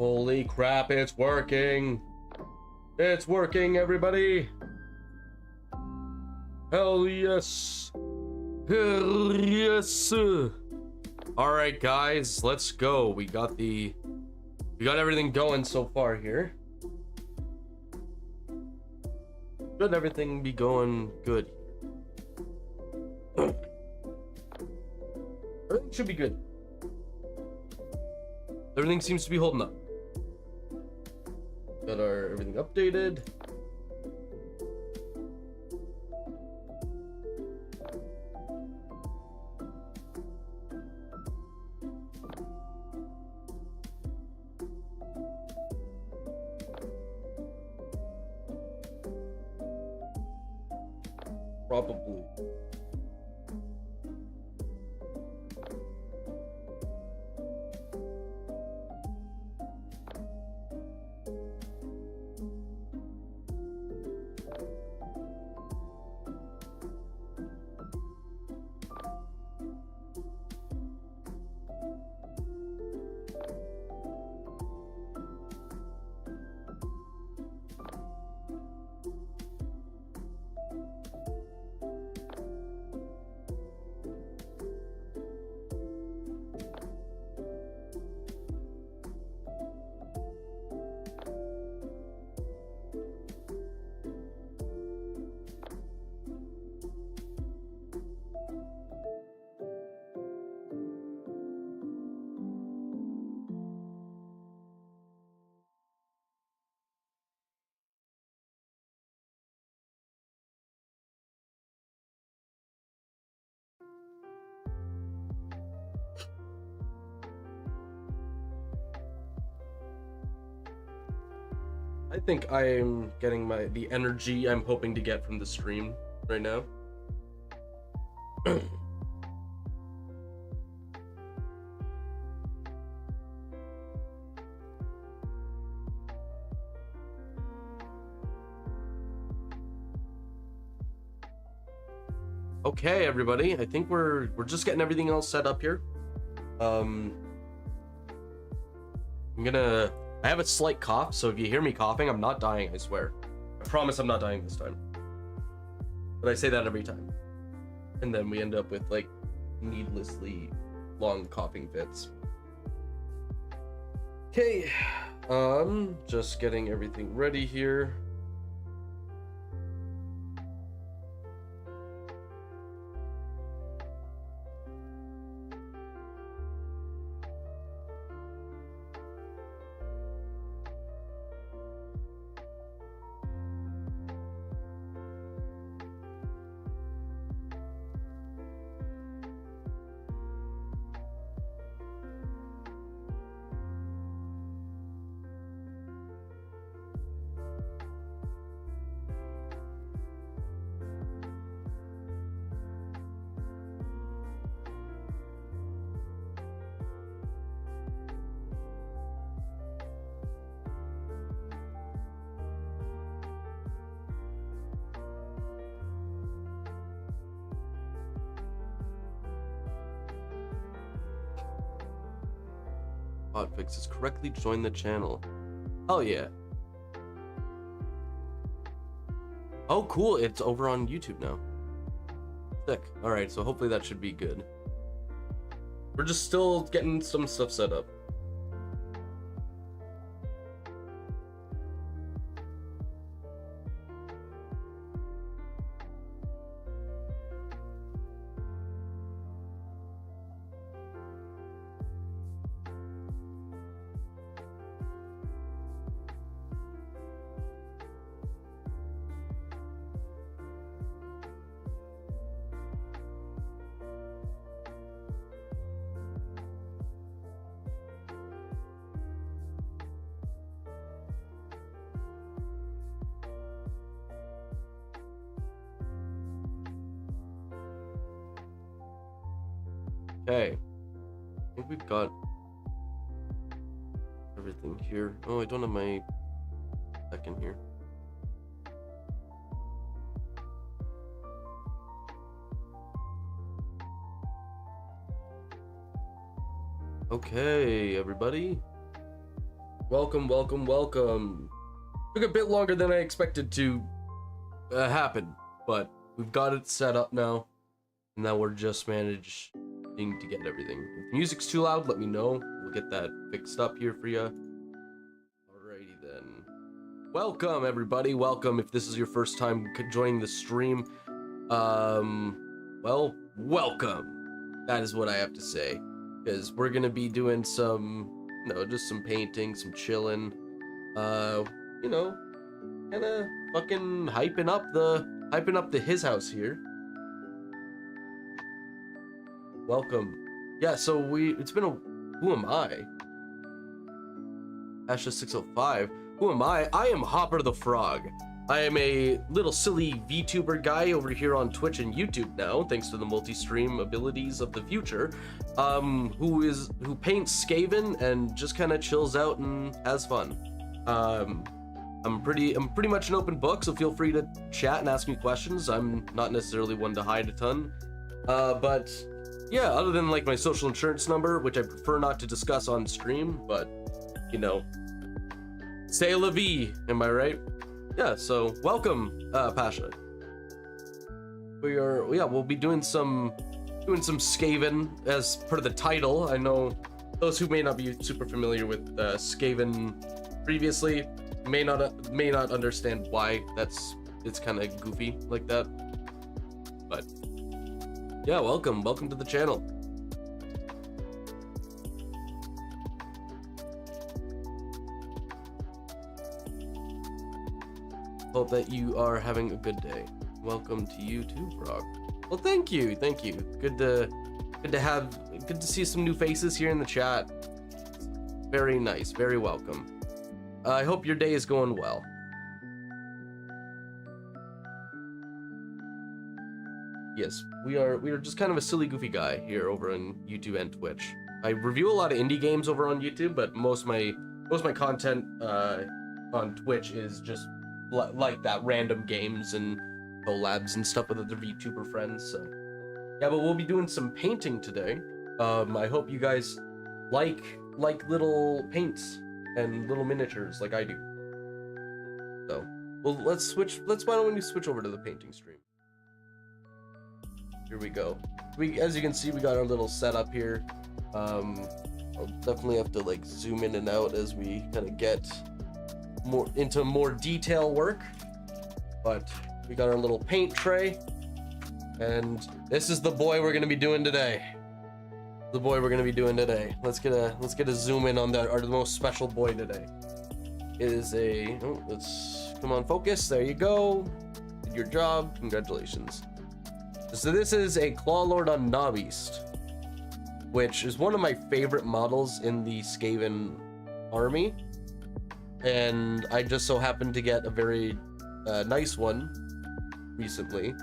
Holy crap, it's working! It's working, everybody! Hell yes! Hell yes! Alright guys, let's go. We got everything going so far here. Should everything be going good? Everything should be good. Everything seems to be holding up. Got everything updated. Probably. I think I am getting the energy I'm hoping to get from the stream right now. Okay, everybody. I think we're just getting everything else set up here. I have a slight cough, so if you hear me coughing, I'm not dying, I swear. I promise I'm not dying this time. But I say that every time. And then we end up with, like, needlessly long coughing fits. Okay, just getting everything ready here. Hotfix has correctly joined the channel. Oh yeah. Oh cool, it's over on YouTube now. Sick. Alright, so hopefully that should be good. We're just still getting some stuff set up. Okay, I think we've got everything here. Oh, I don't have my second here. Okay, everybody. Welcome, welcome, welcome. Took a bit longer than I expected to happen, but we've got it set up now. And now we're just managing to get everything. If the music's too loud, let me know. We'll get that fixed up here for you. Alrighty then. Welcome, everybody. Welcome if this is your first time joining the stream. Well, welcome. That is what I have to say. Because we're going to be doing some, just some painting, some chilling. You know, kind of fucking hyping up the his house here. Welcome. Yeah, so it's been who am I? Asha605. Who am I? I am Hopper the Frog. I am a little silly Vtuber guy over here on Twitch and YouTube now, thanks to the multi-stream abilities of the future, who paints Skaven and just kind of chills out and has fun. I'm pretty much an open book, so feel free to chat and ask me questions. I'm not necessarily one to hide a ton, but yeah, other than like my social insurance number, which I prefer not to discuss on stream, but c'est la vie, am I right? Yeah, so welcome, Pasha. We'll be doing some Skaven as per the title. I know those who may not be super familiar with Skaven previously may not understand why it's kind of goofy like that. But yeah, welcome to the channel. Hope that you are having a good day. Welcome to you too, Frog. Well, thank you. Good to see some new faces here in the chat. Very nice, very welcome. I hope your day is going well. Yes, we are just kind of a silly, goofy guy here over on YouTube and Twitch. I review a lot of indie games over on YouTube, but most of my content on Twitch is just like that, random games and collabs and stuff with other VTuber friends. So yeah, but we'll be doing some painting today. I hope you guys like little paints and little miniatures like I do. So well, why don't we switch over to the painting stream. Here we go. As you can see, we got our little setup here. I'll definitely have to like zoom in and out as we kind of get into more detail work, but we got our little paint tray, and this is the boy we're gonna be doing today. Let's get a zoom in on our most special boy today. It is let's come on, focus. There you go. Did your job. Congratulations. So this is a Clawlord on Knobbeast, which is one of my favorite models in the Skaven army. And I just so happened to get a very nice one recently,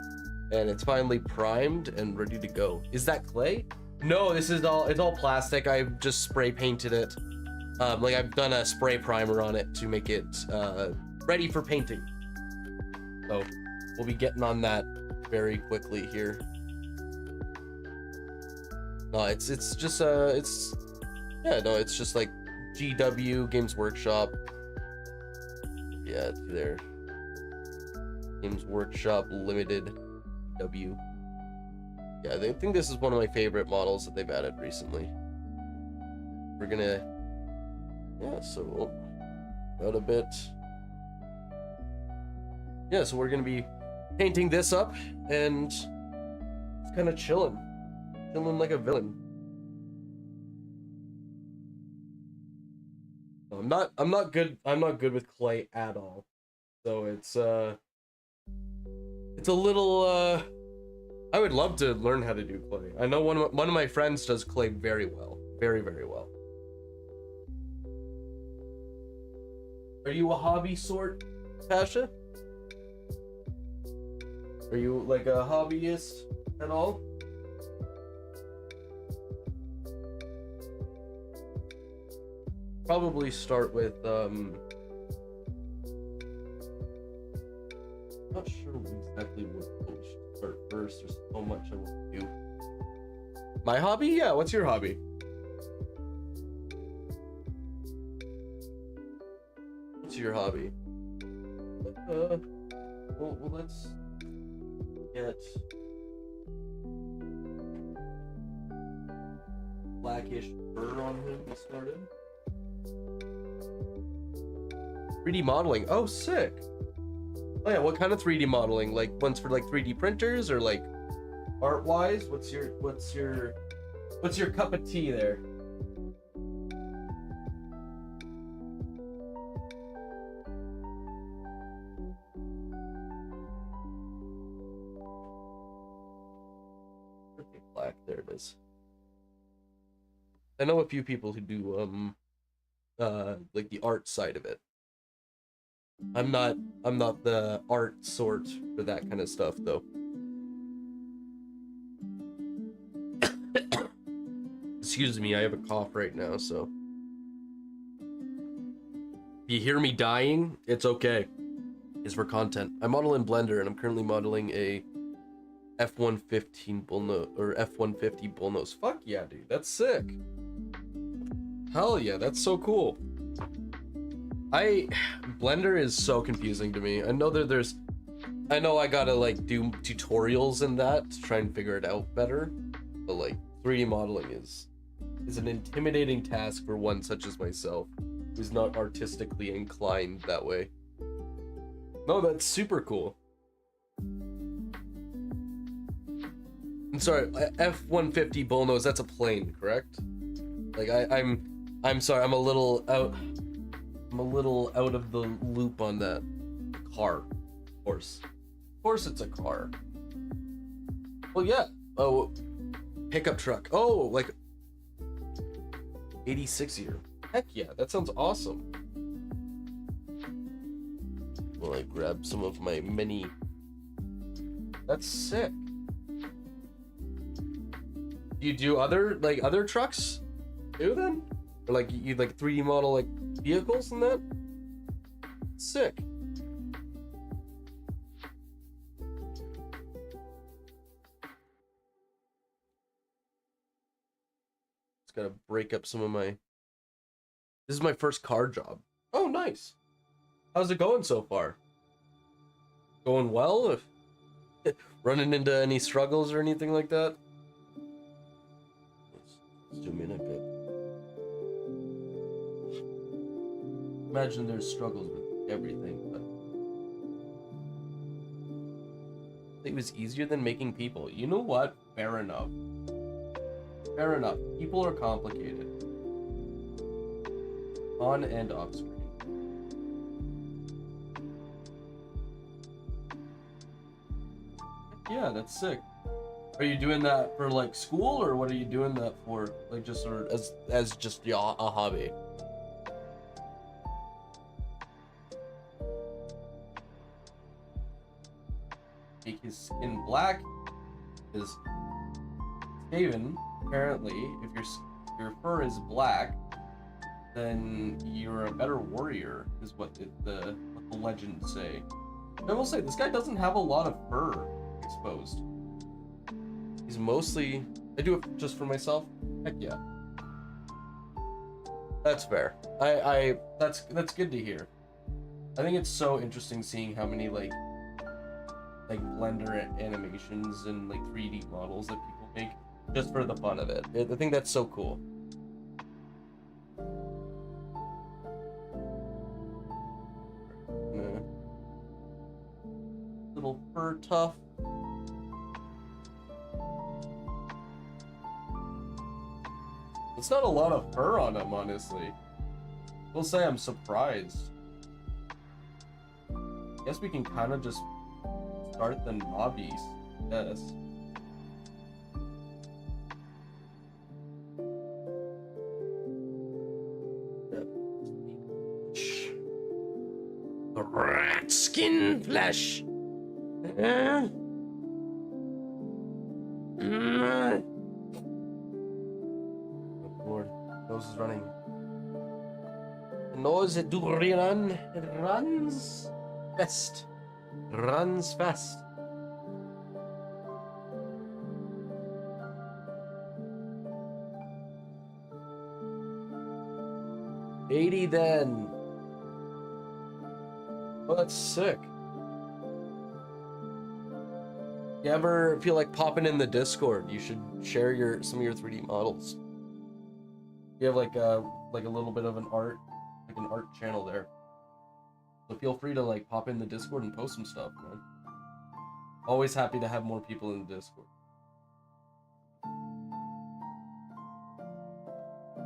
and it's finally primed and ready to go. Is that clay? No, it's all plastic. I've just spray painted it. Like I've done a spray primer on it to make it ready for painting. So we'll be getting on that very quickly here. No, it's just like GW Games Workshop. Yeah, it's there. Games Workshop Limited W. Yeah, I think this is one of my favorite models that they've added recently. We're gonna, so out a bit. Yeah, so we're gonna be painting this up and it's kind of chilling like a villain. I'm not good with clay at all. So it's a little I would love to learn how to do clay. I know one of my friends does clay very well. Very, very well. Are you a hobby sort, Pasha? Are you like a hobbyist at all? Probably start with not sure exactly what we should start first. There's so much I want to do. My hobby? Yeah, what's your hobby? to your hobby? Well, let's get blackish fur on him started. 3D modeling. Oh, sick. Oh yeah, what kind of 3D modeling? Like ones for like 3D printers or like art-wise? What's your cup of tea there? Black, there it is. I know a few people who do like the art side of it. I'm not the art sort for that kind of stuff though. Excuse me, I have a cough right now, so if you hear me dying, it's okay. It's for content. I model in Blender and I'm currently modeling a F-115 bullnose or F-150 bullnose. Fuck yeah, dude, that's sick. Hell yeah, that's so cool. Blender is so confusing to me. I know that I know I gotta like do tutorials in that to try and figure it out better, but like 3D modeling is an intimidating task for one such as myself, who's not artistically inclined that way. No, that's super cool. I'm sorry, F-150 bullnose, that's a plane, correct? Like I'm sorry, I'm a little out of the loop on that. Car, of course it's a car. Well, yeah. Oh, pickup truck. Oh, like 86 year. Heck yeah, that sounds awesome. Well, I grab some of my mini. That's sick. Do you do other trucks too then? Or like you like 3D model like vehicles and that? Sick. Just gotta break up some of my. This is my first car job. Oh, nice. How's it going so far? Going well? If running into any struggles or anything like that? Let's zoom in a bit. Imagine there's struggles with everything, but it was easier than making people. You know what? Fair enough. Fair enough. People are complicated. On and off screen. Yeah, that's sick. Are you doing that for like school, or what are you doing that for? Like just sort of as just a hobby? Make his skin black is SKAVEN. Apparently, if your fur is black, then you're a better warrior, is what the legends say. I will say this guy doesn't have a lot of fur exposed. He's mostly. I do it just for myself. Heck yeah. That's fair. That's good to hear. I think it's so interesting seeing how many like Blender animations and like 3D models that people make just for the fun of it. I think that's so cool. Little fur tuft. It's not a lot of fur on him, honestly. We'll say I'm surprised. Guess we can kind of just start the knobbies. Yes. Rat skin flesh. Nose is running. The nose it do run. It runs fast. Runs fast. $80 then. Oh, that's sick. You ever feel like popping in the Discord? You should share some of your 3D models. You have like a little bit of an art channel there. So feel free to like pop in the Discord and post some stuff, man. Always happy to have more people in the Discord.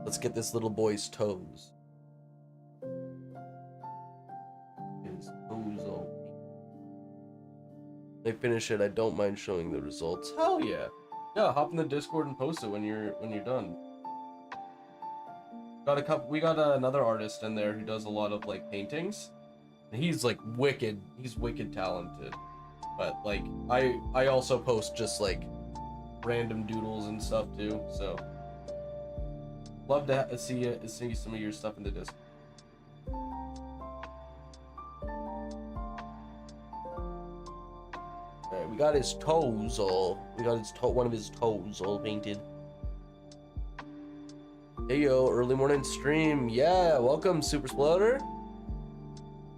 Let's get this little boy's toes. His toes all. They finish it. I don't mind showing the results. Hell yeah. Yeah, hop in the Discord and post it when you're done. We got another artist in there who does a lot of like paintings. And he's like wicked. He's wicked talented. But like I also post just like random doodles and stuff too. So love to see some of your stuff in the Discord. Alright, we got his toes all. We got one of his toes all painted. Hey yo, early morning stream. Yeah, welcome Super Sploder.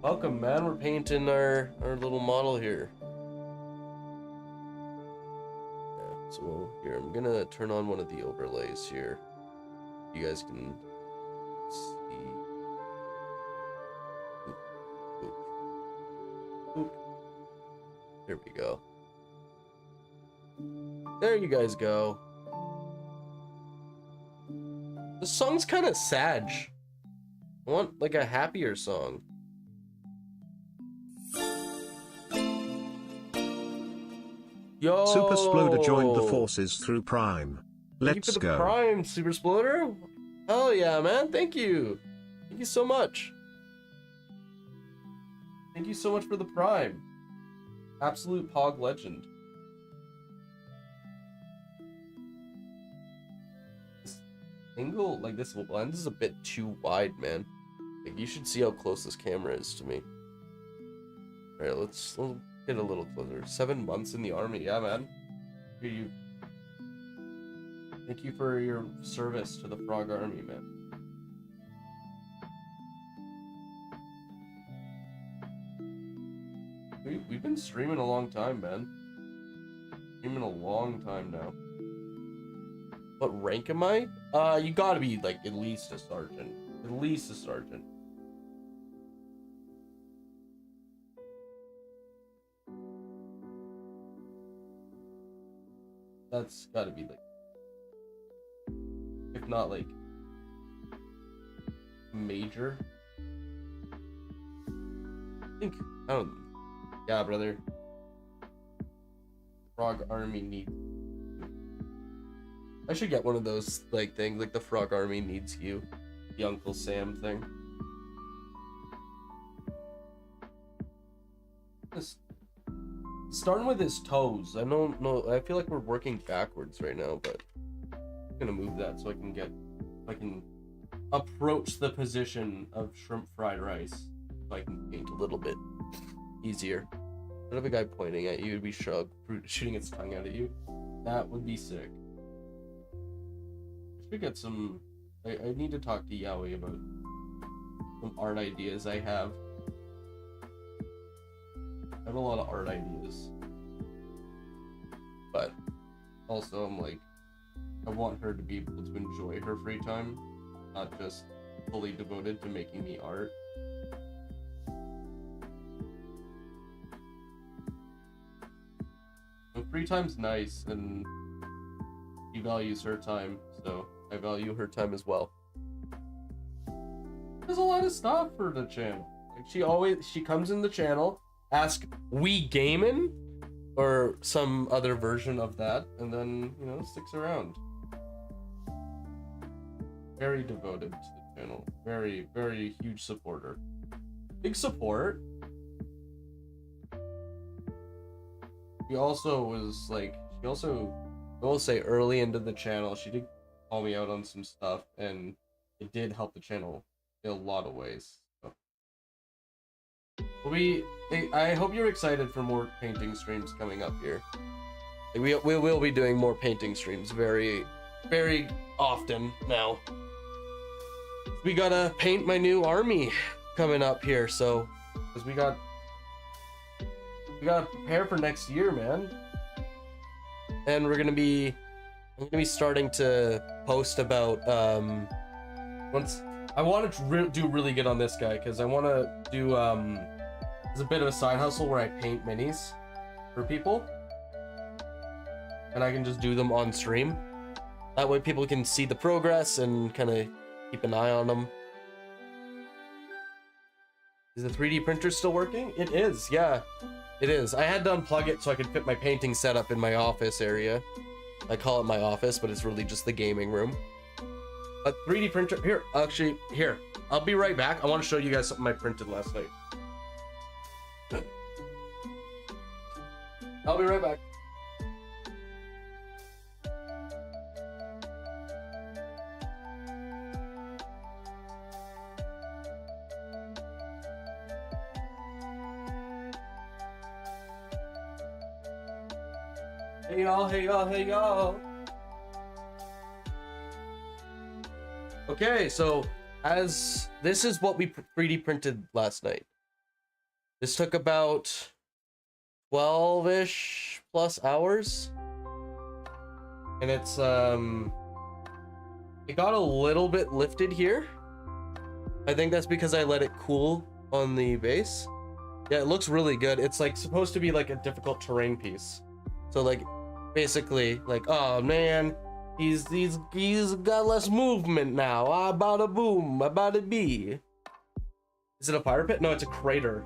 Welcome, man. We're painting our little model here. Yeah, so here I'm gonna turn on one of the overlays here. You guys can see. Oop, oop, oop. There we go. There you guys go. The song's kind of sad. I want like a happier song. Yo! Super Sploder joined the forces through Prime. Let's Thank you for the go. Prime, Super Sploder. Hell yeah, man. Thank you. Thank you so much. Thank you so much for the Prime. Absolute Pog legend. This angle, like this lens is a bit too wide, man. Like you should see how close this camera is to me. Alright, let's get a little closer. 7 months in the army, yeah, man. Thank you for your service to the Frog Army, man. We've been streaming a long time, man. Streaming a long time now. What rank am I? You gotta be like at least a sergeant. At least a sergeant. That's gotta be like, if not like major. I don't. Yeah, brother. Frog Army needs. I should get one of those like things, like the Frog Army needs you, the Uncle Sam thing. Just starting with his toes. I don't know. I feel like we're working backwards right now, but I'm gonna move that so I can approach the position of shrimp fried rice. So I can paint a little bit easier. Instead of a guy pointing at you, it'd be Shrug shooting its tongue out at you. That would be sick. I should get some. I need to talk to Yaoi about some art ideas I have. I have a lot of art ideas, but also I'm like, I want her to be able to enjoy her free time, not just fully devoted to making me art. So free time's nice, and she values her time, so I value her time as well. There's a lot of stuff for the channel. Like she comes in the channel, ask we gamin or some other version of that, and then sticks around. Very devoted to the channel. Very, very huge supporter. Big support. She also was like, I will say early into the channel, she did call me out on some stuff, and it did help the channel in a lot of ways. So. I hope you're excited for more painting streams coming up here. Like we will be doing more painting streams very, very often now. We gotta paint my new army coming up here, so because we got we gotta prepare for next year, man. And I'm gonna be starting to post about once I want to do really good on this guy, because I want to do it's a bit of a side hustle where I paint minis for people, and I can just do them on stream. That way people can see the progress and kind of keep an eye on them. Is the 3D printer still working? It is, yeah, it is. I had to unplug it so I could fit my painting setup in my office area. I call it my office, but it's really just the gaming room. A 3D printer, here, actually, here. I'll be right back. I want to show you guys something I printed last night. I'll be right back. Hey y'all, hey y'all, hey y'all. Okay, so as this is what we 3D printed last night. This took about 12-ish plus hours. And it's it got a little bit lifted here. I think that's because I let it cool on the base. Yeah, it looks really good. It's like supposed to be like a difficult terrain piece. So like basically like, oh man, he's got less movement now. About a boom, about a bee. Is it a fire pit? No, it's a crater.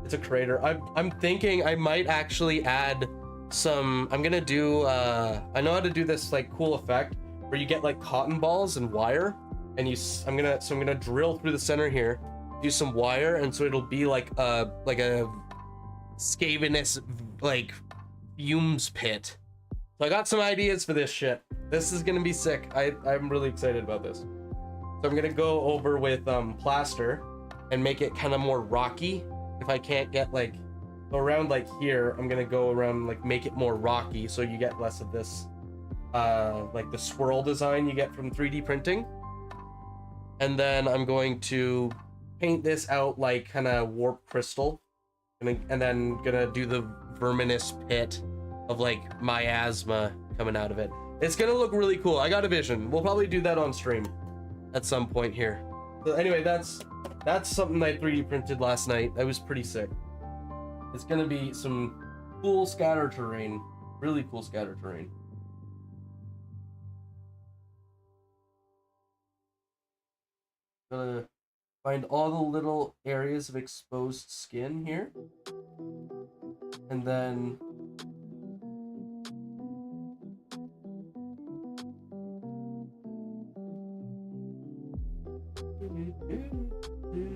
It's a crater. I'm thinking I might actually add some. I'm gonna do I know how to do this like cool effect where you get like cotton balls and wire, and I'm gonna drill through the center here, do some wire, and so it'll be like a scavenous like fumes pit. So I got some ideas for this shit. This is gonna be sick. I'm really excited about this. So I'm gonna go over with plaster and make it kind of more rocky. If I can't get like around like here, I'm gonna go around like make it more rocky so you get less of this like the swirl design you get from 3D printing. And then I'm going to paint this out like kind of warp crystal, and then gonna do the verminous pit of like miasma coming out of it. It's gonna look really cool. I got a vision. We'll probably do that on stream at some point here. So anyway, that's something I 3D printed last night. That was pretty sick. It's gonna be some cool scatter terrain, really cool scatter terrain. Gonna find all the little areas of exposed skin here, and then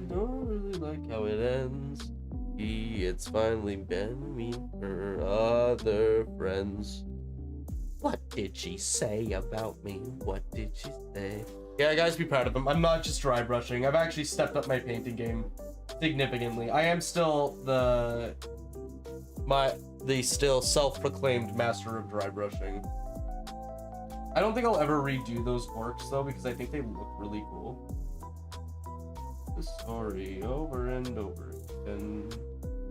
don't really like how it ends. It's finally been me or other friends. What did she say about me? What did she say? Yeah, guys, be proud of him. I'm not just dry brushing. I've actually stepped up my painting game significantly. I am still the still self-proclaimed master of dry brushing. I don't think I'll ever redo those orcs though, because I think they look really cool. The story over and over again.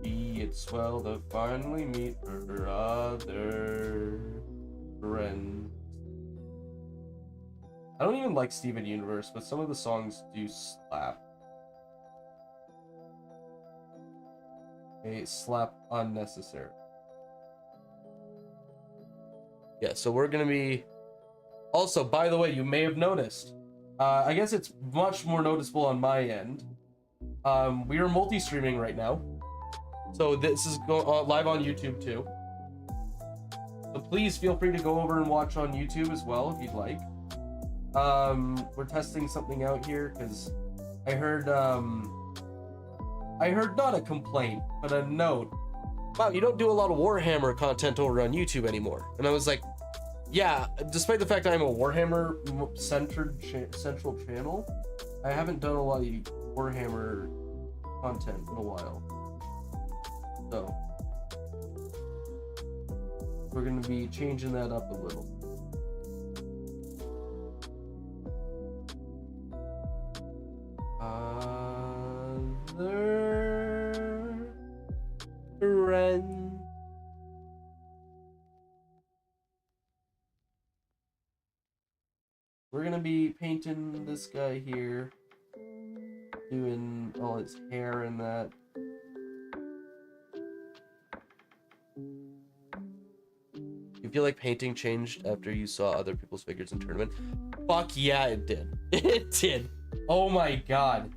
It's swell to finally meet her other friends. I don't even like Steven Universe, but some of the songs do slap. They slap unnecessary. Yeah, so we're gonna be... Also, by the way, you may have noticed, I guess it's much more noticeable on my end. We are multi-streaming right now. So this is live on YouTube too. So please feel free to go over and watch on YouTube as well if you'd like. We're testing something out here because I heard not a complaint, but a note. Wow, you don't do a lot of Warhammer content over on YouTube anymore. And I was like, yeah, despite the fact I'm a Warhammer central channel, I haven't done a lot of Warhammer content in a while. So we're going to be changing that up a little. Other we're gonna be painting this guy here, doing all his hair and that. You feel like painting changed after you saw other people's figures in tournament? Fuck yeah, it did. It did. Oh my god.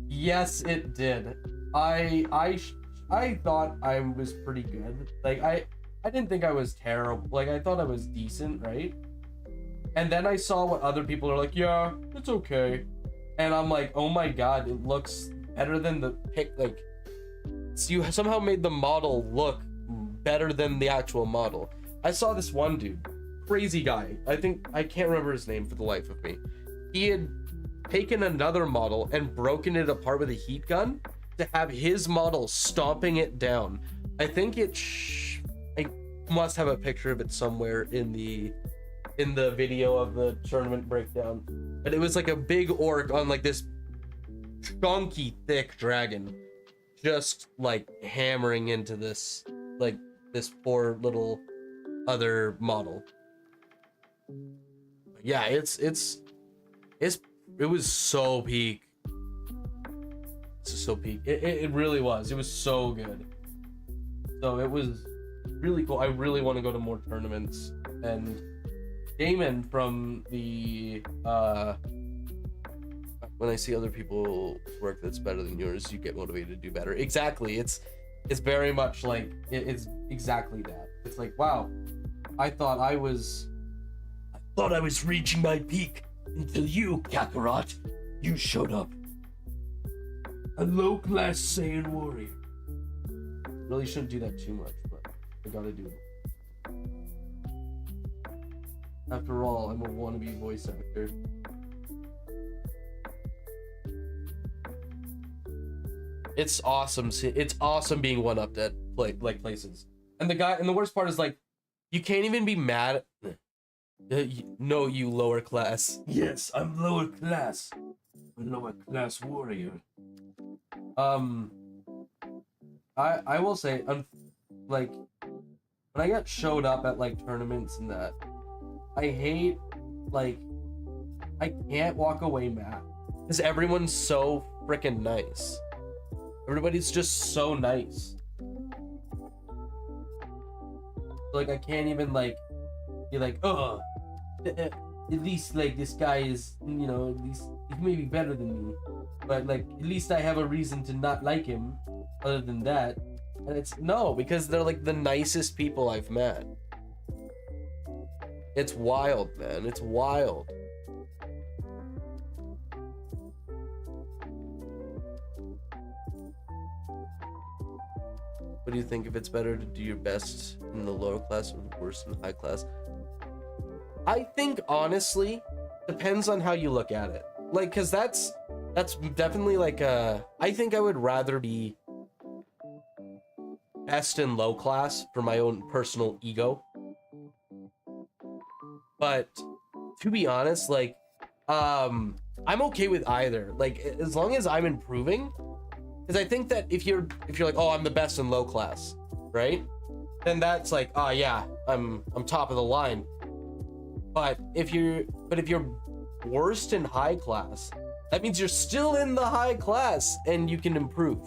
Yes, it did. I thought I was pretty good. Like I didn't think I was terrible. Like I thought I was decent, right? And then I saw what other people are like, yeah, it's okay. And I'm like, oh my god, it looks better than the pic. Like, so you somehow made the model look better than the actual model. I saw this one dude, crazy guy. I can't remember his name for the life of me. He had taken another model and broken it apart with a heat gun to have his model stomping it down. I think I must have a picture of it somewhere in the video of the tournament breakdown. But it was like a big orc on like this chunky thick dragon, just like hammering into this like this poor little other model. Yeah, it was so peak. It's so peak. It really was. It was so good. So it was really cool. I really want to go to more tournaments. And Damon from the when I see other people's work that's better than yours, you get motivated to do better. Exactly. It's very much like it's exactly that. It's like, wow, I thought I was reaching my peak until you, Kakarot, you showed up. A low-class Saiyan warrior. Really shouldn't do that too much, but I gotta do it. After all, I'm a wannabe voice actor. It's awesome. It's awesome being one-upped at places. And the worst part is like, you can't even be mad. No, you lower class. Yes, I'm lower class. I'm a lower class warrior. I will say, like, when I get showed up at like tournaments and that, I hate, like, I can't walk away mad because everyone's so freaking nice. Everybody's just so nice. Like, I can't even like be like, oh, at least like this guy is, you know, at least he may be better than me, but like at least I have a reason to not like him other than that. And it's no, because they're like the nicest people I've met. It's wild, man. It's wild. What do you think, if it's better to do your best in the lower class or worse in the high class? I think honestly, depends on how you look at it. Like, cause that's definitely like I think I would rather be best in low class for my own personal ego. But to be honest, like, I'm okay with either. Like, as long as I'm improving. Because I think that if you're like, oh, I'm the best in low class, right? Then that's like, oh yeah, I'm top of the line. But if you're worst in high class, that means you're still in the high class and you can improve.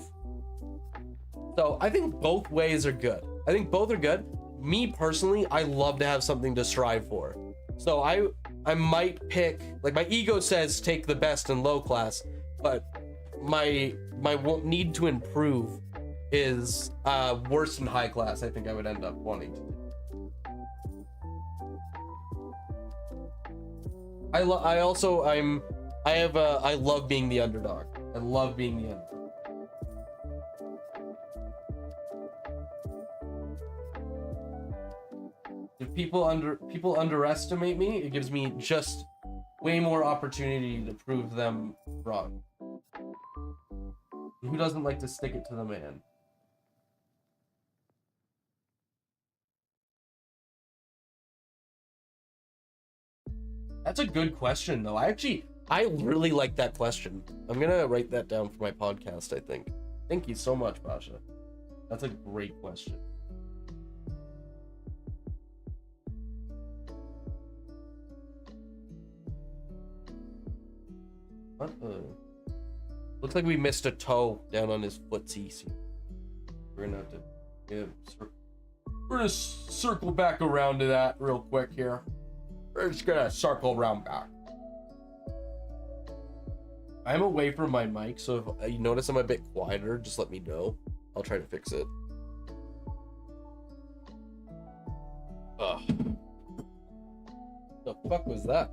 So I think both ways are good. I think both are good. Me personally, I love to have something to strive for. So I might pick, like, my ego says take the best in low class, but my need to improve is worse in high class. I think I would end up wanting to do. I love being the underdog. I love being the underdog. If people underestimate me, it gives me just way more opportunity to prove them wrong. Who doesn't like to stick it to the man? That's a good question, though. I really like that question. I'm gonna write that down for my podcast, I think. Thank you so much, Basha. That's a great question. What? Looks like we missed a toe down on his footsie. We're gonna have to, yeah, we're gonna circle back around to that real quick here. We're just gonna circle around back. I'm away from my mic, so if you notice I'm a bit quieter, just let me know. I'll try to fix it. Ugh. The fuck was that?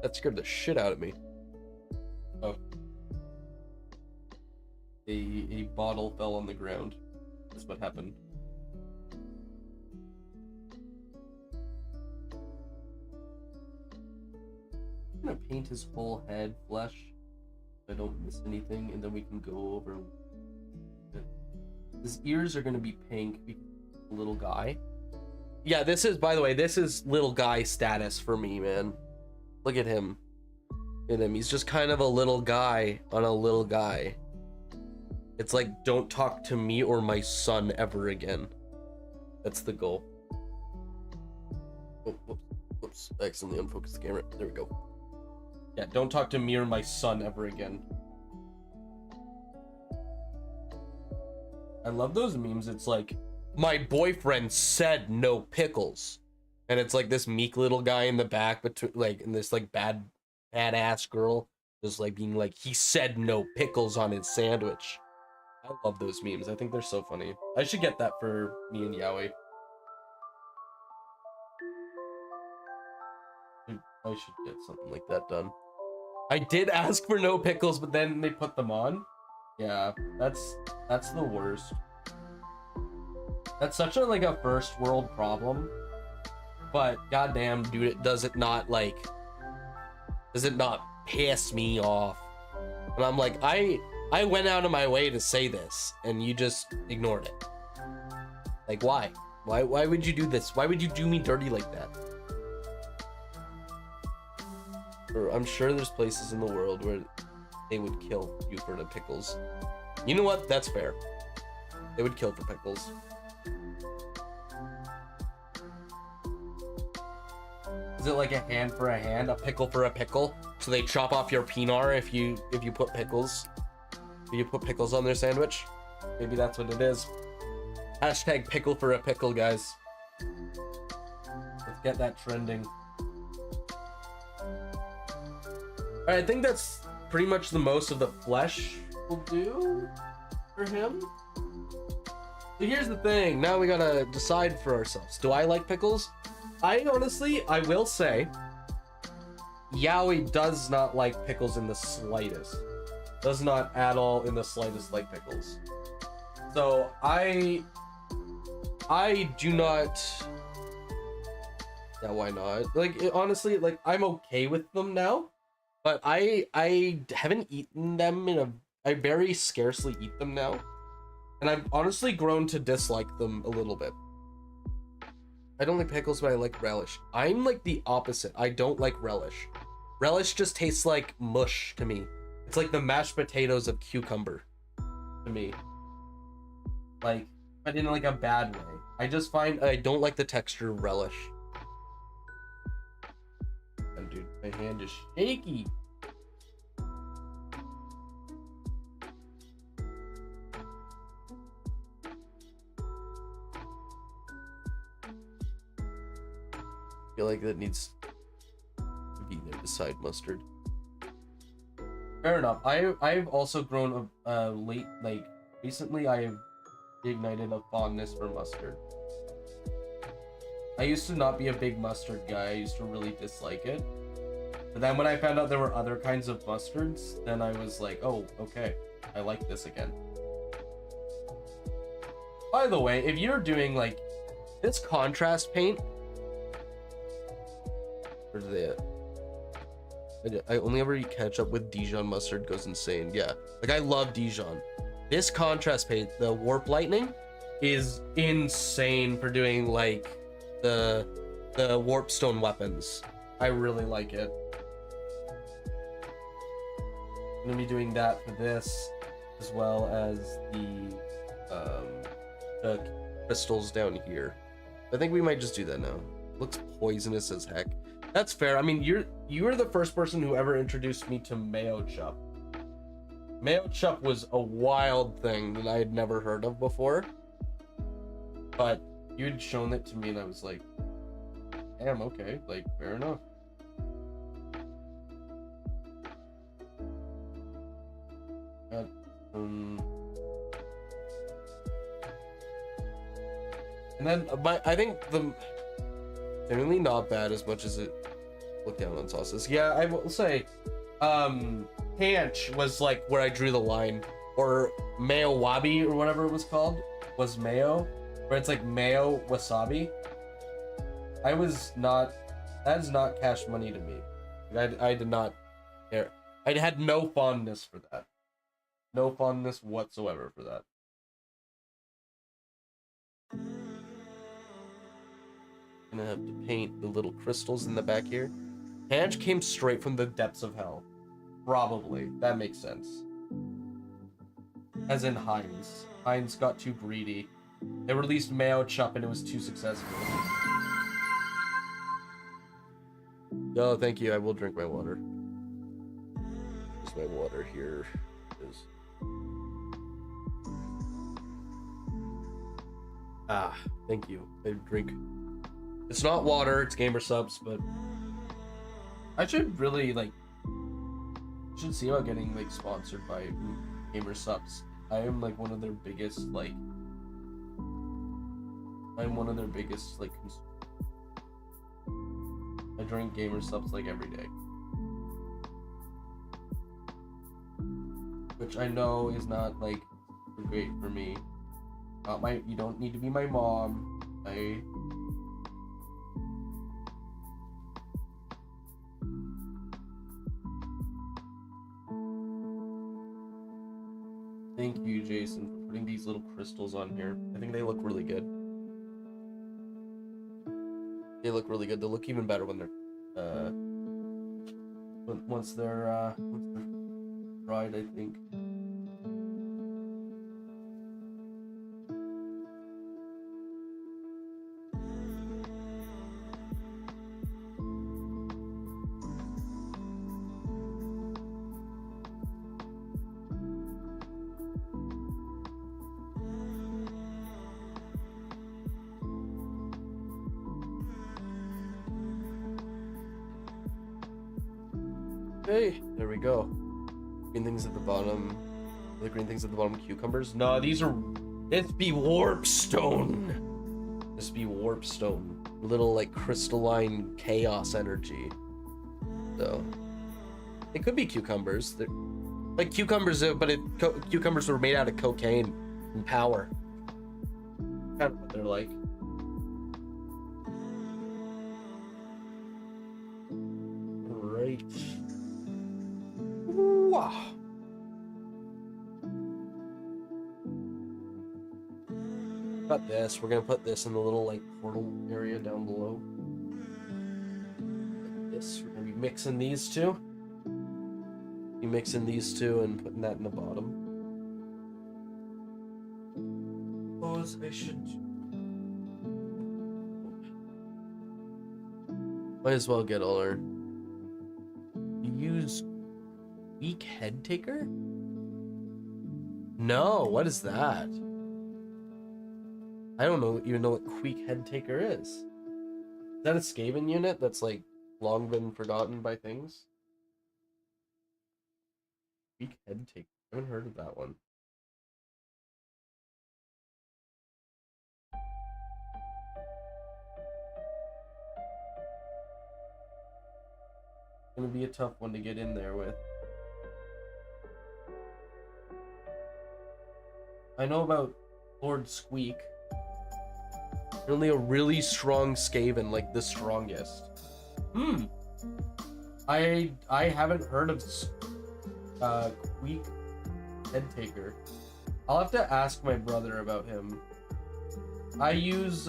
That scared the shit out of me. Oh. A bottle fell on the ground. That's what happened. I'm gonna paint his whole head flesh so I don't miss anything, and then we can go over. His ears are gonna be pink because he's a little guy. Yeah, this is, by the way, this is little guy status for me, man. Look at him. Look at him. He's just kind of a little guy on a little guy. It's like, don't talk to me or my son ever again. That's the goal. Oh, whoops. I accidentally unfocused the camera. There we go. Yeah, don't talk to me or my son ever again. I love those memes. It's like, my boyfriend said no pickles. And it's like this meek little guy in the back, between, like, and this like badass girl just like being like, he said no pickles on his sandwich. I love those memes. I think they're so funny. I should get that for me and Yowie. I should get something like that done. I did ask for no pickles, but then they put them on. Yeah, that's the worst. That's such a like a first world problem. But goddamn, dude, does it not piss me off? And I'm like, I went out of my way to say this, and you just ignored it. Like, why? Why would you do this? Why would you do me dirty like that? Or I'm sure there's places in the world where they would kill you for the pickles. You know what? That's fair. They would kill for pickles. Is it like a hand for a hand, a pickle for a pickle? So they chop off your peanut if you put pickles. If you put pickles on their sandwich? Maybe that's what it is. Hashtag pickle for a pickle, guys. Let's get that trending. Alright, I think that's pretty much the most of the flesh we'll do for him. So here's the thing. Now we gotta decide for ourselves. Do I like pickles? I will say, Yowie does not like pickles in the slightest. Does not at all in the slightest like pickles. So I do not. Yeah, why not? Like, honestly, like, I'm okay with them now, but I haven't eaten them I very scarcely eat them now, and I've honestly grown to dislike them a little bit. I don't like pickles, but I like relish. I'm like the opposite. I don't like relish. Relish just tastes like mush to me. It's like the mashed potatoes of cucumber to me. Like, but in like a bad way. I just find I don't like the texture of relish. And dude, my hand is shaky. I feel like that needs to be there beside mustard. Fair enough. I've also grown recently I have ignited a fondness for mustard. I used to not be a big mustard guy. I used to really dislike it. But then when I found out there were other kinds of mustards, then I was like, oh, okay, I like this again. By the way, if you're doing like this contrast paint, where's it? I only ever eat ketchup with Dijon mustard, goes insane. Yeah, like I love Dijon. This contrast paint, the Warp Lightning, is insane for doing like the Warpstone weapons. I really like it. I'm gonna be doing that for this, as well as the crystals down here. I think we might just do that now. Looks poisonous as heck. That's fair. I mean, you're the first person who ever introduced me to Mayo Chup. Mayo Chup was a wild thing that I had never heard of before. But you'd shown it to me and I was like, damn, okay, like, fair enough. And then I think generally not bad as much as it looked down on sauces. Yeah, I will say, Hanch was like where I drew the line, or Mayo Wabi or whatever it was called, was mayo, where it's like mayo wasabi. That is not cash money to me. I did not care. I had no fondness for that. No fondness whatsoever for that. Gonna have to paint the little crystals in the back here. Hanch came straight from the depths of hell. Probably. That makes sense. As in Heinz. Heinz got too greedy. They released Mayo Chup and it was too successful. Oh, thank you. I will drink my water. Just my water here is. Ah, thank you. I drink. It's not water, it's Gamer Subs, but I should really should see about getting like sponsored by Gamer Subs. I am like one of their biggest I drink Gamer Subs like every day. Which I know is not like great for me. You don't need to be my mom. Thank you, Jason, for putting these little crystals on here. I think they look really good. They look really good. They'll look even better when they're once they're dried, I think. Hey, there we go. Green things at the bottom. The green things at the bottom, cucumbers. No, these are. This be warpstone. This be warpstone. Little like crystalline chaos energy. So it could be cucumbers. They're like cucumbers, but cucumbers were made out of cocaine and power. Kind of what they're like. Right. Wow. Got this. We're gonna put this in the little like portal area down below. Like this. We're gonna be mixing these two. Be mixing these two and putting that in the bottom. Suppose I should. Might as well get all our. Use. Weak head taker? No, what is that? I don't even know what Queek head taker is. Is that a SKAVEN unit that's like long been forgotten by things? Queek head taker. I haven't heard of that one. It's gonna be a tough one to get in there with. I know about Lord Squeak. Only a really strong SKAVEN, like the strongest. I haven't heard of Squeak head taker. I'll have to ask my brother about him. I use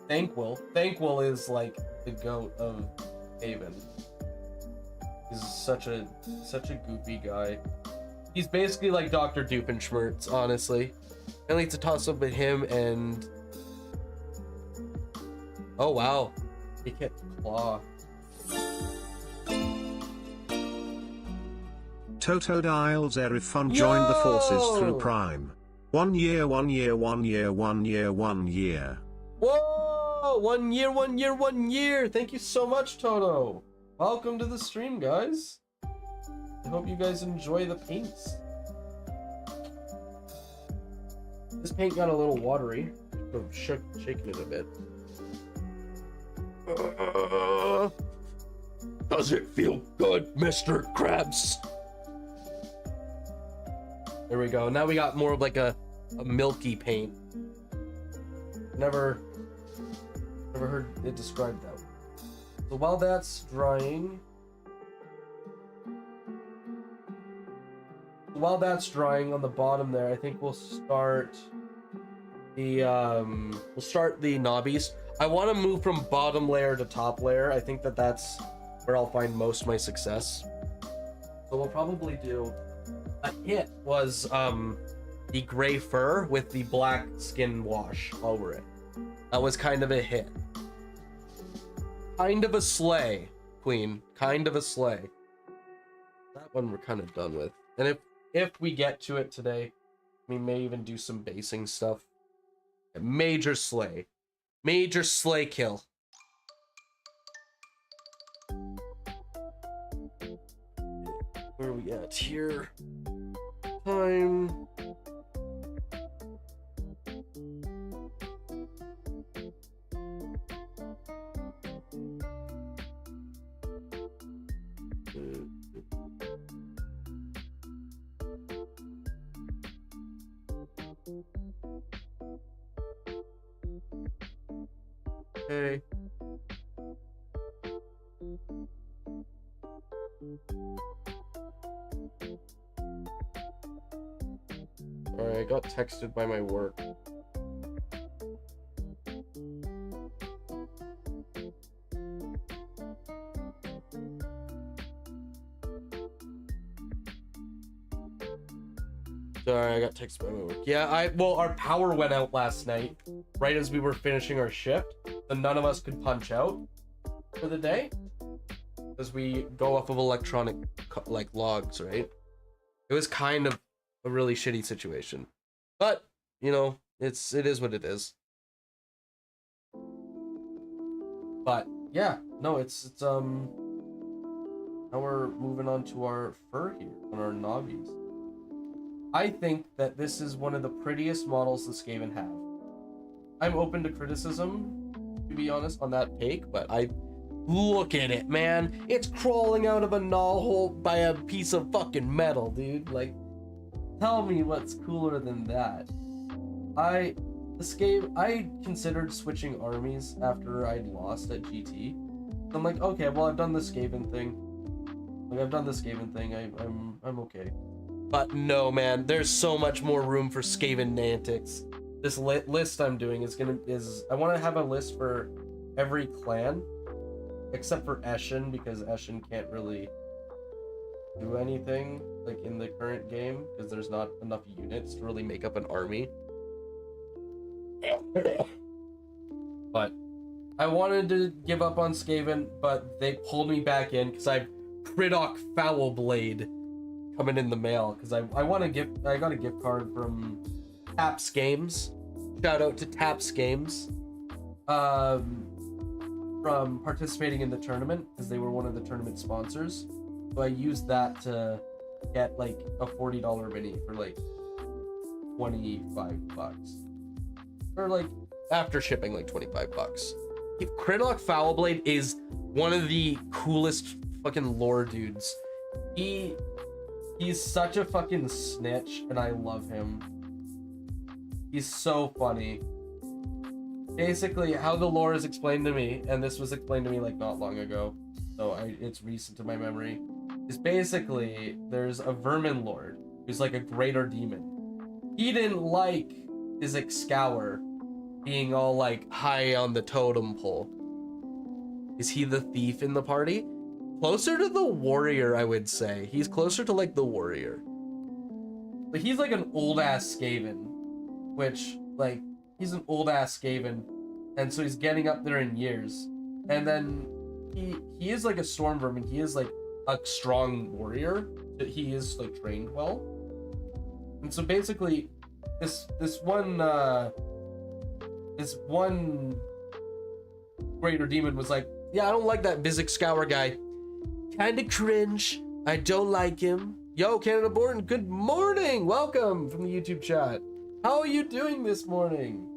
Thankwell. Thankwell is like the goat of Haven. He's such a goofy guy. He's basically like Dr. Dupenschmerz, honestly. Mainly it's a toss up with him and. Oh wow, he hit claw. Totodiles Erifon joined the forces through Prime. 1 year, 1 year, 1 year, 1 year, 1 year. Whoa! 1 year, 1 year, 1 year! Thank you so much, Toto! Welcome to the stream, guys. I hope you guys enjoy the paints. This paint got a little watery. I'm shaking it a bit. Does it feel good, Mr. Krabs? There we go. Now we got more of like a milky paint. Never heard it described that way. So while that's drying, on the bottom there, I think we'll start the knobbies. I want to move from bottom layer to top layer. I think that's where I'll find most of my success. So we'll probably do a hit was the gray fur with the black skin wash over it. That was kind of a hit. Kind of a slay, Queen. Kind of a slay. That one we're kind of done with. And if we get to it today, we may even do some basing stuff. A major slay. Major slay kill. Where are we at here? Time. Okay. Alright, I got texted by my work. Sorry, I got texted by my work. Yeah, well, our power went out last night, right as we were finishing our shift, so none of us could punch out for the day, because we go off of electronic, like, logs, right? It was kind of a really shitty situation, but, you know, it is what it is. But, yeah, no, it's now we're moving on to our fur here, on our knobbies. I think that this is one of the prettiest models the Skaven have. I'm open to criticism, to be honest, on that take, but look at it, man. It's crawling out of a null hole by a piece of fucking metal, dude. Like, tell me what's cooler than that. I considered switching armies after I'd lost at GT. I'm like, okay, well, I've done the Skaven thing. I'm okay. But no, man, there's so much more room for Skaven antics. This list I'm doing is I want to have a list for every clan, except for Eshin, because Eshin can't really do anything like in the current game because there's not enough units to really make up an army. But I wanted to give up on Skaven, but they pulled me back in because I have Criddock Foulblade coming in the mail, because I got a gift card from Taps Games. Shout out to Taps Games from participating in the tournament, because they were one of the tournament sponsors. So I used that to get like a $40 mini for like $25, or like after shipping like $25. Criddock Foulblade is one of the coolest fucking lore dudes. He's such a fucking snitch, and I love him. He's so funny. Basically, how the lore is explained to me, and this was explained to me like not long ago, so it's recent to my memory, is basically there's a vermin lord who's like a greater demon. He didn't like his Excower being all like high on the totem pole. Is he the thief in the party? Closer to the warrior, I would say. He's closer to like the warrior. But he's like an old ass Skaven. which, like, he's an old ass Skaven, and so he's getting up there in years. And then he is like a storm vermin. He is like a strong warrior. He is like trained well. And so basically, this one greater demon was like, yeah, I don't like that Bizik Scour guy. Kinda cringe. I don't like him. Yo, Canada Born, good morning. Welcome from the YouTube chat. How are you doing this morning?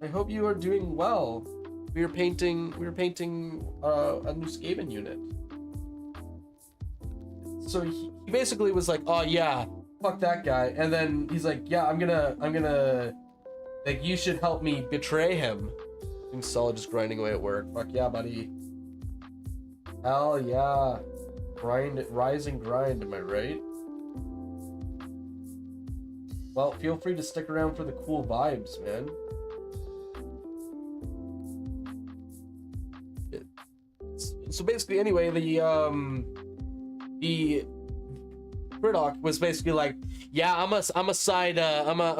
I hope you are doing well. We were painting a new Skaven unit. So he basically was like, oh yeah, fuck that guy. And then he's like, yeah, I'm gonna like, you should help me betray him. I'm solid, just grinding away at work. Fuck yeah, buddy. Hell yeah. Grind, rise and grind, am I right? Well, feel free to stick around for the cool vibes, man. So basically, anyway, the Murdoch was basically like, yeah, I'm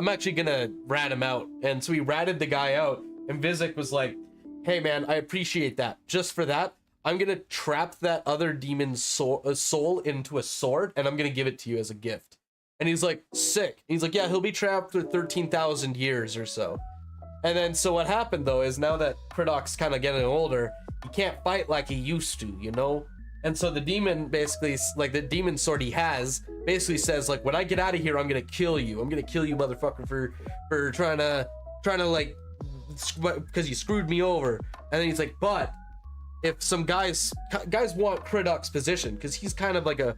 actually gonna rat him out. And so he ratted the guy out, and Vtuber was like, hey man, I appreciate that. Just for that, I'm gonna trap that other demon's soul into a sword, and I'm gonna give it to you as a gift. And he's like, sick. And he's like, yeah, he'll be trapped for 13,000 years or so. And then, so what happened though is, now that Murdoch's kind of getting older, he can't fight like he used to, you know? And so the demon basically, like, the demon sword he has basically says, like, when I get out of here, I'm gonna kill you. I'm gonna kill you, motherfucker, for trying to like, because you screwed me over. And then he's like, but if some guys want Murdoch's position, because he's kind of a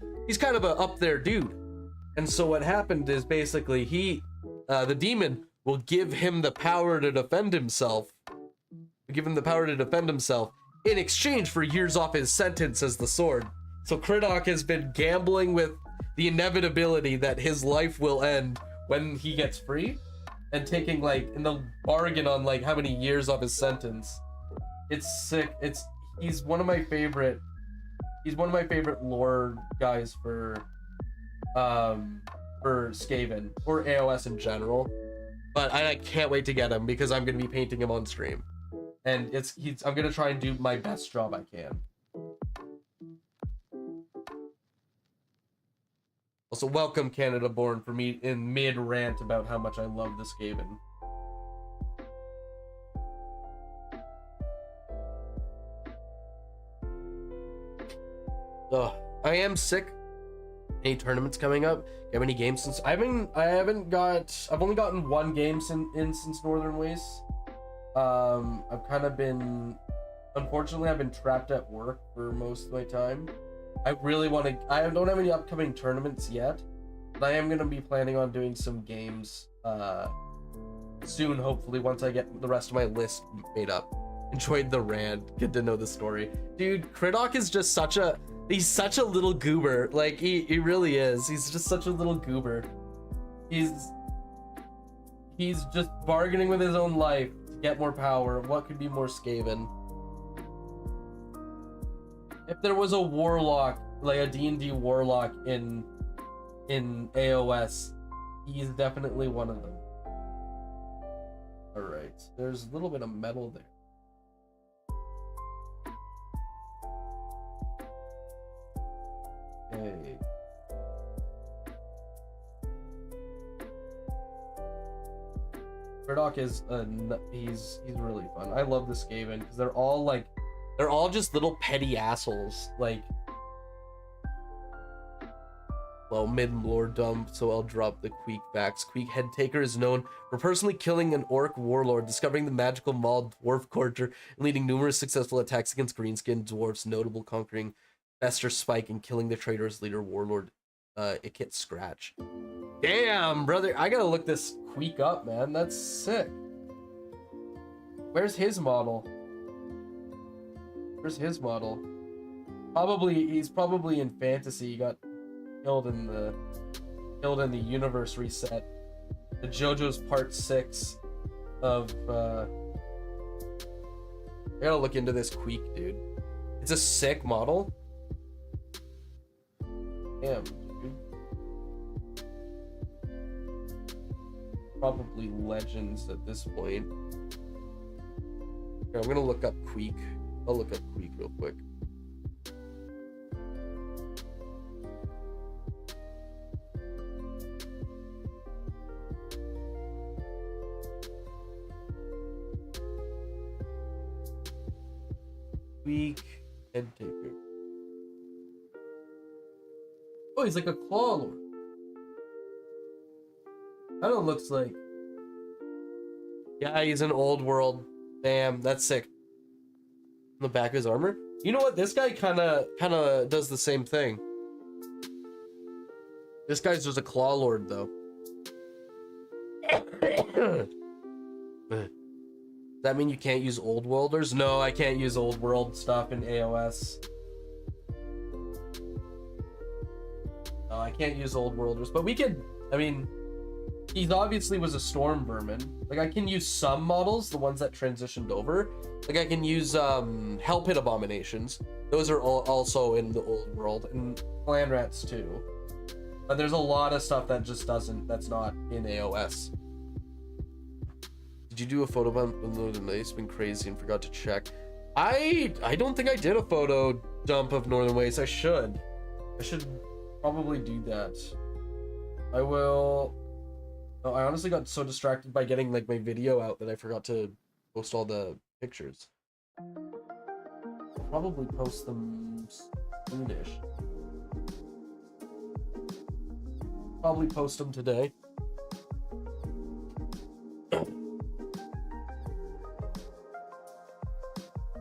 up there dude. And so what happened is, basically, the demon will give him the power to defend himself. In exchange for years off his sentence as the sword. So Murdoch has been gambling with the inevitability that his life will end when he gets free, and taking, like, in the bargain on, like, how many years off his sentence. It's sick. He's one of my favorite lore guys for Skaven, or AOS in general. But I can't wait to get him, because I'm gonna be painting him on stream. And I'm gonna try and do my best job I can. Also, welcome Canada Born for me in mid rant about how much I love this Skaven. Ugh, I am sick. Any tournaments coming up? You have any games since I've only gotten one game since Northern Wastes. Unfortunately, I've been trapped at work for most of my time. I don't have any upcoming tournaments yet, but I am going to be planning on doing some games soon, hopefully, once I get the rest of my list made up. Enjoyed the rant, get to know the story. Dude, Murdoch is just he's such a little goober. Like, he really is. He's just such a little goober. He's just bargaining with his own life to get more power. What could be more Skaven? If there was a warlock, like a D&D warlock in AOS, he's definitely one of them. Alright, there's a little bit of metal there. Okay. Murdoch is he's really fun. I love the Skaven because they're all just little petty assholes. Like, well, mid-lore dump, so I'll drop the Queek facts. Queek Head Taker is known for personally killing an orc warlord, discovering the magical mauled dwarf courter, and leading numerous successful attacks against green-skinned dwarfs, notable conquering Fester Spike and killing the traitor's leader warlord Ikit Scratch. Damn, brother, I gotta look this Queek up, man. That's sick. Where's his model? Where's his model? He's probably in fantasy. He got killed in the universe reset. The JoJo's part 6 of I gotta look into this Queek, dude. It's a sick model. Damn, dude. probably legends at this point. Here, I'm gonna look up Queek. I'll look up Queek real quick. Queek head taker. Oh, he's like a claw lord. Kind of looks like. Yeah, he's an old world. Damn, that's sick. On the back of his armor. You know what? This guy kind of does the same thing. This guy's just a claw lord, though. Does that mean you can't use old worlders? No, I can't use old world stuff in AOS. No, I can't use old worlders, but we could. I mean, he obviously was a storm vermin. Like, I can use some models, the ones that transitioned over. Like, I can use hell pit abominations. Those are also in the old world, and clan rats too. But there's a lot of stuff that just doesn't. That's not in AOS. Did you do a photo bump in Northern Waste? Been crazy and forgot to check. I don't think I did a photo dump of Northern Waste. I should probably do that. I will. Oh, I honestly got so distracted by getting like my video out that I forgot to post all the pictures. I'll probably post them soonish. Probably post them today.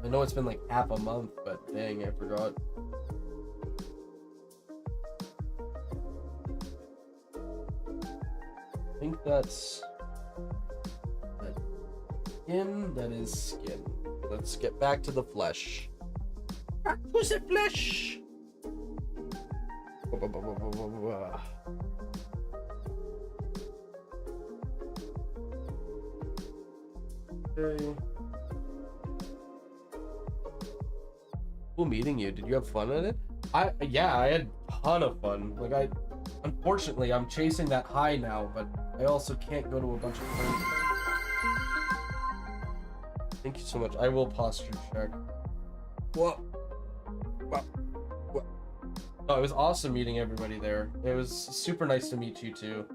I know it's been like half a month, but dang, I forgot. I think that's that skin. That is skin. Let's get back to the flesh. Back to the flesh. Okay. Cool meeting you. Did you have fun at it? Yeah, I had a ton of fun. Like, unfortunately, I'm chasing that high now, but I also can't go to a bunch of friends. Thank you so much. I will posture check. What? Oh, it was awesome meeting everybody there. It was super nice to meet you too.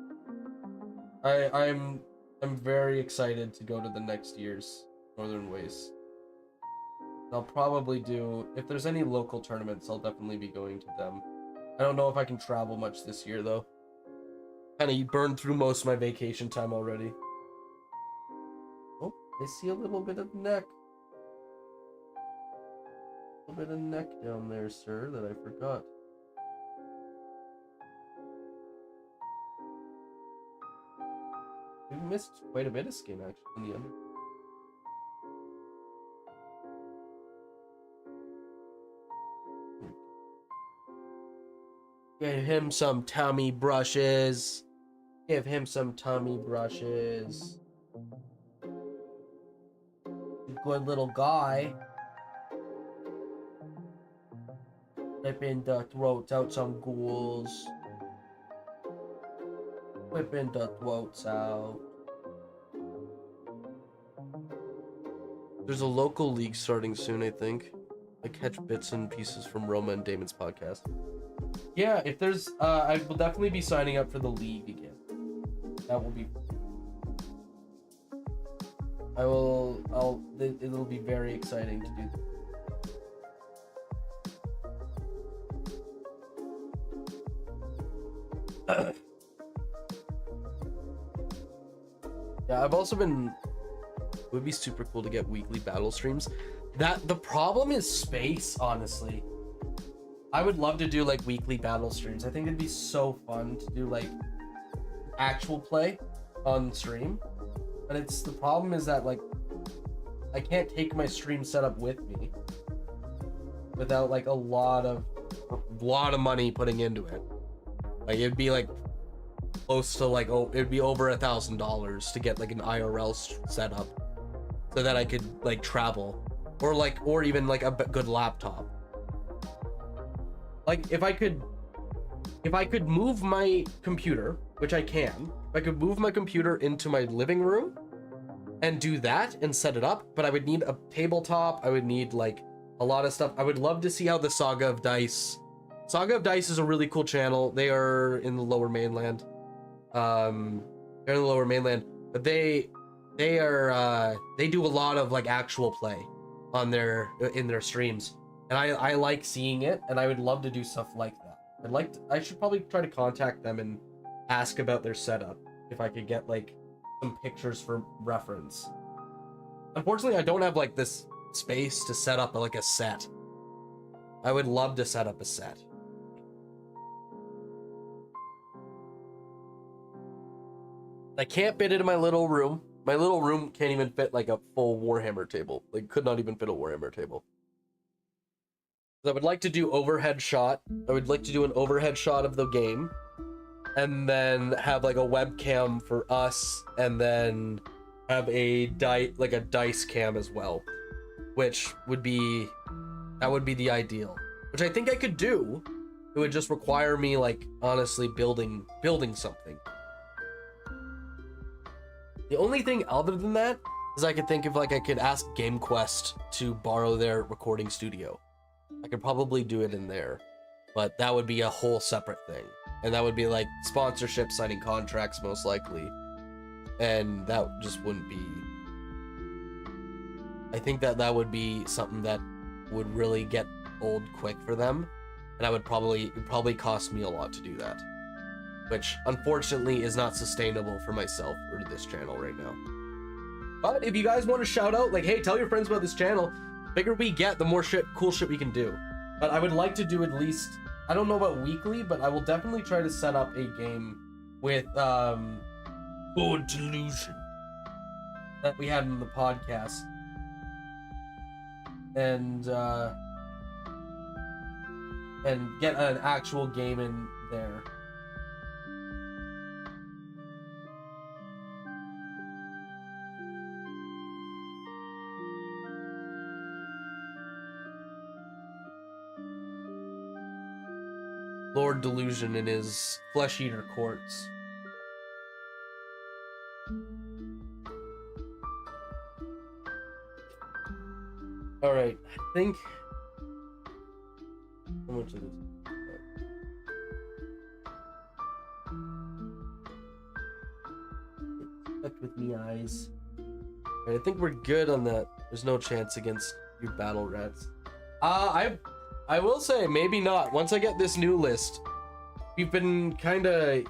I'm very excited to go to the next year's Northern Waste. I'll probably do, if there's any local tournaments, I'll definitely be going to them. I don't know if I can travel much this year though. Kind of burned through most of my vacation time already. Oh, I see a little bit of neck. A little bit of neck down there, sir, that I forgot. We missed quite a bit of skin actually in the under. Give him some tummy brushes. Give him some tummy brushes. Good little guy. Whipping the throats out some ghouls. Whipping the throats out. There's a local league starting soon, I think. I catch bits and pieces from Roma and Damon's podcast. Yeah, if there's, I will definitely be signing up for the league again. That will be. It'll be very exciting to do. Yeah, I've also been. It would be super cool to get weekly battle streams. The problem is space, honestly. I would love to do like weekly battle streams. I think it'd be so fun to do like actual play on stream. But the problem is that like I can't take my stream setup with me without like a lot of money putting into it. Like it'd be like close to like, oh, it'd be over $1,000 to get like an IRL setup so that I could like travel or even like a good laptop. Like if I could move my computer which I can, I could move my computer into my living room and do that and set it up, but I would need a tabletop. I would need like a lot of stuff. I would love to see how the Saga of Dice is a really cool channel. They are in the lower mainland. They're in the lower mainland, but they do a lot of like actual play on in their streams, and I like seeing it, and I would love to do stuff like that. I should probably try to contact them and ask about their setup, if I could get like some pictures for reference. Unfortunately, I don't have like this space to set up like a set. I would love to set up a set. I can't fit it in my little room. My little room can't even fit like a full Warhammer table. Like, could not even fit a Warhammer table. I would like to do overhead shot. I would like to do an overhead shot of the game, and then have like a webcam for us, and then have a dice cam as well, which would be the ideal. Which I think I could do. It would just require me like honestly building something. The only thing other than that is I could think of like I could ask GameQuest to borrow their recording studio. I could probably do it in there, but that would be a whole separate thing. And that would be like sponsorship, signing contracts most likely. And that just wouldn't be... I think that would be something that would really get old quick for them. And it'd probably cost me a lot to do that, which unfortunately is not sustainable for myself or this channel right now. But if you guys want to shout out, like, hey, tell your friends about this channel, the bigger we get, the more cool shit we can do. But I would like to do at least, I don't know about weekly, but I will definitely try to set up a game with Good Delusion that we had in the podcast. And get an actual game in there. Lord Delusion in his Flesh Eater Courts. Alright, I think... How much of this? Fucked with me eyes. Alright, I think we're good on that. There's no chance against your battle rats. I will say, maybe not. Once I get this new list, we've been going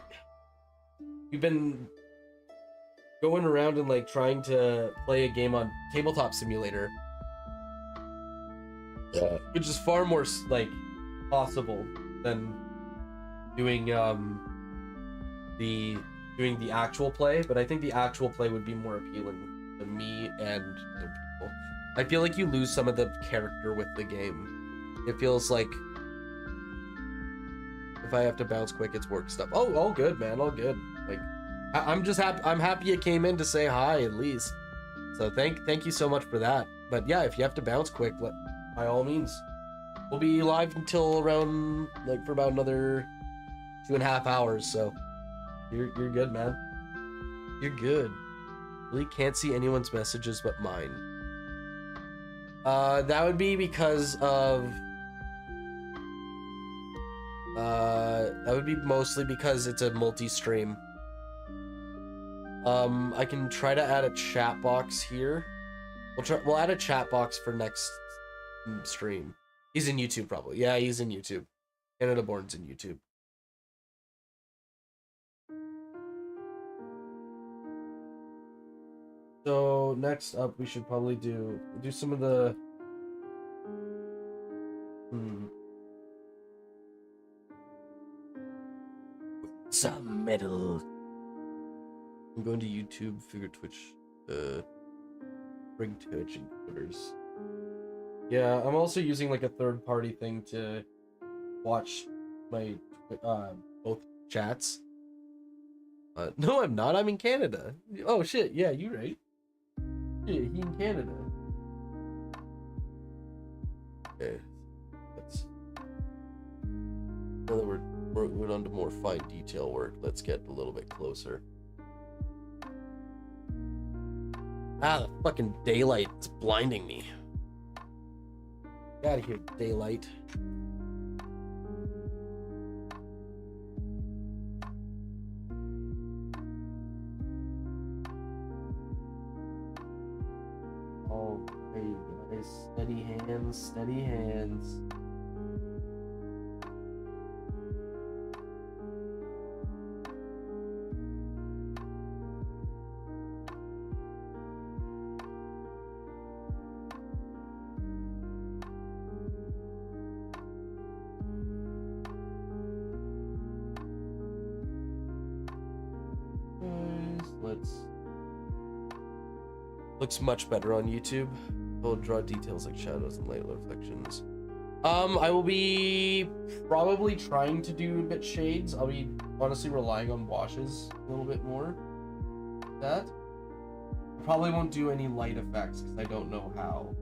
around and like trying to play a game on Tabletop Simulator, which is far more like possible than doing the actual play. But I think the actual play would be more appealing to me and other people. I feel like you lose some of the character with the game. It feels like if I have to bounce quick, it's work stuff. Oh, all good, man, all good. Like, I'm just happy. I'm happy you came in to say hi at least. So thank you so much for that. But yeah, if you have to bounce quick, by all means. We'll be live until around like for about another 2.5 hours. So you're good, man. You're good. Really can't see anyone's messages but mine. That would be because of. That would be mostly because it's a multi-stream. I can try to add a chat box here. We'll add a chat box for next stream. He's in YouTube probably. Yeah, he's in YouTube. Canada Born's in YouTube. So next up, we should probably do some of the. Some metal. I'm going to YouTube, figure Twitch, bring Twitch and Twitters. Yeah, I'm also using like a third-party thing to watch my both chats. No, I'm not. I'm in Canada. Oh shit! Yeah, you're right. Yeah, he in Canada. Okay, that's. Well, we're We're moving on to more fine detail work. Let's get a little bit closer. Ah, the fucking daylight is blinding me. Get out of here, daylight. Oh, hey guys, steady hands, steady hands. Looks much better on YouTube. I'll draw details like shadows and light reflections. I will be probably trying to do a bit shades. I'll be honestly relying on washes a little bit more. That I probably won't do any light effects because I don't know how.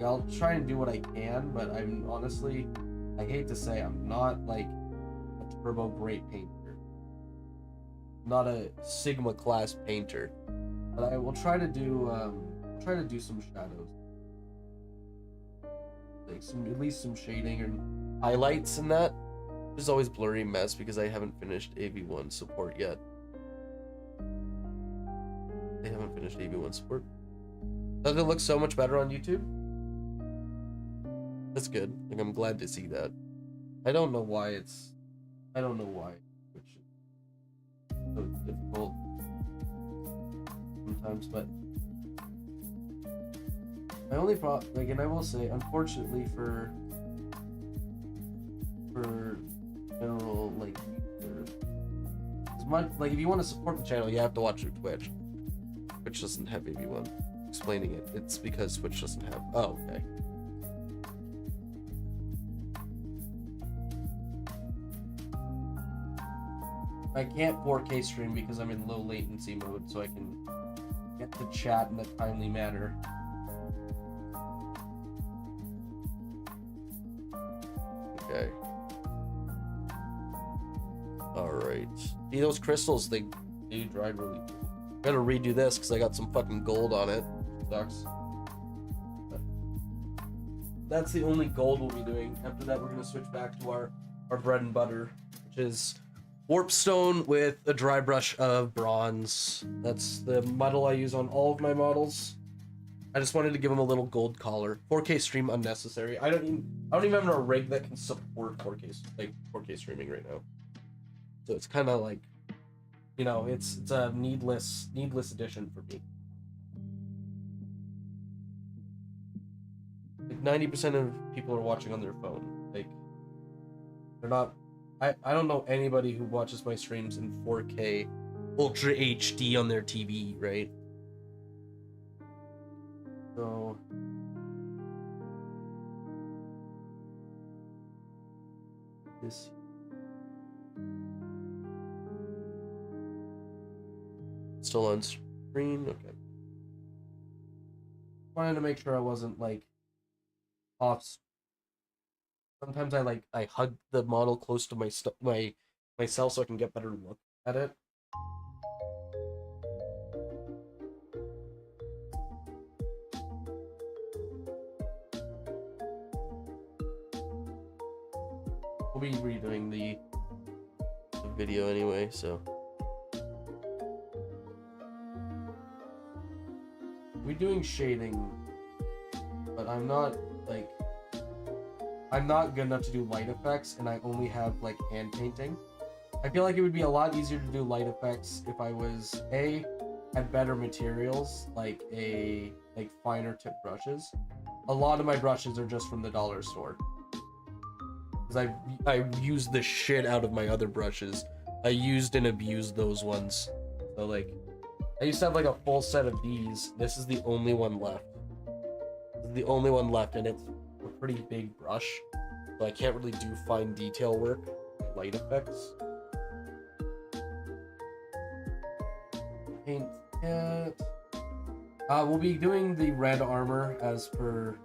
I'll try and do what I can, but I'm honestly, I hate to say, I'm not like a turbo great painter. Not a Sigma class painter. But I will try to do some shadows, like at least some shading and highlights in that. There's always blurry mess because I haven't finished AV1 support yet. I haven't finished AV1 support. Does it look so much better on YouTube? That's good. Like, I'm glad to see that. I don't know why it's so difficult sometimes, but my only problem, like, and I will say, unfortunately for general, like, as much, like, if you want to support the channel, you have to watch through Twitch. Twitch doesn't have AV1. Explaining it, it's because Twitch doesn't have. Oh, okay. I can't 4K stream because I'm in low latency mode, so I can get to chat in a timely manner. Okay. Alright. See, those crystals, they dried really cool. I gotta redo this because I got some fucking gold on it. Sucks. But that's the only gold we'll be doing. After that, we're gonna switch back to our bread and butter, which is warpstone with a dry brush of bronze. That's the model I use on all of my models. I just wanted to give them a little gold collar. 4K stream unnecessary. I don't even have a rig that can support 4K streaming right now. So it's kind of like, you know, it's a needless addition for me. Like 90% of people are watching on their phone. Like, they're not. I don't know anybody who watches my streams in 4K Ultra HD on their TV, right? So this still on screen. Okay. Wanted to make sure I wasn't like off. Sometimes I hug the model close to myself so I can get better look at it. We'll be redoing the video anyway, so we're doing shading, but I'm not good enough to do light effects, and I only have like hand painting. I feel like it would be a lot easier to do light effects if I was had better materials, like finer tip brushes. A lot of my brushes are just from the dollar store, because I used the shit out of my other brushes. I used and abused those ones. So like, I used to have like a full set of these. This is the only one left. This is the only one left, and it's a pretty big brush, so I can't really do fine detail work, light effects. Paint it. We'll be doing the red armor as per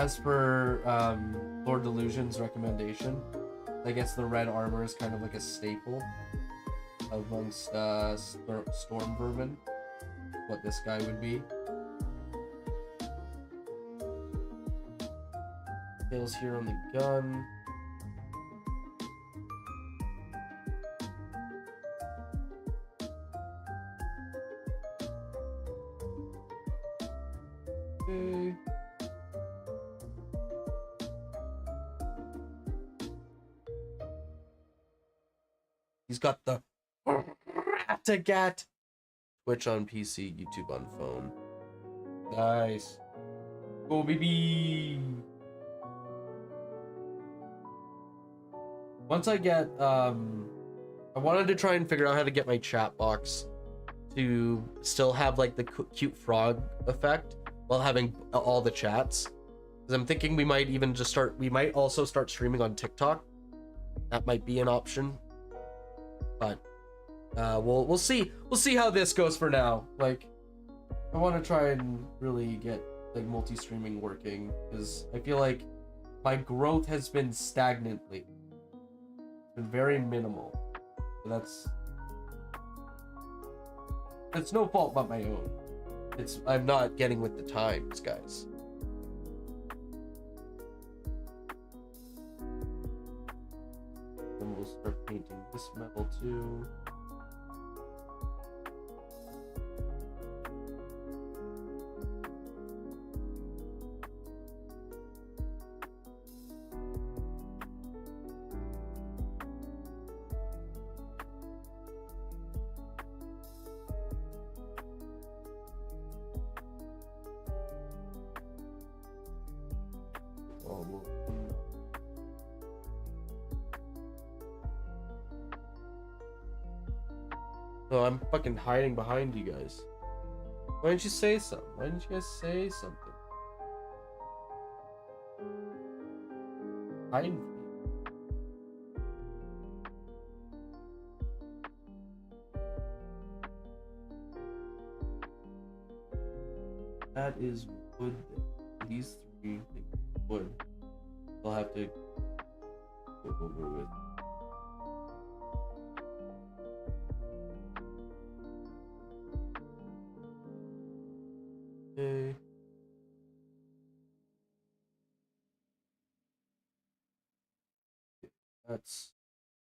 as per Lord Delusion's recommendation, I guess the red armor is kind of like a staple amongst storm vermin. What this guy would be. Tails here on the gun. Okay. He's got the rat-a-gat. Twitch on PC, YouTube on phone. Nice. Go baby. Once I get I wanted to try and figure out how to get my chat box to still have like the cute frog effect while having all the chats. Because I'm thinking we might even just we might also start streaming on TikTok. That might be an option. But we'll see how this goes for now. Like, I want to try and really get like multi-streaming working, because I feel like my growth has been stagnant lately. It's been very minimal. So that's no fault but my own. I'm not getting with the times, guys. Then we'll start painting this metal too. No, I'm fucking hiding behind you guys. Why didn't you say something? Why didn't you guys say something? Hide. That is wood. These three wood. I'll have to go over with. Okay.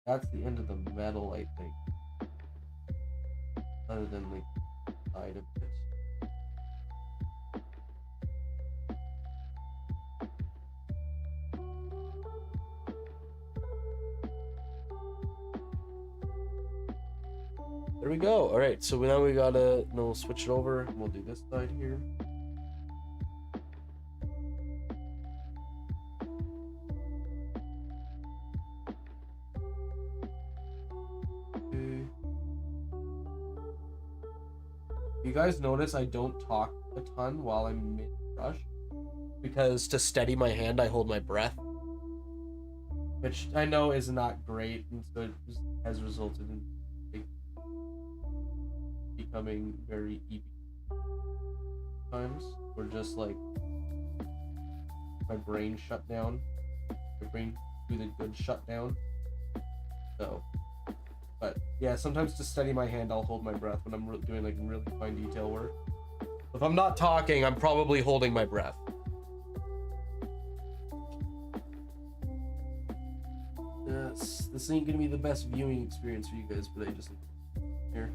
That's the end of the metal, I think. Other than like side of it. There we go. All right, so now we gotta switch it over, and we'll do this side here. Okay. You guys notice I don't talk a ton while I'm mid-brush, because to steady my hand, I hold my breath, which I know is not great, and so it has resulted in becoming very EP times, or just like my brain shut down. My brain do the good shutdown. So, but yeah, sometimes to steady my hand, I'll hold my breath when I'm doing like really fine detail work. If I'm not talking, I'm probably holding my breath. This ain't gonna be the best viewing experience for you guys, but I just here.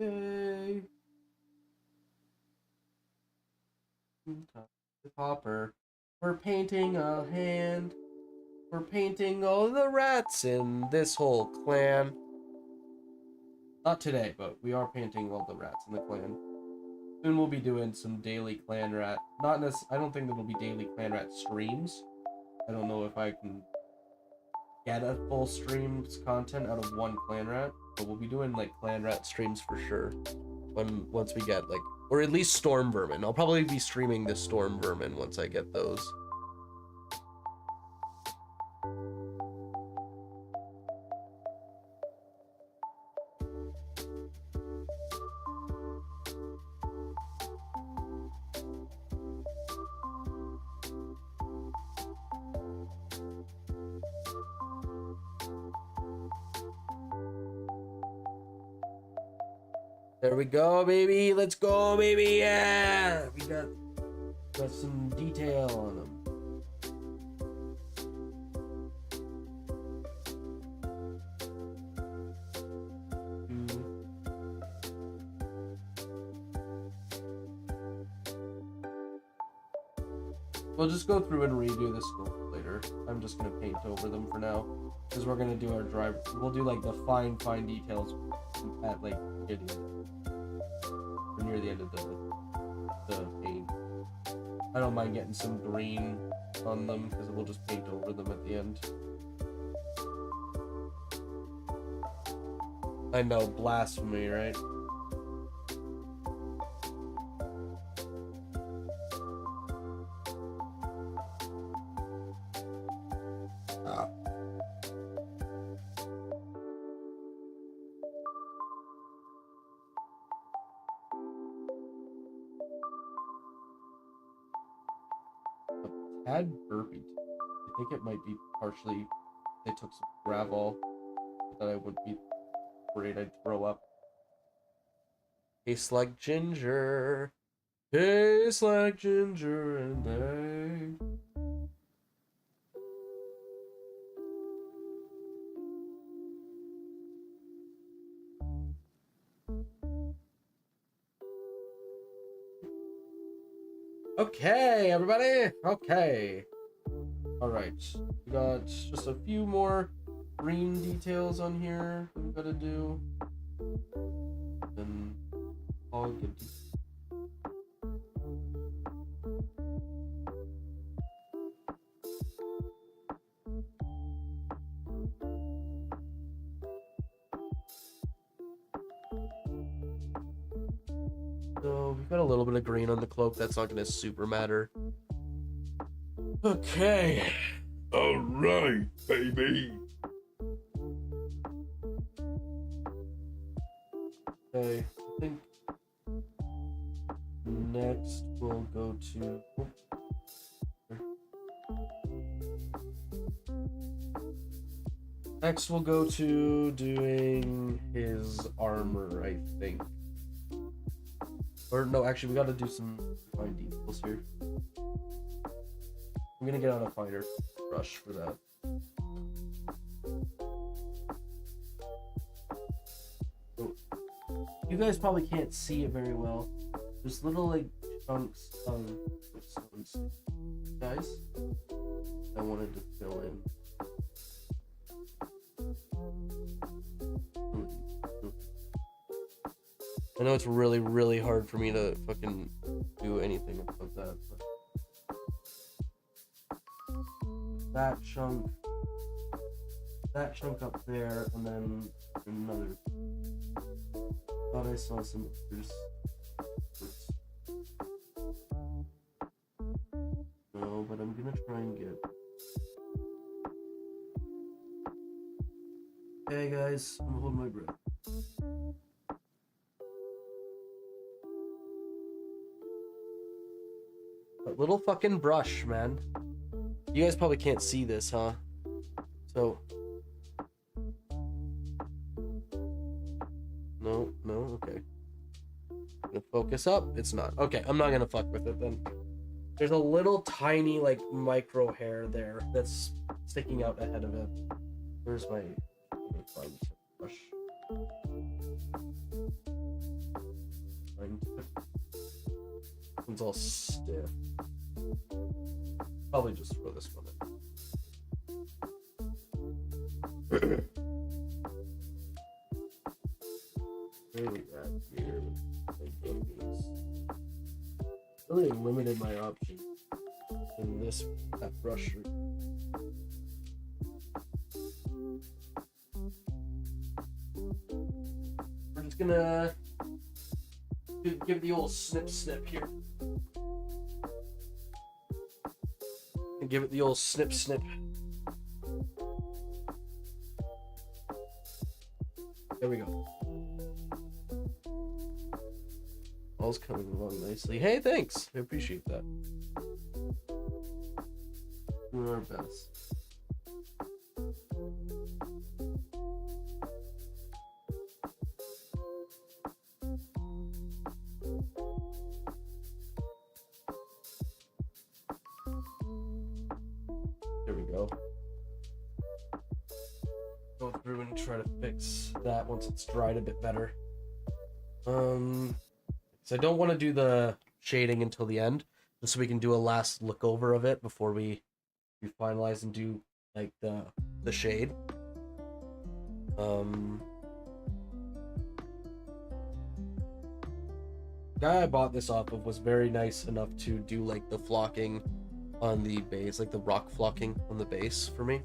Yay. Popper. We're painting a hand. We're painting all the rats in this whole clan. Not today, but we are painting all the rats in the clan. Soon we'll be doing some daily clan rat. I don't think there'll be daily clan rat streams. I don't know if I can get a full stream's content out of one clan rat, but we'll be doing like clan rat streams for sure. Once we get like, or at least storm vermin. I'll probably be streaming the storm vermin once I get those. There we go, baby. Let's go, baby. Yeah, we got some detail on them. We'll just go through and redo the scope later. I'm just gonna paint over them for now, because we're gonna do our dry. We'll do like the fine details at like or near the end of the paint. I don't mind getting some green on them because we'll just paint over them at the end. I know, blasphemy, right? Tad burpy. I think it might be partially they took some gravel that I would be afraid I'd throw up. Tastes like ginger. Tastes like ginger and egg. Okay, everybody. Okay. All right. We got just a few more green details on here that we gotta do. Then all good. So we've got a little bit of green on the cloak. That's not gonna super matter. Okay. All right, baby. Okay, I think next we'll go to. Next we'll go to doing his armor, I think. Or no, actually, we gotta do some fine details here. I'm gonna get out a finer brush for that. So, you guys probably can't see it very well. There's little like chunks of stones, guys. I wanted to fill in. I know it's really, really hard for me to fucking do anything about that. But that chunk up there, and then another. Thought I saw some others. No, but I'm gonna try and get. Okay, guys, I'm gonna hold my breath. That little fucking brush, man. You guys probably can't see this, huh? So. No, okay. Gonna focus up? It's not. Okay, I'm not gonna fuck with it then. There's a little tiny, like, micro hair there that's sticking out ahead of it. Where's my fine tip brush? Fine tip. It's all stiff. Probably just throw this one in. Really bad here. Really limited my options in that brush. We're just gonna give the old snip here. And give it the old snip. There we go. All's coming along nicely. Hey, thanks. I appreciate that. Doing our best. go through and try to fix that once it's dried a bit better. So I don't want to do the shading until the end, just so we can do a last look over of it before we finalize and do like the shade. Guy I bought this off of was very nice enough to do like the flocking on the base, like the rock flocking on the base for me.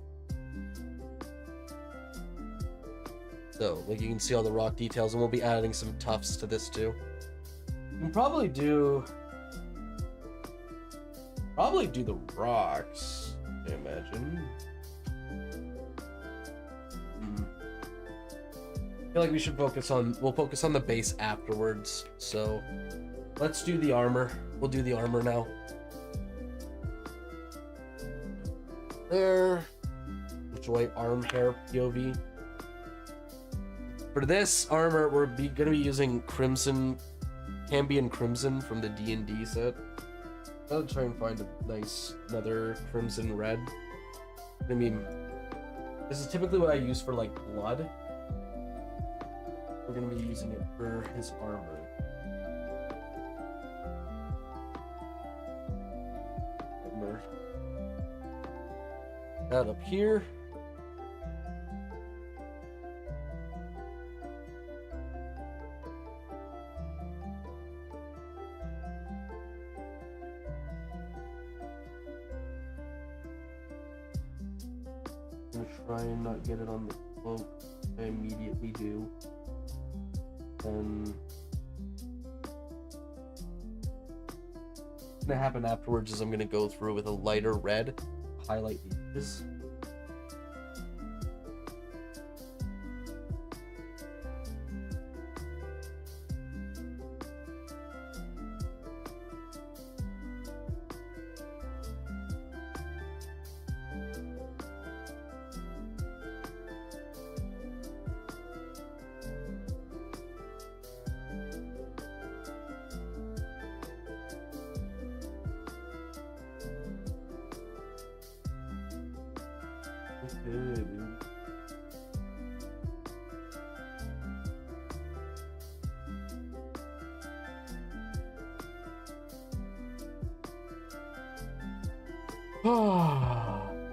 So like you can see all the rock details, and we'll be adding some tufts to this too. We can probably do the rocks, I imagine. I feel like we should we'll focus on the base afterwards. So let's do the armor. We'll do the armor now. There. Enjoy arm hair POV. For this armor, we're gonna be using Crimson, Cambion Crimson from the D&D set. I'll try and find a nice, another Crimson Red. I mean, this is typically what I use for like blood. We're gonna be using it for his armor. That up here. I'm gonna try and not get it on the cloak. I immediately do. And what's gonna happen afterwards is I'm gonna go through with a lighter red, highlight the edges.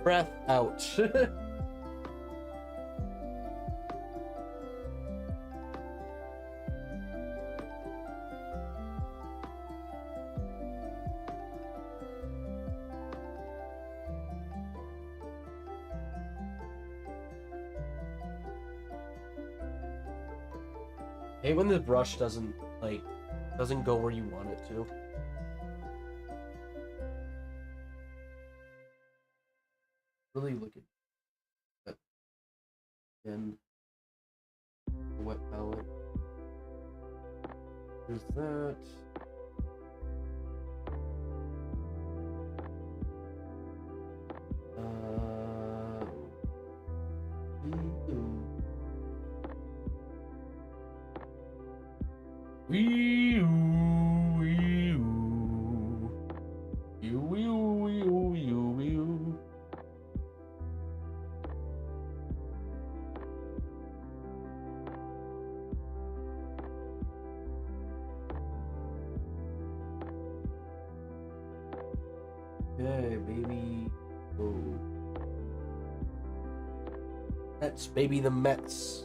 Breath out. Hey, when the brush doesn't go where you want it to. Really look at that. Then the wet palette. There's that. Okay, baby. Oh. Mets, baby, the Mets.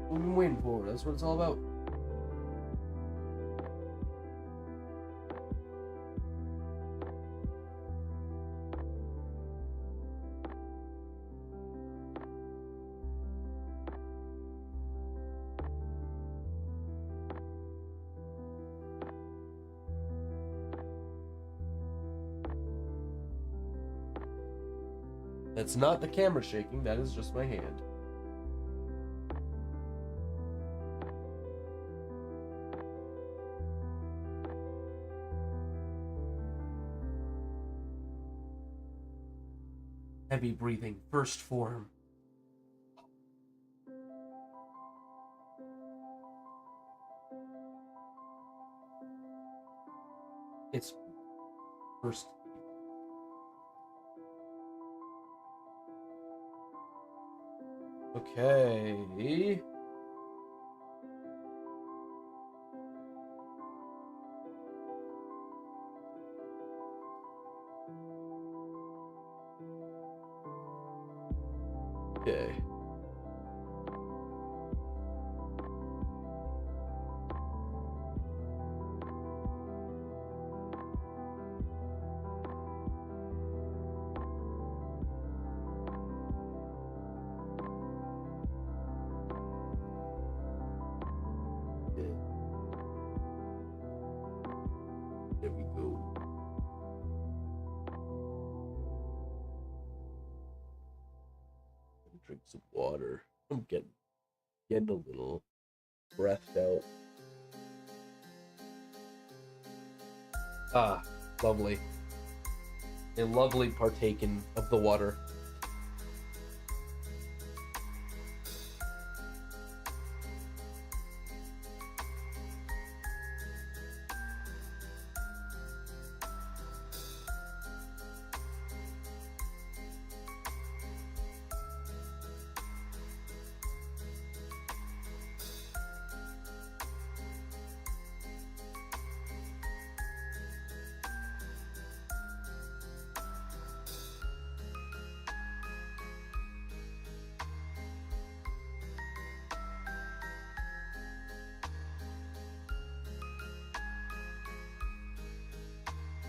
What we've been waiting for. That's what it's all about. That's not the camera shaking, that is just my hand. Heavy breathing, first form. It's first. Okay. Okay. There we go. Drink some water. I'm getting a little breathed out. Ah, lovely. A lovely partaking of the water.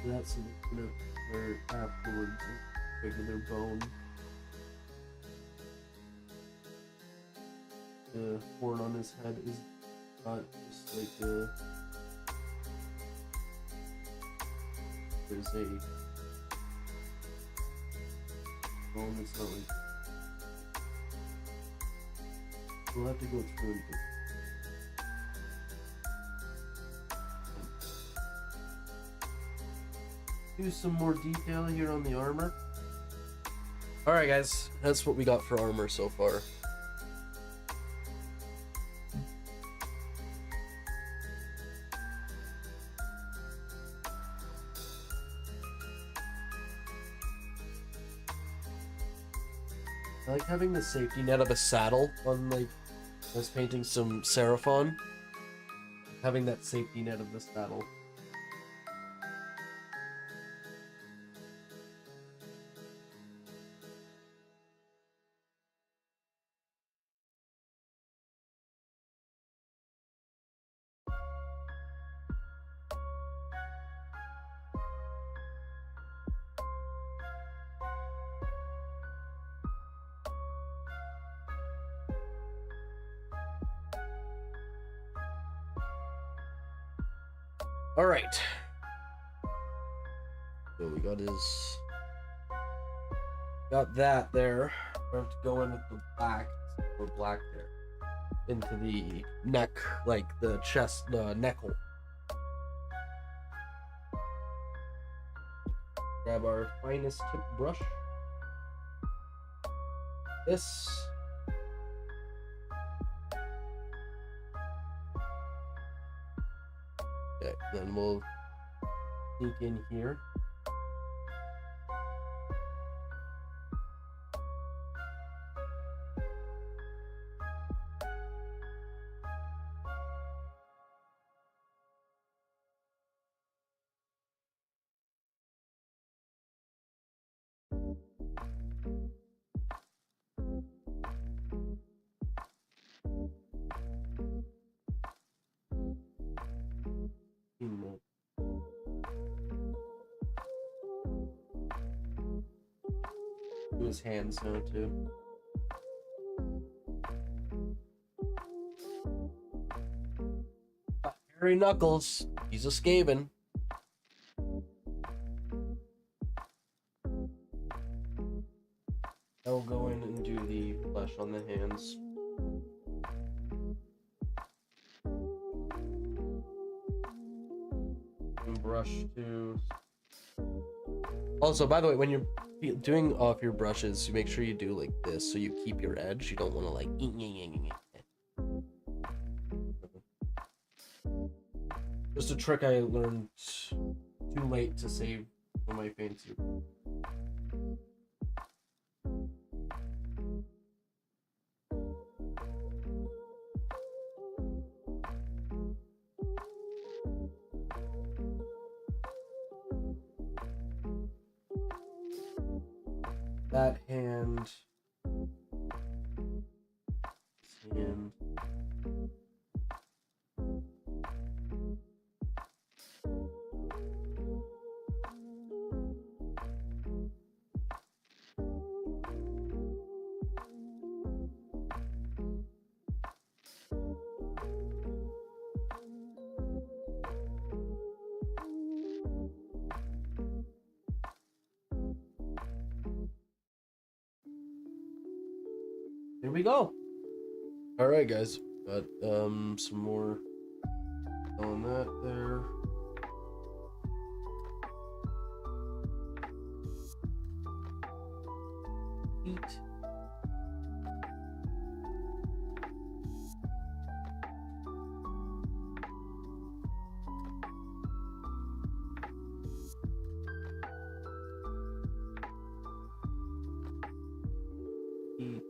That's something where afterwards, regular bone. The horn on his head is not just like a. There's a bone. It's not like. We'll have to go through and do some more detail here on the armor. Alright guys, that's what we got for armor so far. I like having the safety net of a saddle on, like, I was painting some Seraphon. Having that safety net of the saddle. All right. So we got that there. We have to go in with the black, or black there, into the neck, like the chest, the neck hole. Grab our finest tip brush. This. Okay, then we'll sneak in here. Do his hands now too. Harry Knuckles, he's a Skaven. I'll go in and do the flesh on the hands. And brush too. Also, by the way, when you're doing off your brushes, you make sure you do like this so you keep your edge. You don't want to like. Just a trick I learned too late to save for my paints. that hand. This hand. Here we go. All right, guys. Got some more on that there. Eat. Eat.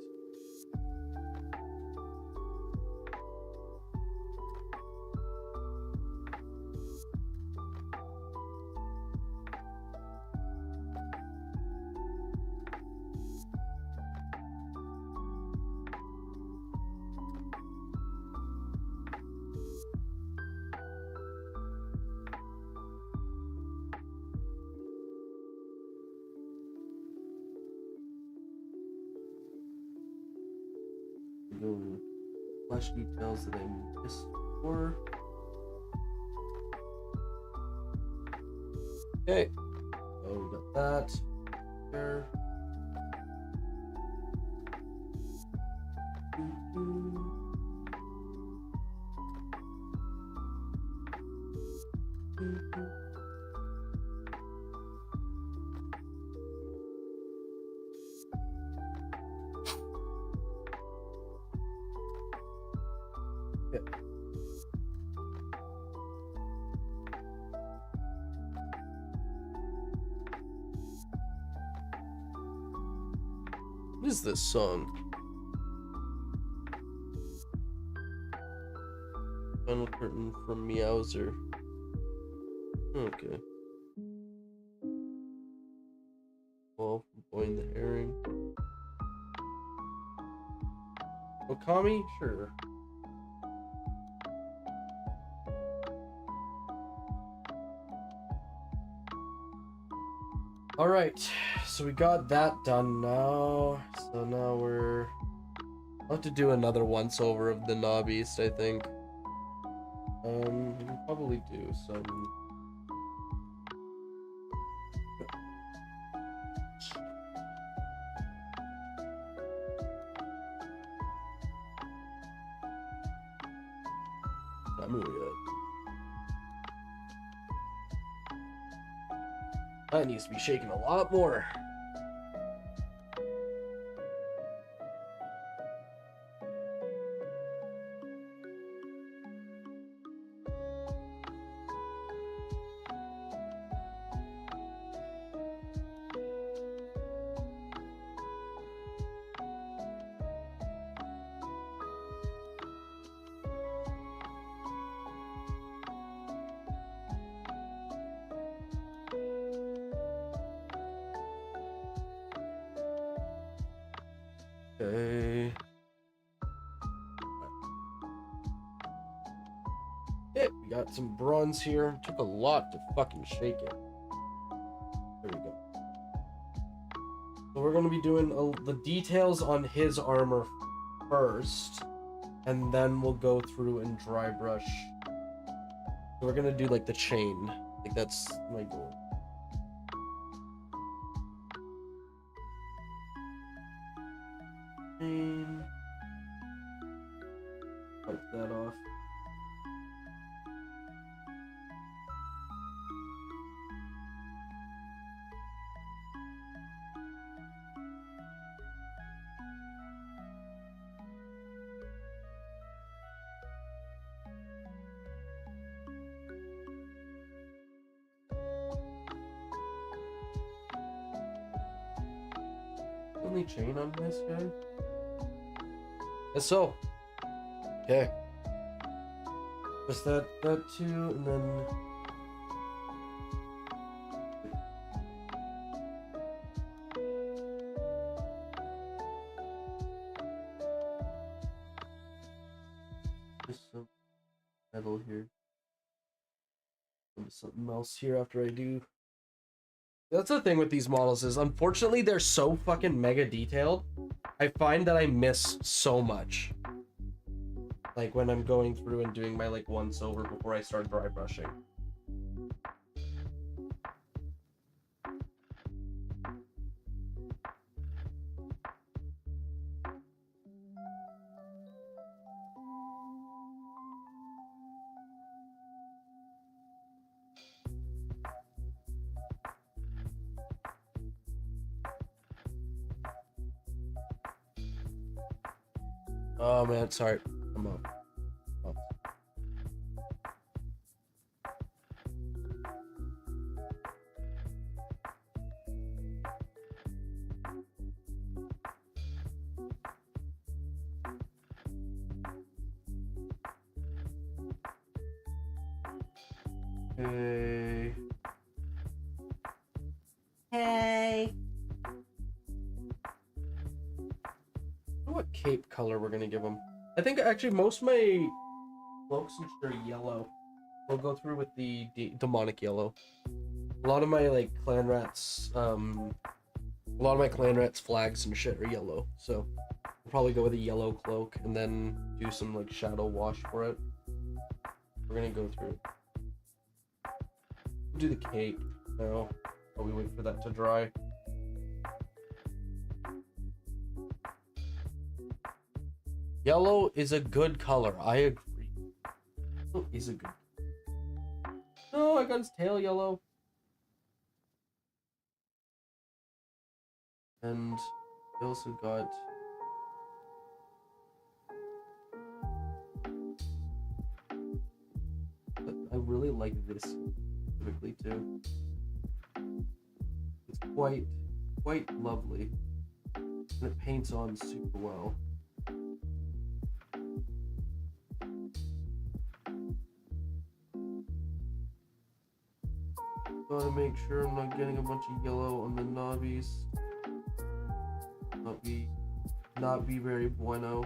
The flash details that I missed before. Okay. So we got that there. What is this song? Final curtain from Meowser. Okay. Well, Boy and the Herring. Okami? Sure. All right, so we got that done now. So now I'll have to do another once over of the Knob East, I think. We'll probably do some. That needs to be shaken a lot more. Okay. Hey, we got some bronze here. Took a lot to fucking shake it. There we go. So we're gonna be doing the details on his armor first, and then we'll go through and dry brush. So we're gonna do like the chain. Like that's my goal. Wipe that off. Only chain on this guy? Yes, so. Okay. Just that too, and then Just some metal here. Something else here after I do. That's the thing with these models is, unfortunately, they're so fucking mega detailed. I find that I miss so much. Like when I'm going through and doing my like once over before I start dry brushing. Oh man, sorry. I'm up. Oh. Hey. Hey. What cape color we're gonna give them? I think actually most of my cloaks and shit are yellow. We'll go through with the demonic yellow. A lot of my like clan rats, flags and shit are yellow. So we'll probably go with a yellow cloak and then do some like shadow wash for it. We're gonna go through. We'll do the cape now while we wait for that to dry. Yellow is a good color. I agree. Yellow is a good. No, I got his tail yellow. And I also got. I really like this specifically too. It's quite lovely, and it paints on super well. Gotta make sure I'm not getting a bunch of yellow on the knobbies. Not be very bueno.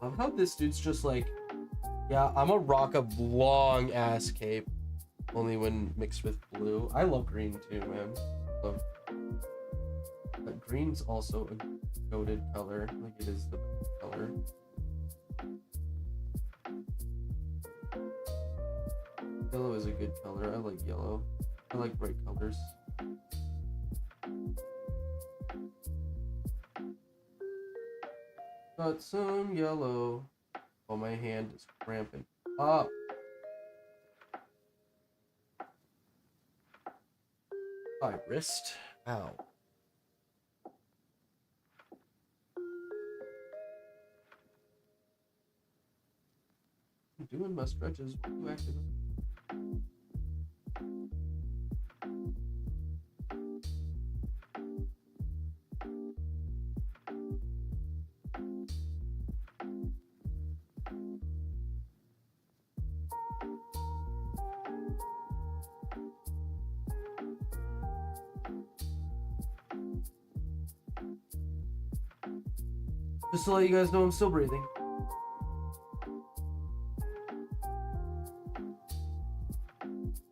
Love how this dude's just like, yeah, I'm a rock a long ass cape, only when mixed with blue. I love green too, man. But green's also a goated color. Like it is the best color. Yellow is a good color. I like yellow. I like bright colors. Got some yellow. Oh, my hand is cramping up. My wrist. Ow. I'm doing my stretches. What are you acting up? Just to let you guys know, I'm still breathing.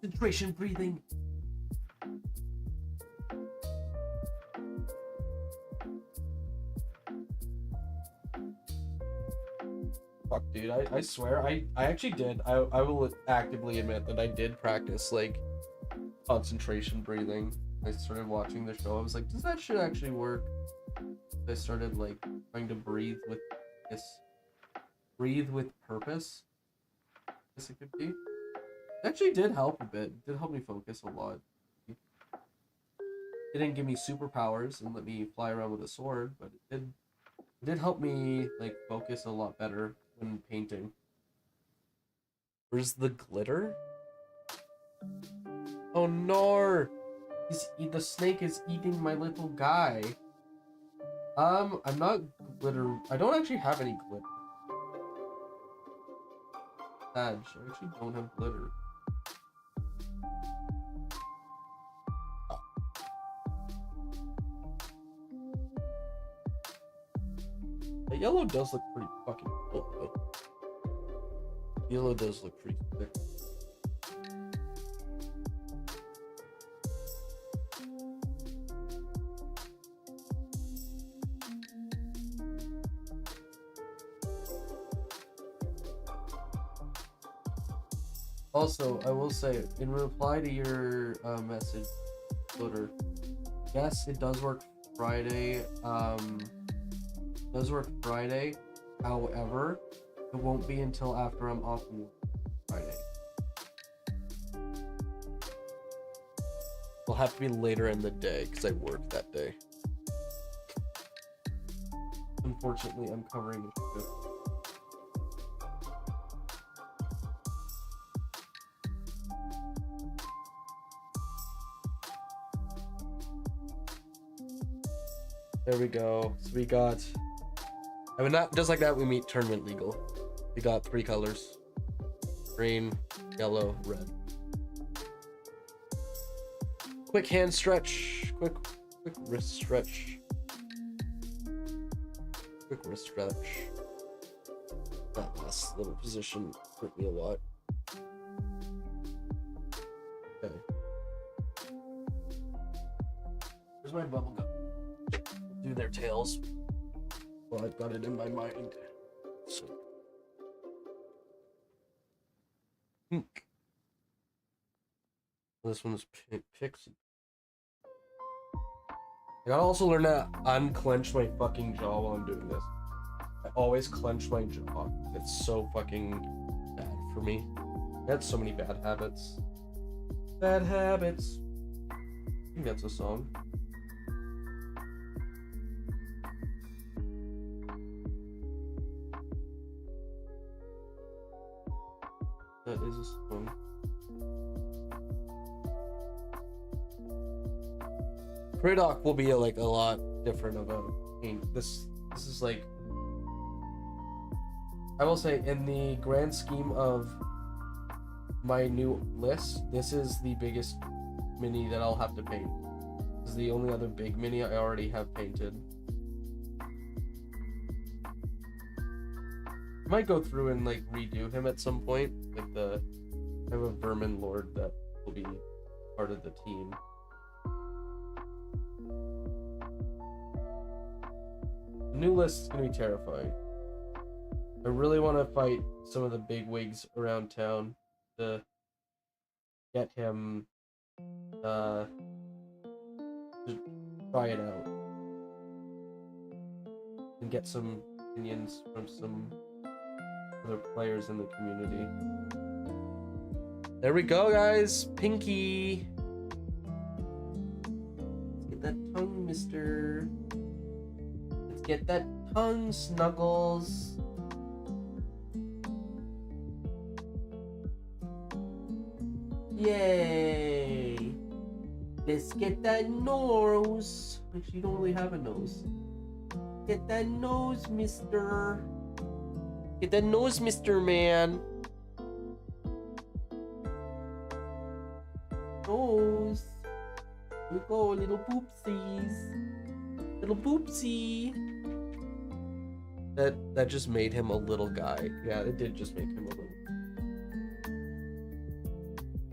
Concentration breathing. Fuck, dude, I swear, I actually did. I will actively admit that I did practice, like, concentration breathing. I started watching the show. I was like, does that shit actually work? I started, like, trying to breathe with this. Breathe with purpose? I guess it could be. It actually did help a bit. It did help me focus a lot. It didn't give me superpowers and let me fly around with a sword, but it did help me, like, focus a lot better when painting. Where's the glitter? Oh no! The snake is eating my little guy. I'm not glitter. I don't actually have any glitter. Sad. I actually don't have glitter. yellow does look pretty fucking cool, though. Yellow does look pretty sick. Also, I will say, in reply to your message, Twitter, yes, it does work Friday. Does work Friday. However, it won't be until after I'm off work Friday. It'll have to be later in the day because I work that day. Unfortunately, I'm covering it too. There we go. So we got, I mean, not just like that, we meet tournament legal. We got 3 colors: green, yellow, red. Quick hand stretch, quick wrist stretch. Quick wrist stretch. That last little position hurt me a lot. Okay. Where's my bubble gum? Do their tails. Well, I've got it in my mind. So. Pink. This one's pixie. I gotta also learn to unclench my fucking jaw while I'm doing this. I always clench my jaw. It's so fucking bad for me. I had so many bad habits. Bad habits. I think that's a song. That is a song. Predoc will be like a lot different of a paint. This is like, I will say, in the grand scheme of my new list, this is the biggest mini that I'll have to paint. This is the only other big mini I already have painted. I might go through and like redo him at some point. Like I have a Vermin Lord that will be part of the team. The new list is gonna be terrifying. I really want to fight some of the big wigs around town to get him to try it out and get some opinions from some other players in the community. There we go, guys. Pinky. Let's get that tongue, mister. Let's get that tongue, Snuggles. Yay. Let's get that nose. Actually, you don't really have a nose. Get that nose, mister. Get that nose, Mr. Man. Nose. Here we go, little poopsies. Little poopsie. That just made him a little guy. Yeah, it did just make him a little.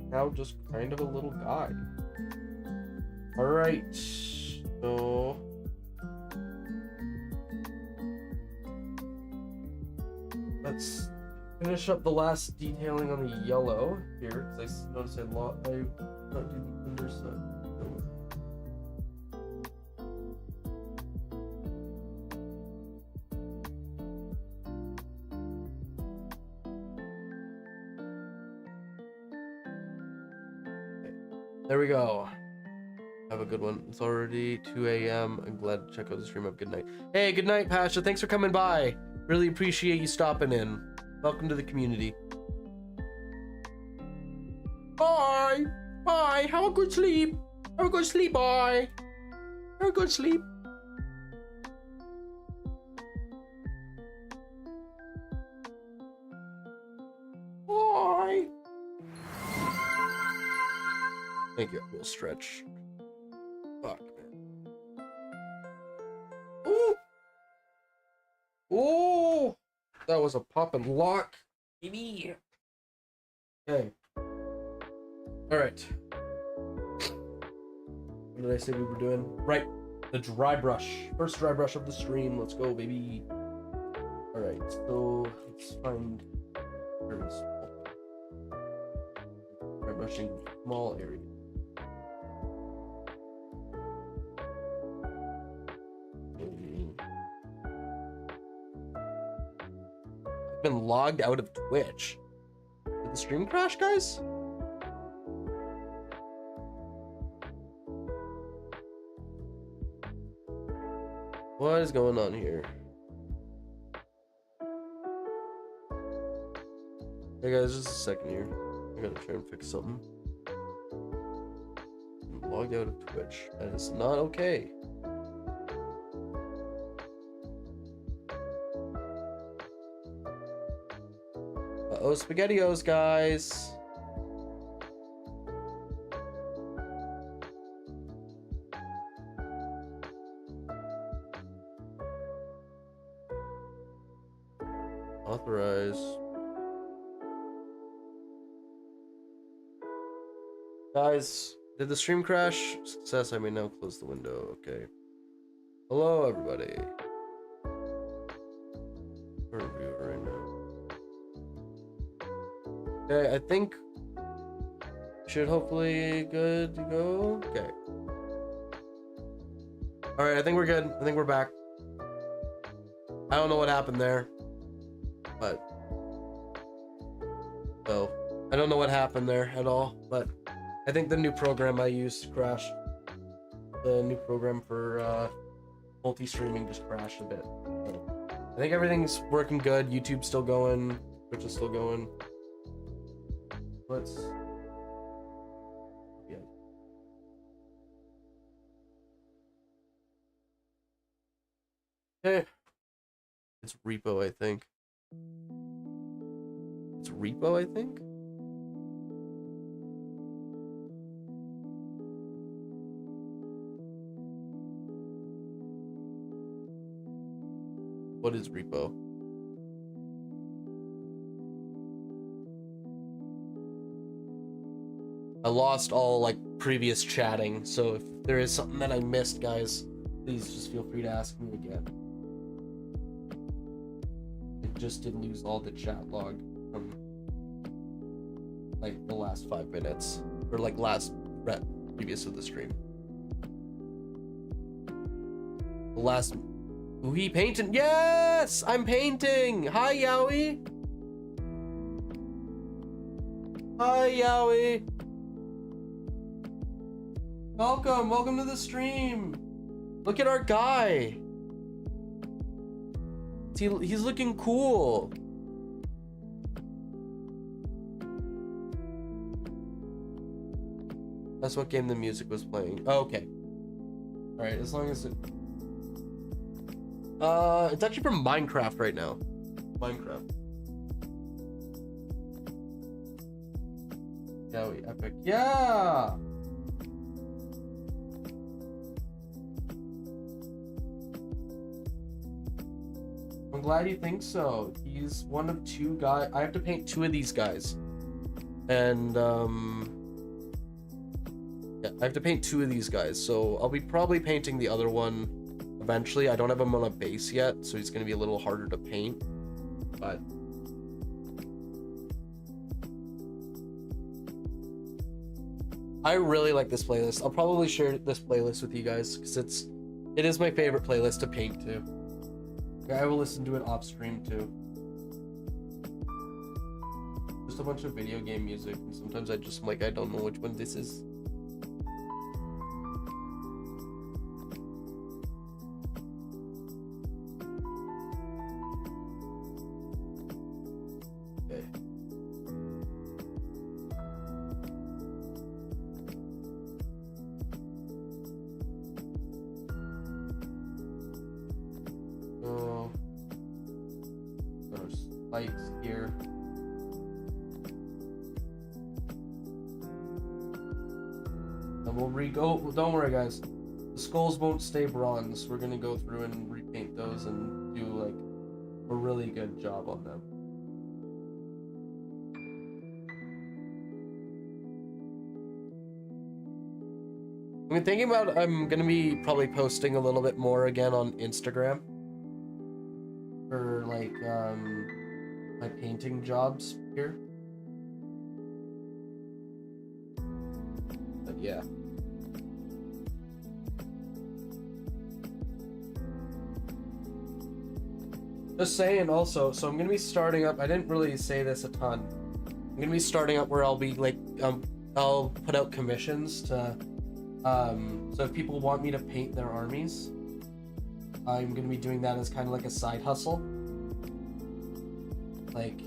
Now just kind of a little guy. Alright. So let's finish up the last detailing on the yellow here, because I noticed I not do the underside. Okay. There we go. Have a good one. It's already 2 a.m. I'm glad to check out the stream. Have a good night. Hey, good night, Pasha. Thanks for coming by. Really appreciate you stopping in. Welcome to the community. Bye. Bye. Have a good sleep. Have a good sleep. Bye. Have a good sleep. Bye. Thank you. We'll stretch. Fuck, man. Ooh. Oh, that was a pop and lock, baby. Okay. All right. What did I say we were doing? Right. The dry brush. First dry brush of the stream. Let's go, baby. All right. So let's find. Where is dry brushing small area. I've been logged out of Twitch. Did the stream crash, guys? What is going on here? Hey guys, just a second here. I gotta try and fix something. I'm logged out of Twitch. That is not okay. Uh-oh, SpaghettiOs, guys. Authorize. Guys, did the stream crash? Success, I may now close the window. Okay. Hello, everybody. We're in viewer right now. Okay, I think should hopefully good to go. Okay. All right, I think we're good. I think we're back. I don't know what happened there, but so I don't know what happened there at all, but I think the new program I used crashed. The new program for multi-streaming just crashed a bit. So I think everything's working good. YouTube's still going. Twitch is still going. Let's. Yeah. Okay. It's repo, I think. It's repo, I think. What is repo? I lost all like previous chatting, so if there is something that I missed, guys, please just feel free to ask me again. I just did lose all the chat log from like the last 5 minutes, or like previous to the stream. The last. Ooh, he painting. Yes, I'm painting. Hi, Yowie. Hi, Yowie. Welcome to the stream. Look at our guy. He's looking cool. That's what game the music was playing. Oh, okay. All right, as long as it. It's actually from Minecraft right now. Minecraft. Yeah, we epic. Yeah. I'm glad you think so. He's one of 2 guys. I have to paint 2 of these guys, and yeah, I have to paint 2 of these guys. So I'll be probably painting the other one eventually. I don't have him on a base yet, so he's gonna be a little harder to paint, but I really like this playlist. I'll probably share this playlist with you guys because it is my favorite playlist to paint to. I will listen to it off stream too. Just a bunch of video game music, and sometimes I just like I don't know which one this is. Lights here. And we'll re-go. Don't worry, guys. The skulls won't stay bronze. We're gonna go through and repaint those and do like a really good job on them. I've been thinking about, I'm gonna be probably posting a little bit more again on Instagram for like my painting jobs here. But yeah. Just saying also, so I'm gonna be starting up, I didn't really say this a ton. I'm gonna be starting up where I'll be like, I'll put out commissions to, so if people want me to paint their armies, I'm gonna be doing that as kind of like a side hustle. Like,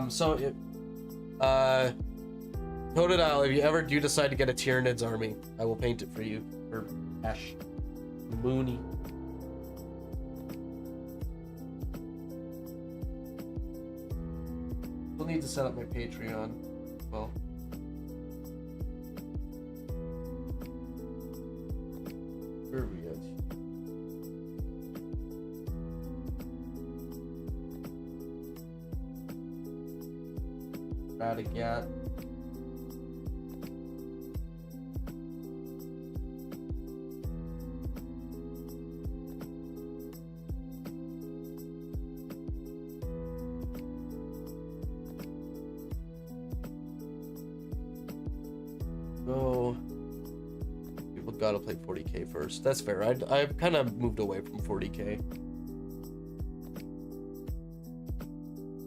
so if, Totodile, if you ever do decide to get a Tyranids army, I will paint it for you, for Ash Mooney. We'll need to set up my Patreon. Well, where are we at? Radagat. Oh, people gotta play 40k first. That's fair. I've kind of moved away from 40k.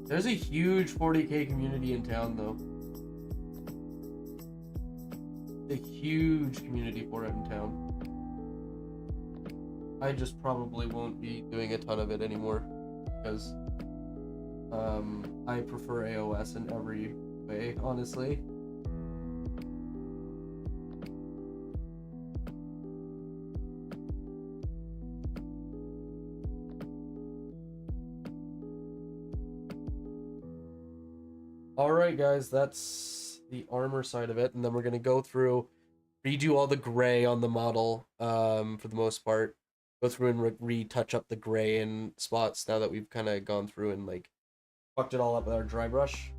There's a huge 40k community in town, though. A huge community for it in town. I just probably won't be doing a ton of it anymore because I prefer AOS in every way, honestly. Alright guys, that's the armor side of it, and then we're gonna go through, redo all the gray on the model, for the most part. Go through and retouch up the gray in spots now that we've kind of gone through and like fucked it all up with our dry brush.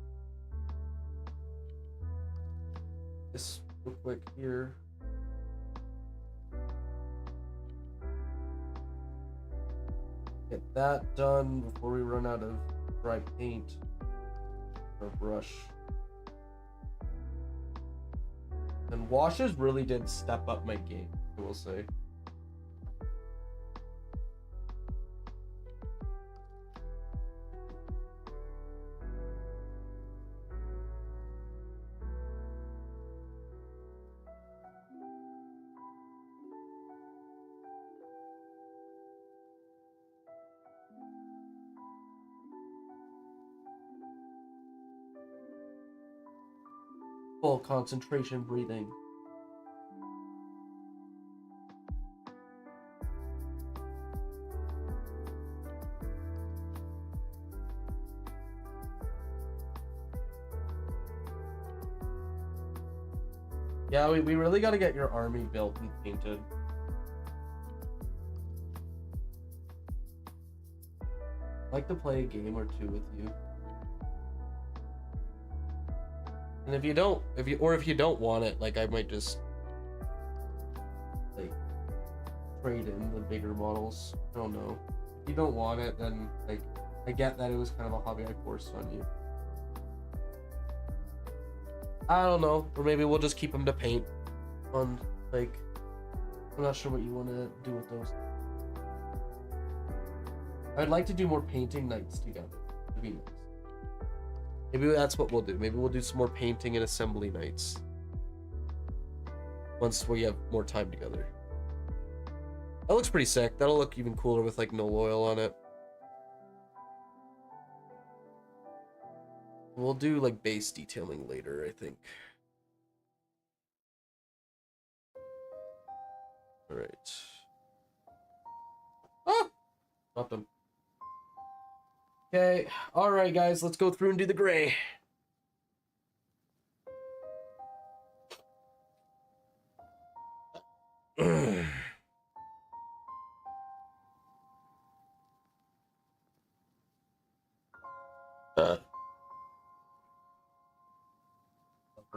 Just real quick here. Get that done before we run out of dry paint. Or brush. And washes really did step up my game, I will say. Full concentration breathing. Yeah, we really got to get your army built and painted. I'd like to play a game or two with you. And if you don't want it, like I might just like trade in the bigger models. I don't know. If you don't want it, then like I get that it was kind of a hobby I forced on you. I don't know, or maybe we'll just keep them to paint on, like, I'm not sure what you want to do with those. I'd like to do more painting nights together. It'd be nice. Maybe that's what we'll do. Maybe we'll do some more painting and assembly nights once we have more time together. That looks pretty sick. That'll look even cooler with like no oil on it. We'll do like base detailing later, I think. All right. Ah! Dropped them. Okay, all right, guys, let's go through and do the gray.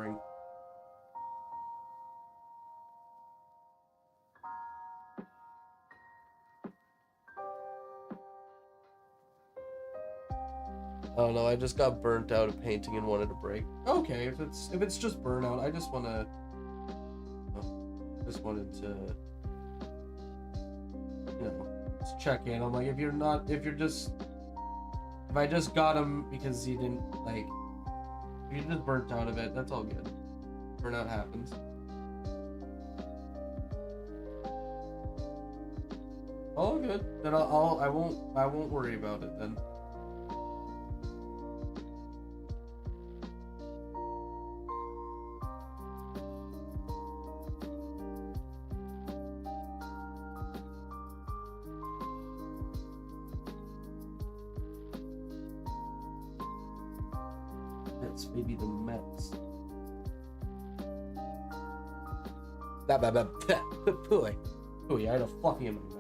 spring. I don't know, I just got burnt out of painting and wanted to break. Okay, if it's just burnout, I just wanted to, you know, just check in. I'm like, if I just got him because you didn't, like, if you're just burnt out of it, that's all good. Burnout happens. All good. Then I won't worry about it then. Maybe the Mets. Pooey. Pooey, I had a fluffy in my mouth.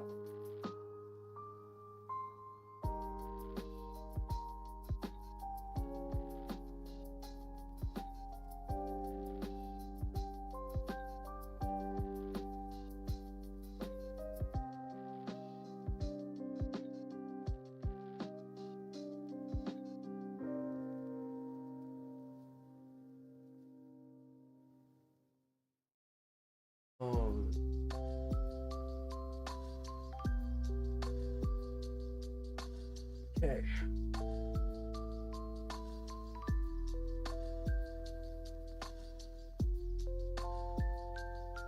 Okay.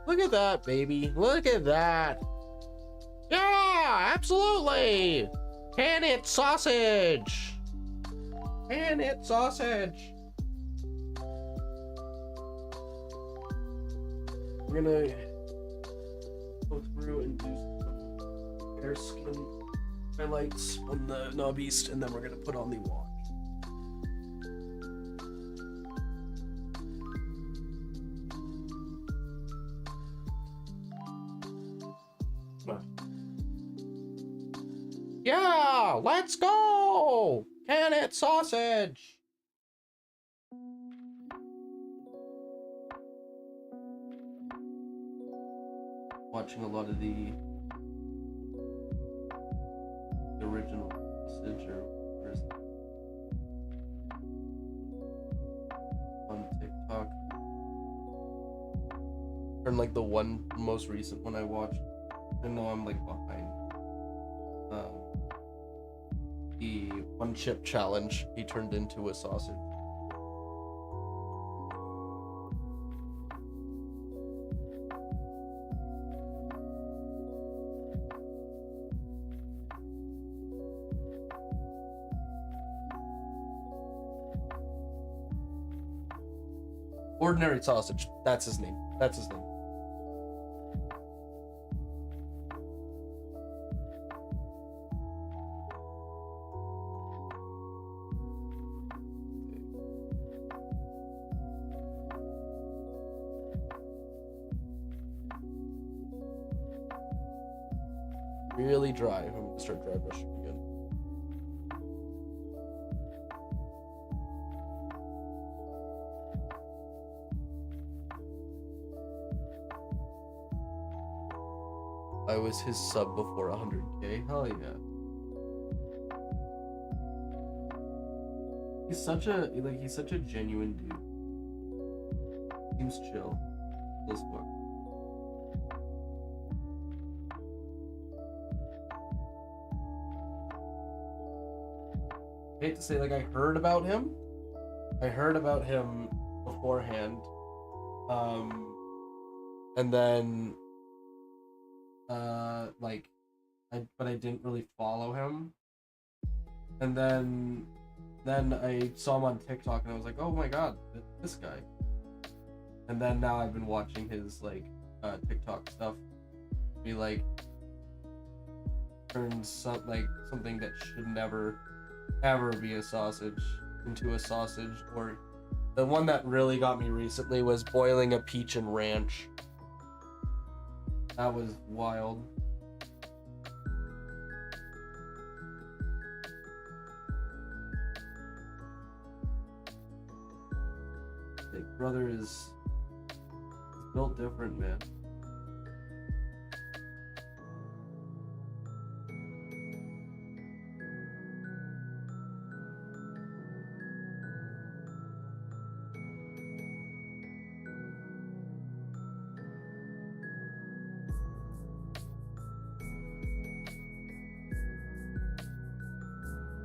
Look at that, baby. Look at that. Yeah, absolutely. Can it sausage. Can it sausage. We're gonna go through and do some hair skin highlights on the knobbeast, and then we're gonna put on the watch. Yeah, let's go! Can it sausage? Watching a lot of the original message or on TikTok. And like the one most recent one I watched. I know I'm like behind. The one chip challenge, he turned into a sausage. Ordinary sausage. That's his name. That's his name. Really dry. I'm gonna start dry brushing again. I was his sub before 100K. Hell yeah. He's such a genuine dude. Seems chill. This book. I hate to say, like, I heard about him beforehand, and then but I didn't really follow him, and then I saw him on TikTok and I was like, oh my god, this guy. And then now I've been watching his like TikTok stuff be like turns something that should never ever be a sausage into a sausage. Or the one that really got me recently was boiling a peach and ranch. That was wild. Like brother is built different, man.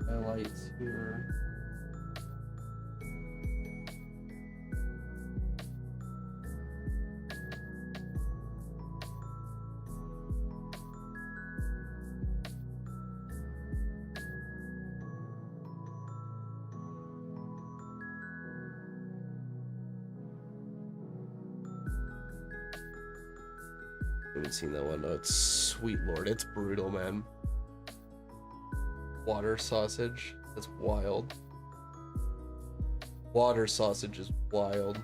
Highlights here. I haven't seen that one. Oh, it's sweet lord. It's brutal, man. Water sausage. That's wild. Water sausage is wild.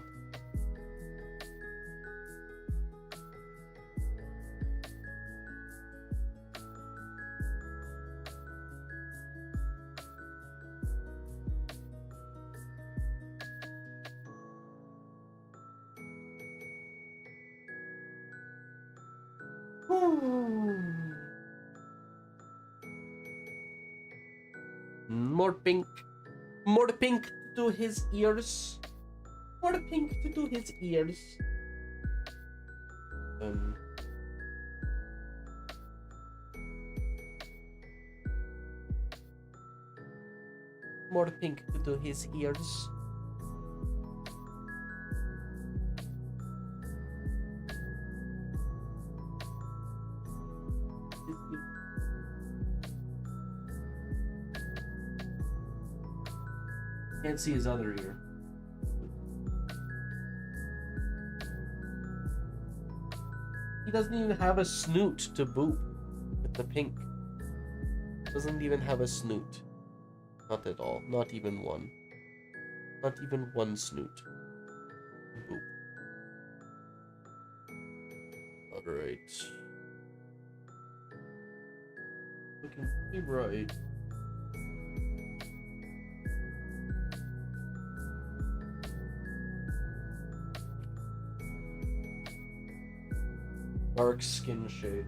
More pink. More pink to his ears. More pink to his ears. More pink to his ears. Can't see his other ear. He doesn't even have a snoot to boot with the pink. Doesn't even have a snoot. Not at all. Not even one. Not even one snoot. Boop. Alright. Looking pretty bright. Dark skin shade.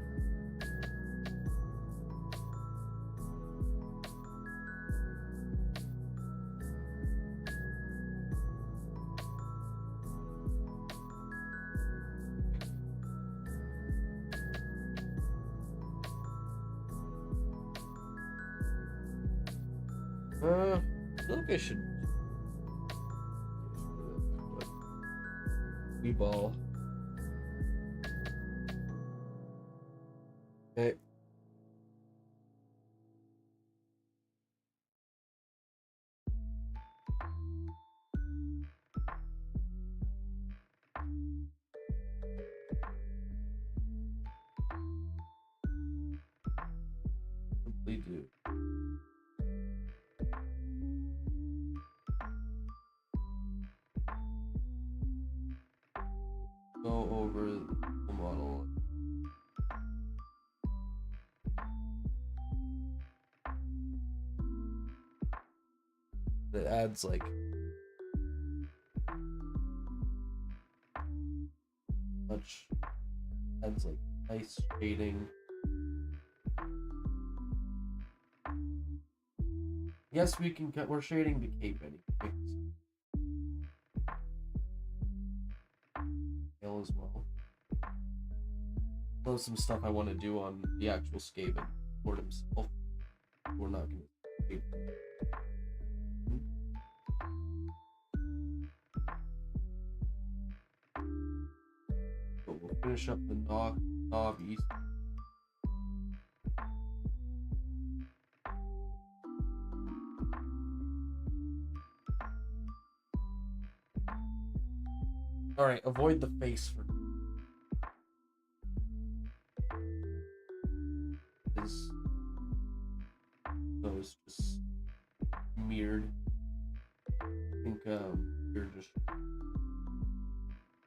I feel like I should. Ball. Okay. Simply do. Go over the model. It adds like adds like nice shading. Yes, we can we're shading the cape anyway. Tail as well. There's some stuff I want to do on the actual SKAVEN Lord himself. We're not gonna shade. But we'll finish up the knob east. Alright, avoid the face for his nose just mirrored. I think you're just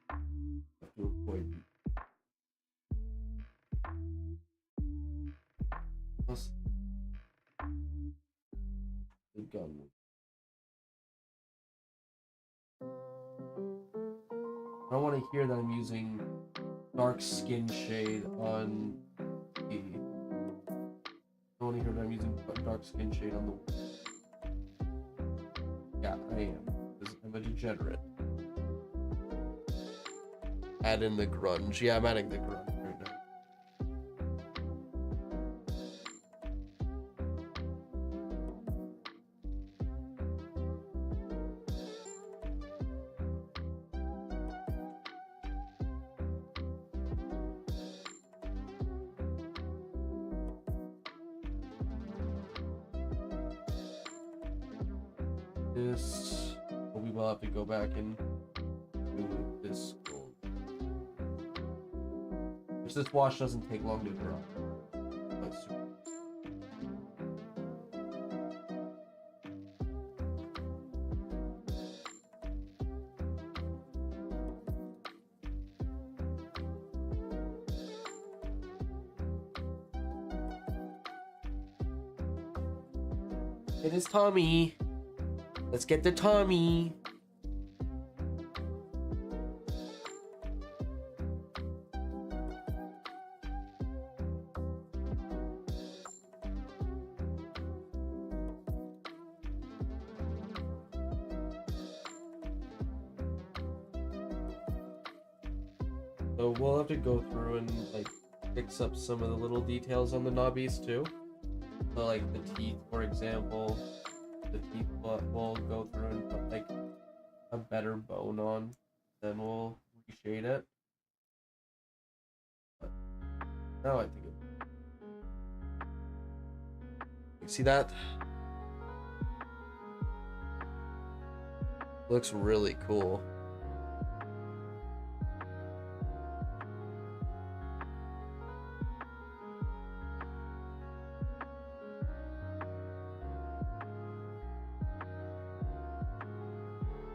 have to avoid plus the gun. I don't want to hear that I'm using dark skin shade on the... I don't want to hear that I'm using dark skin shade on the... Yeah, I am. Because I'm a degenerate. Add in the grunge. Yeah, I'm adding the grunge right now. This, but we will have to go back and do this gold. Which this wash doesn't take long to dry. That's super. It is Tommy. Let's get the Tommy. So we'll have to go through and like fix up some of the little details on the knobbies too. So like the teeth, for example. The teeth we'll go through and put like a better bone on, then we'll reshade it. But now I think you see that? Looks really cool.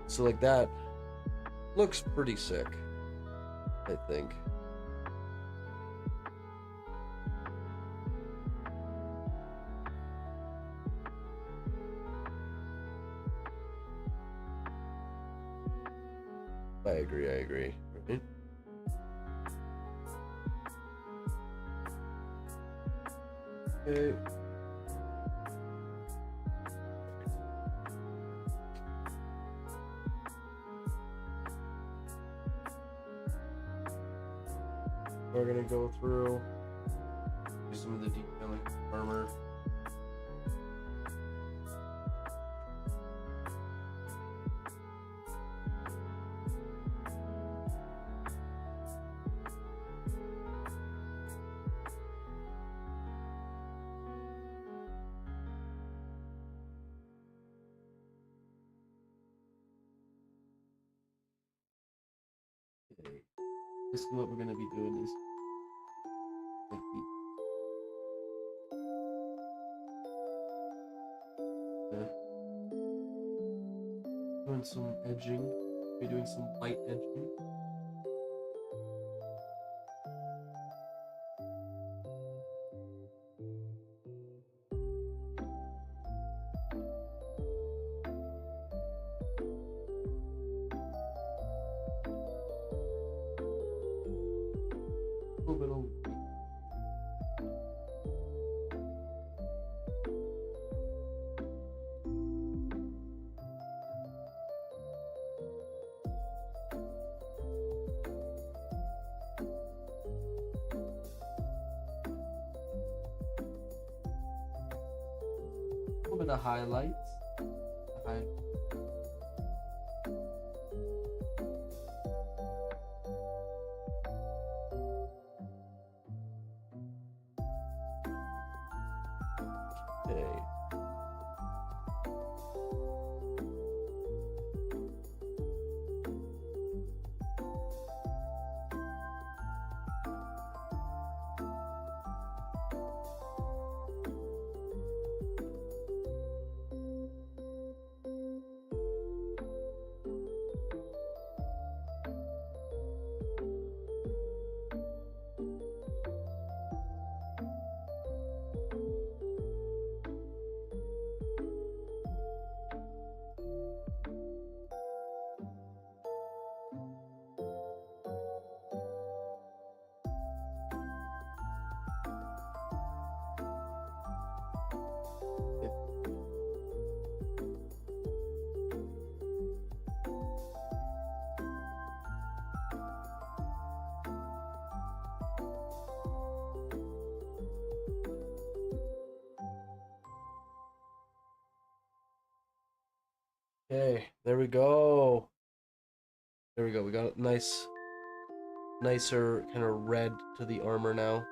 So like that looks pretty sick, I think. I agree. Right? Okay. We're gonna go through, do some of the detailing armor. Okay. Basically what we're gonna be doing is like doing some edging. We're doing some light edging. A little bit of highlights. Okay. Okay, there we go. There we go. We got a nicer kind of red to the armor now.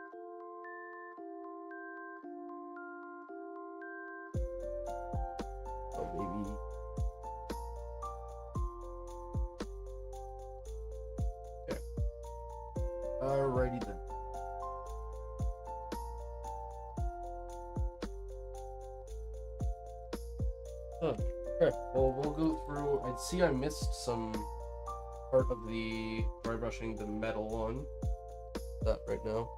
Oh, maybe. Okay. Alrighty then. Okay, well, we'll go through. I see I missed some part of the dry brushing the metal on that right now.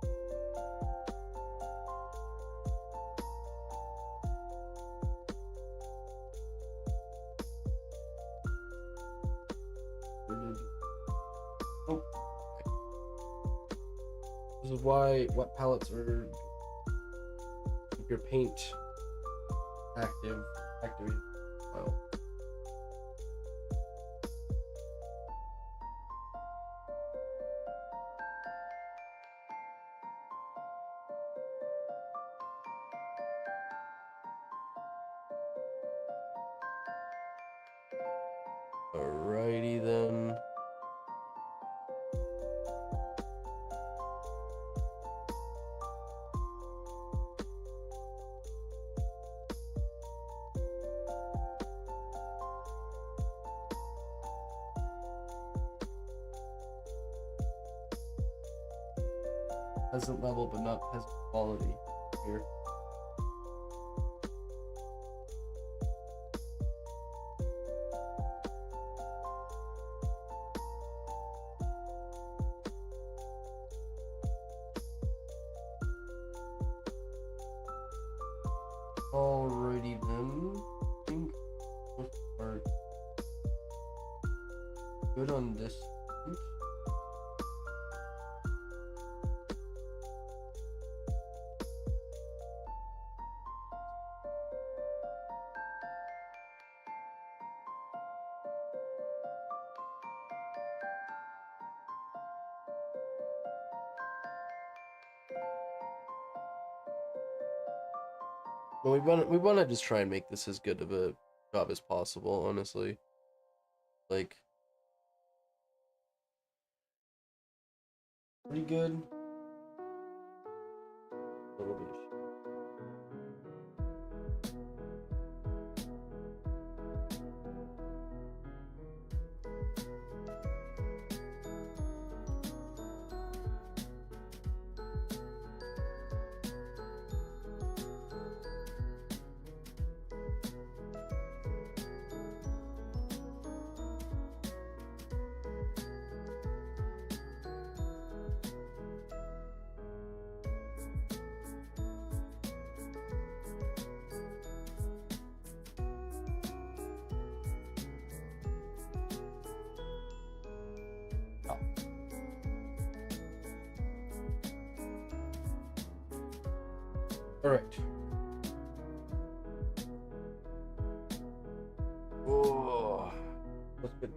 Oh. This is why wet palettes are keep your paint activated. Well. Alrighty then. Peasant level, but not peasant quality here. Alrighty then. I think most are good on this. Well, we want to just try and make this as good of a job as possible, honestly. Like, pretty good. A little bit of all right. Oh, that's good.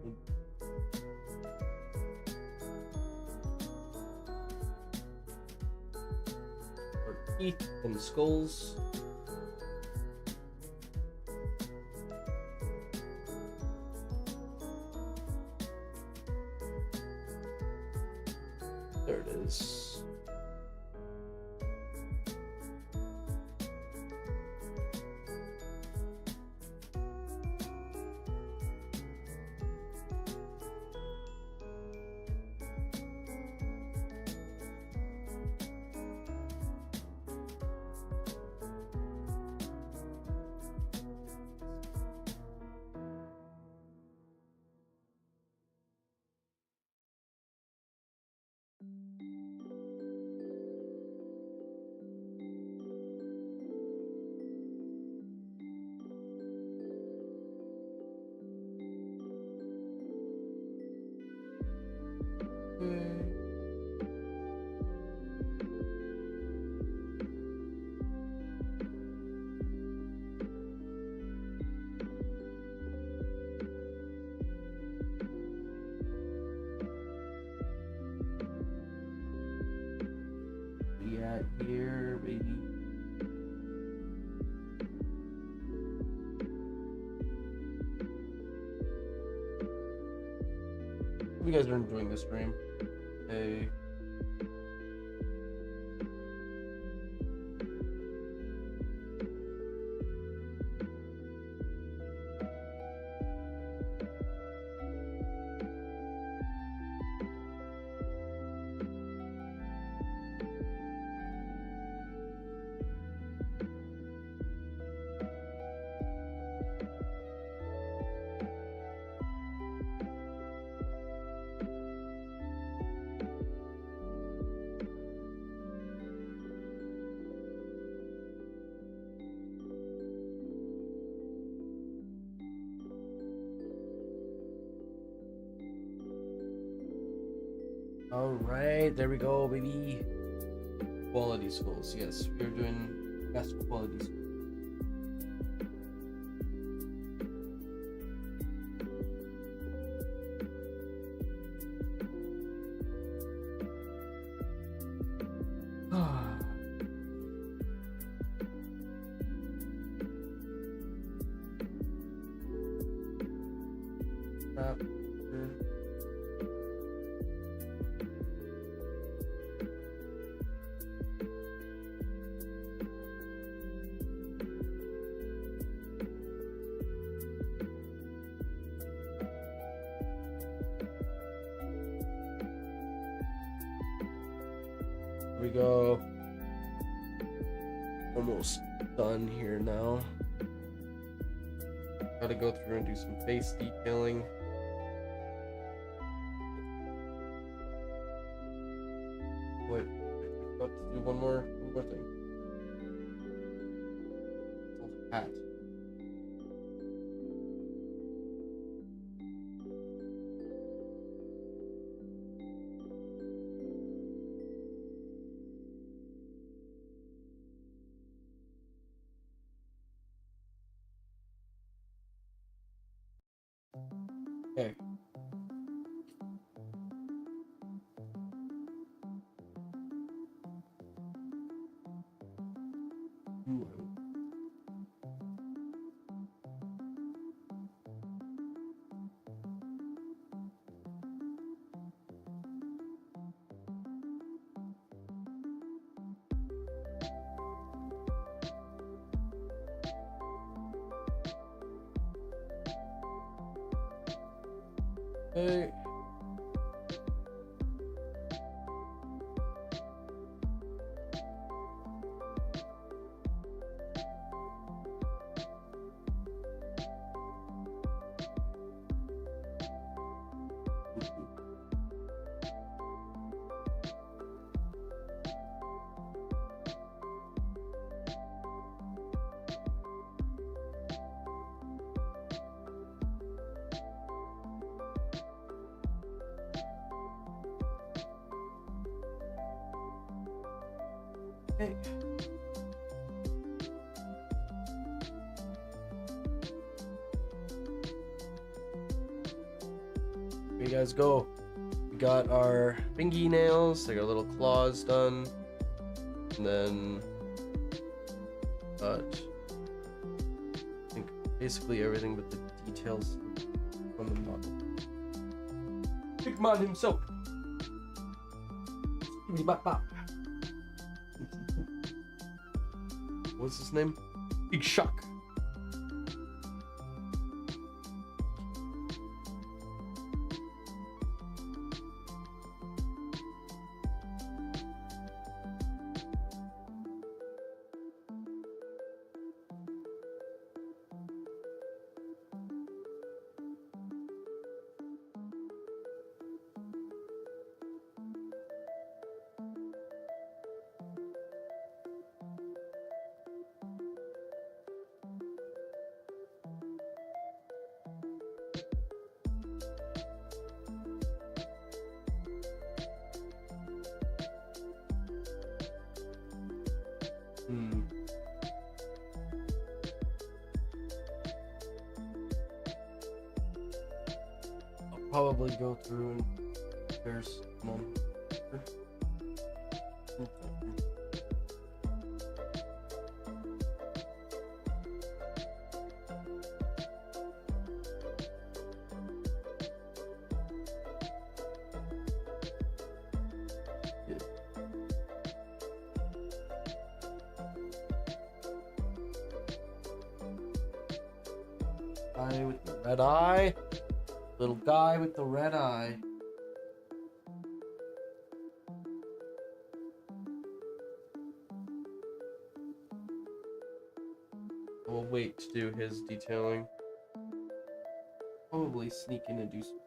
Our teeth and skulls. There it is. Here, baby. you guys are enjoying this stream. Hey. All right, there we go, baby. Quality schools, yes, we are doing best quality schools. We go. Almost done here now. Gotta go through and do some face detailing. Wait, I forgot to do one more thing. Oh, hat. Okay. Hey. Hey. Here you guys go. We got our fingernails, like our little claws done. And then got, I think, basically everything but the details on the model. Big man himself. Bop. What's his name? Big Shock. I'll probably go through and there's one. guy with the red eye. Little guy with the red eye. We'll wait to do his detailing. Probably sneak in and do some.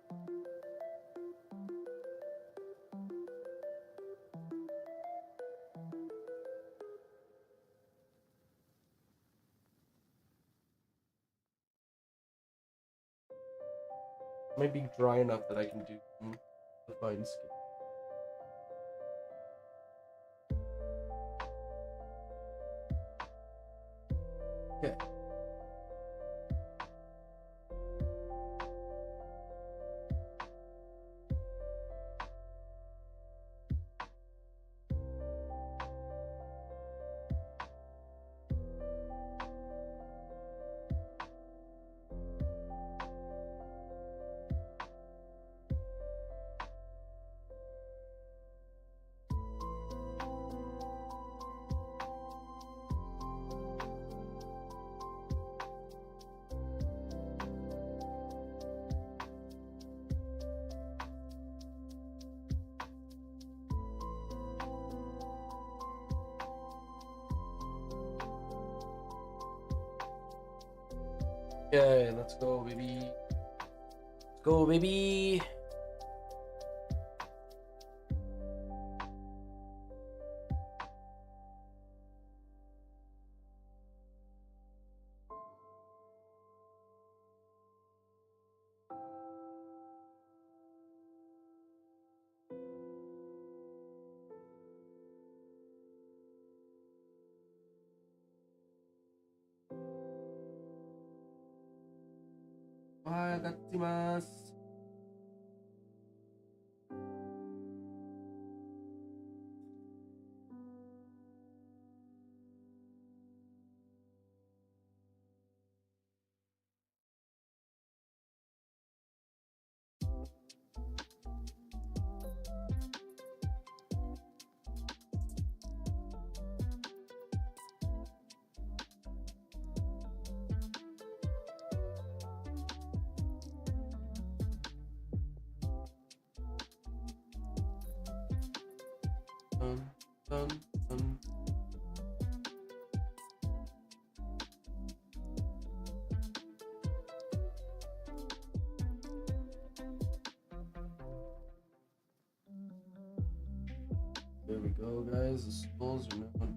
Might be dry enough that I can do some fine skin. Okay. Okay, let's go, baby. Let's go, baby. Arigatou. Dun, dun. There we go, guys. The skulls are now done.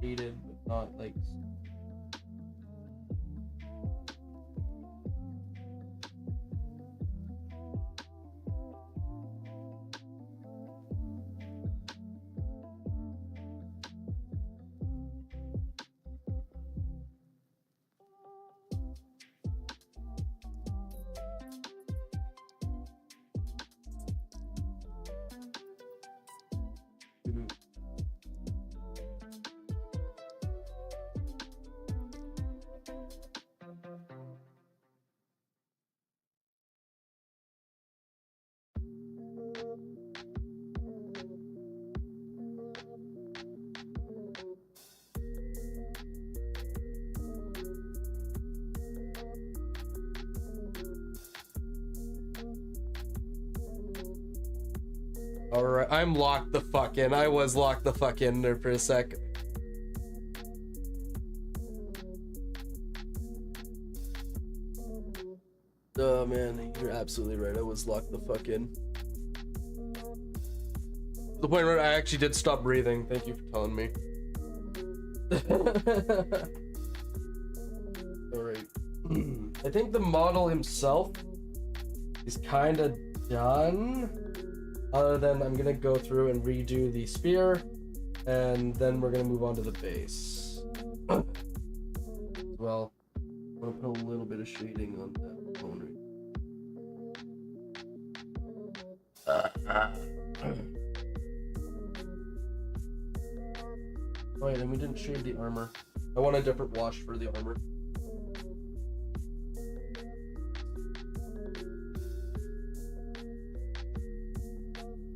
Needed, but not like. Alright, I'm locked the fuck in. I was locked the fuck in there for a sec. Oh man, you're absolutely right. I was locked the fuck in. The point where I actually did stop breathing. Thank you for telling me. Alright. I think the model himself is kind of done. Other than I'm gonna go through and redo the spear, and then we're gonna move on to the base. Well, I'm gonna put a little bit of shading on that bone. Oh yeah, and we didn't shade the armor. I want a different wash for the armor.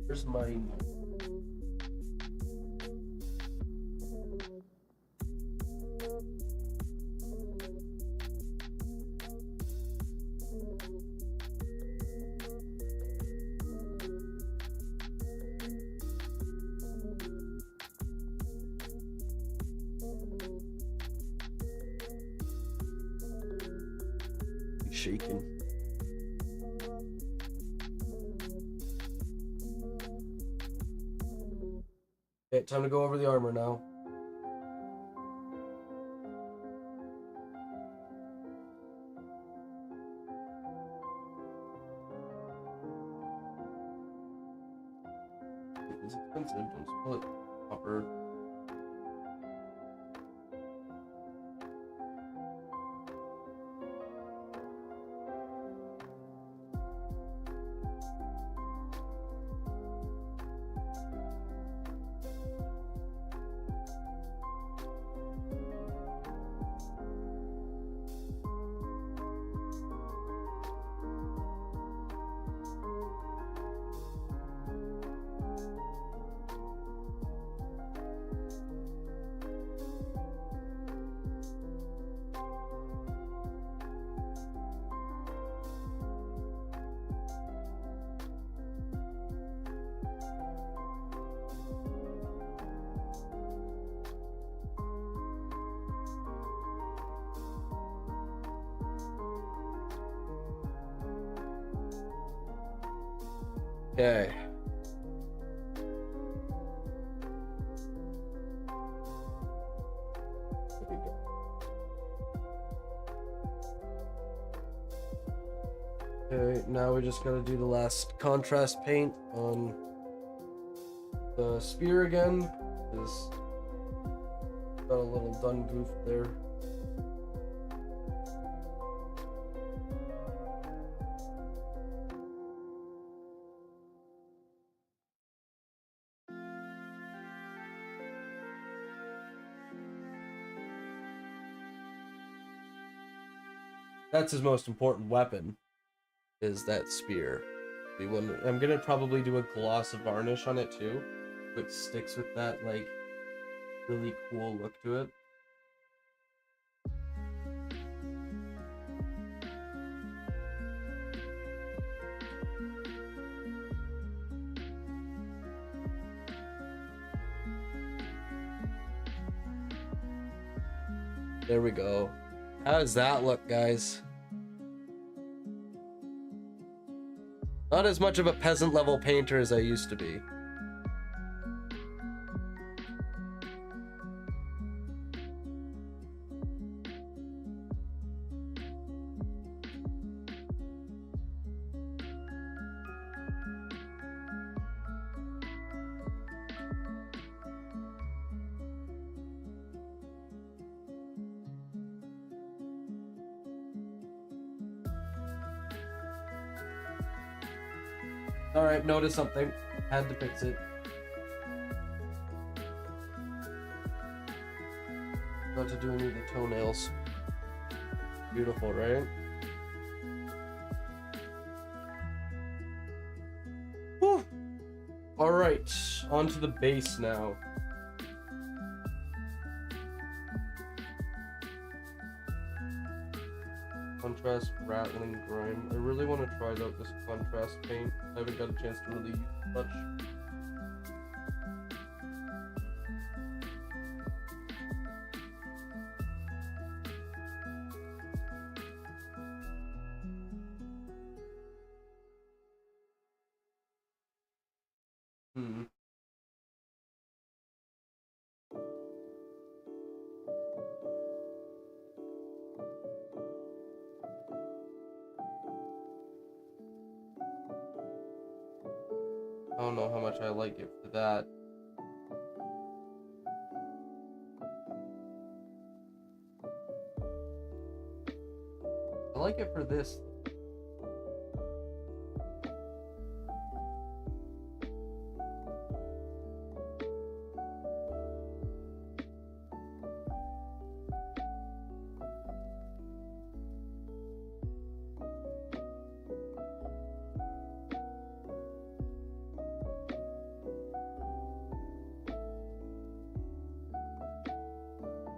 Where's my... shaking. Okay, time to go over the armor now. It's expensive, don't spoil it. Copper. Okay. There we go. Okay, now we just gotta do the last contrast paint on the spear again. Just got a little done goof there. That's his most important weapon, is that spear. I'm gonna probably do a gloss of varnish on it too, which sticks with that like really cool look to it. There we go. How does that look, guys? Not as much of a peasant level painter as I used to be. Alright, notice something. Had to fix it. Got to do any of the toenails. Beautiful, right? Whew. Alright, on to the base now. Contrast, rattling, grime. I really want to try out this contrast paint. I haven't got a chance to really use it much. I don't know how much I like it for that. I like it for this.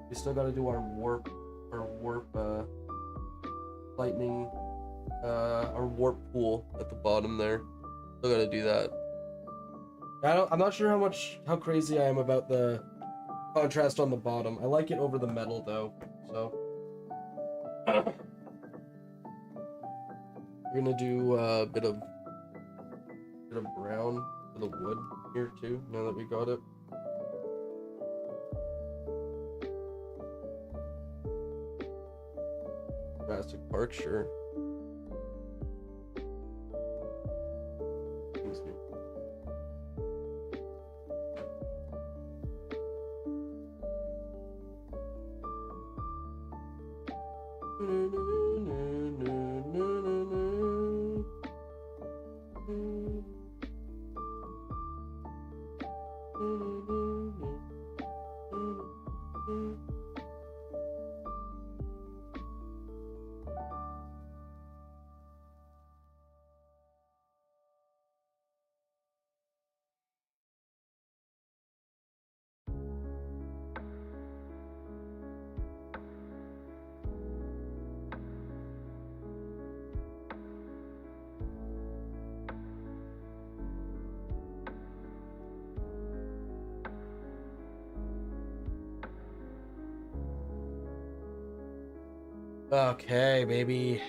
We still gotta do our warp lightning, our warp pool at the bottom there. Still gotta do that. I'm not sure how crazy I am about the contrast on the bottom. I like it over the metal though, so. We're gonna do a bit of brown for the wood here too, now that we got it. Jurassic Park, sure. Excuse me. Okay, baby.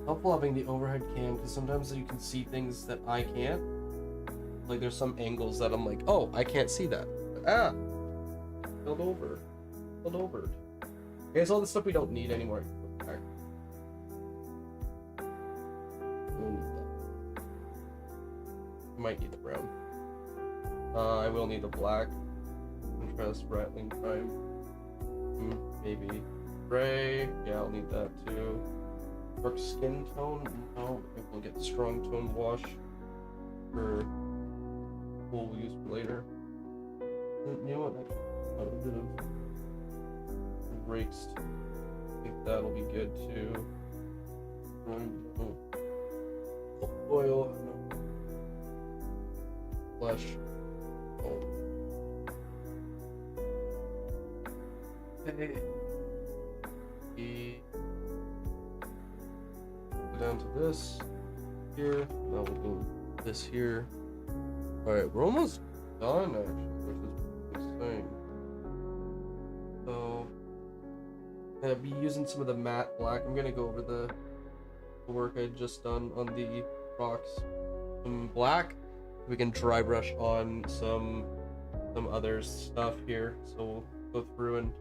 Helpful having the overhead cam because sometimes you can see things that I can't. Like there's some angles that I'm like, oh, I can't see that. Ah, spilled over. Okay, it's all the stuff we don't need anymore. Okay. We'll need that. Might need the brown. I will need the black. Contrast rattling time. Maybe gray. Yeah, I'll need that too. Dark skin tone. No, maybe we'll get strong tone wash for we'll use for later. You know what? A bit of rakes. I think that'll be good too. Oil. No. Flesh. Oh. Okay. Go down to this here. Now we'll do this here. Alright, we're almost done actually, which is insane. So, I'm gonna be using some of the matte black. I'm gonna go over the work I just done on the rocks. Some black. We can dry brush on some other stuff here. So we'll go through and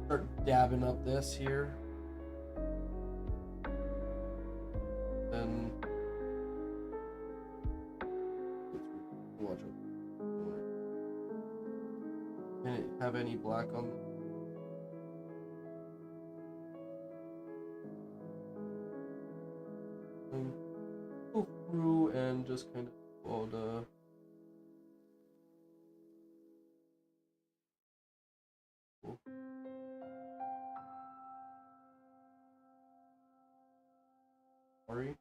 start dabbing up this here. Then watch it. Can it have any black on it? Go through and just kind of all the sorry.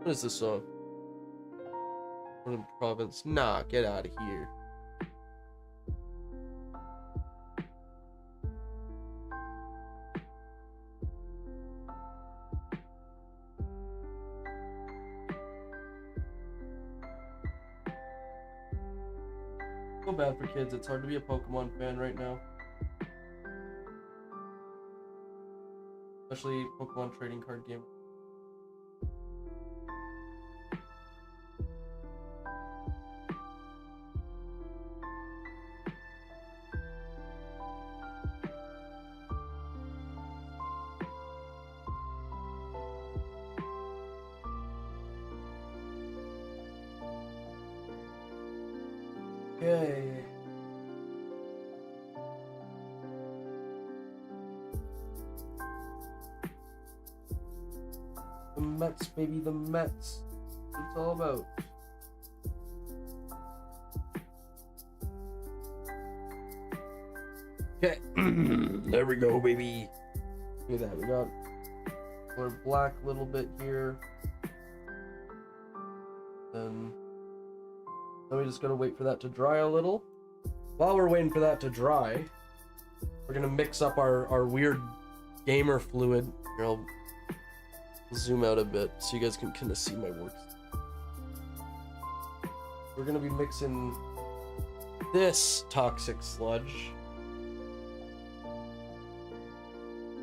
What is this song? Northern Province. Nah, get out of here. So bad for kids. It's hard to be a Pokemon fan right now. Especially Pokemon trading card game. Okay. The Mets, baby, the Mets. That's what it's all about. Okay. There we go, baby. Look at that. We got Or black a little bit here. Then we just gotta wait for that to dry a little. While we're waiting for that to dry, we're gonna mix up our weird gamer fluid. Here, I'll zoom out a bit so you guys can kind of see my work. We're gonna be mixing this toxic sludge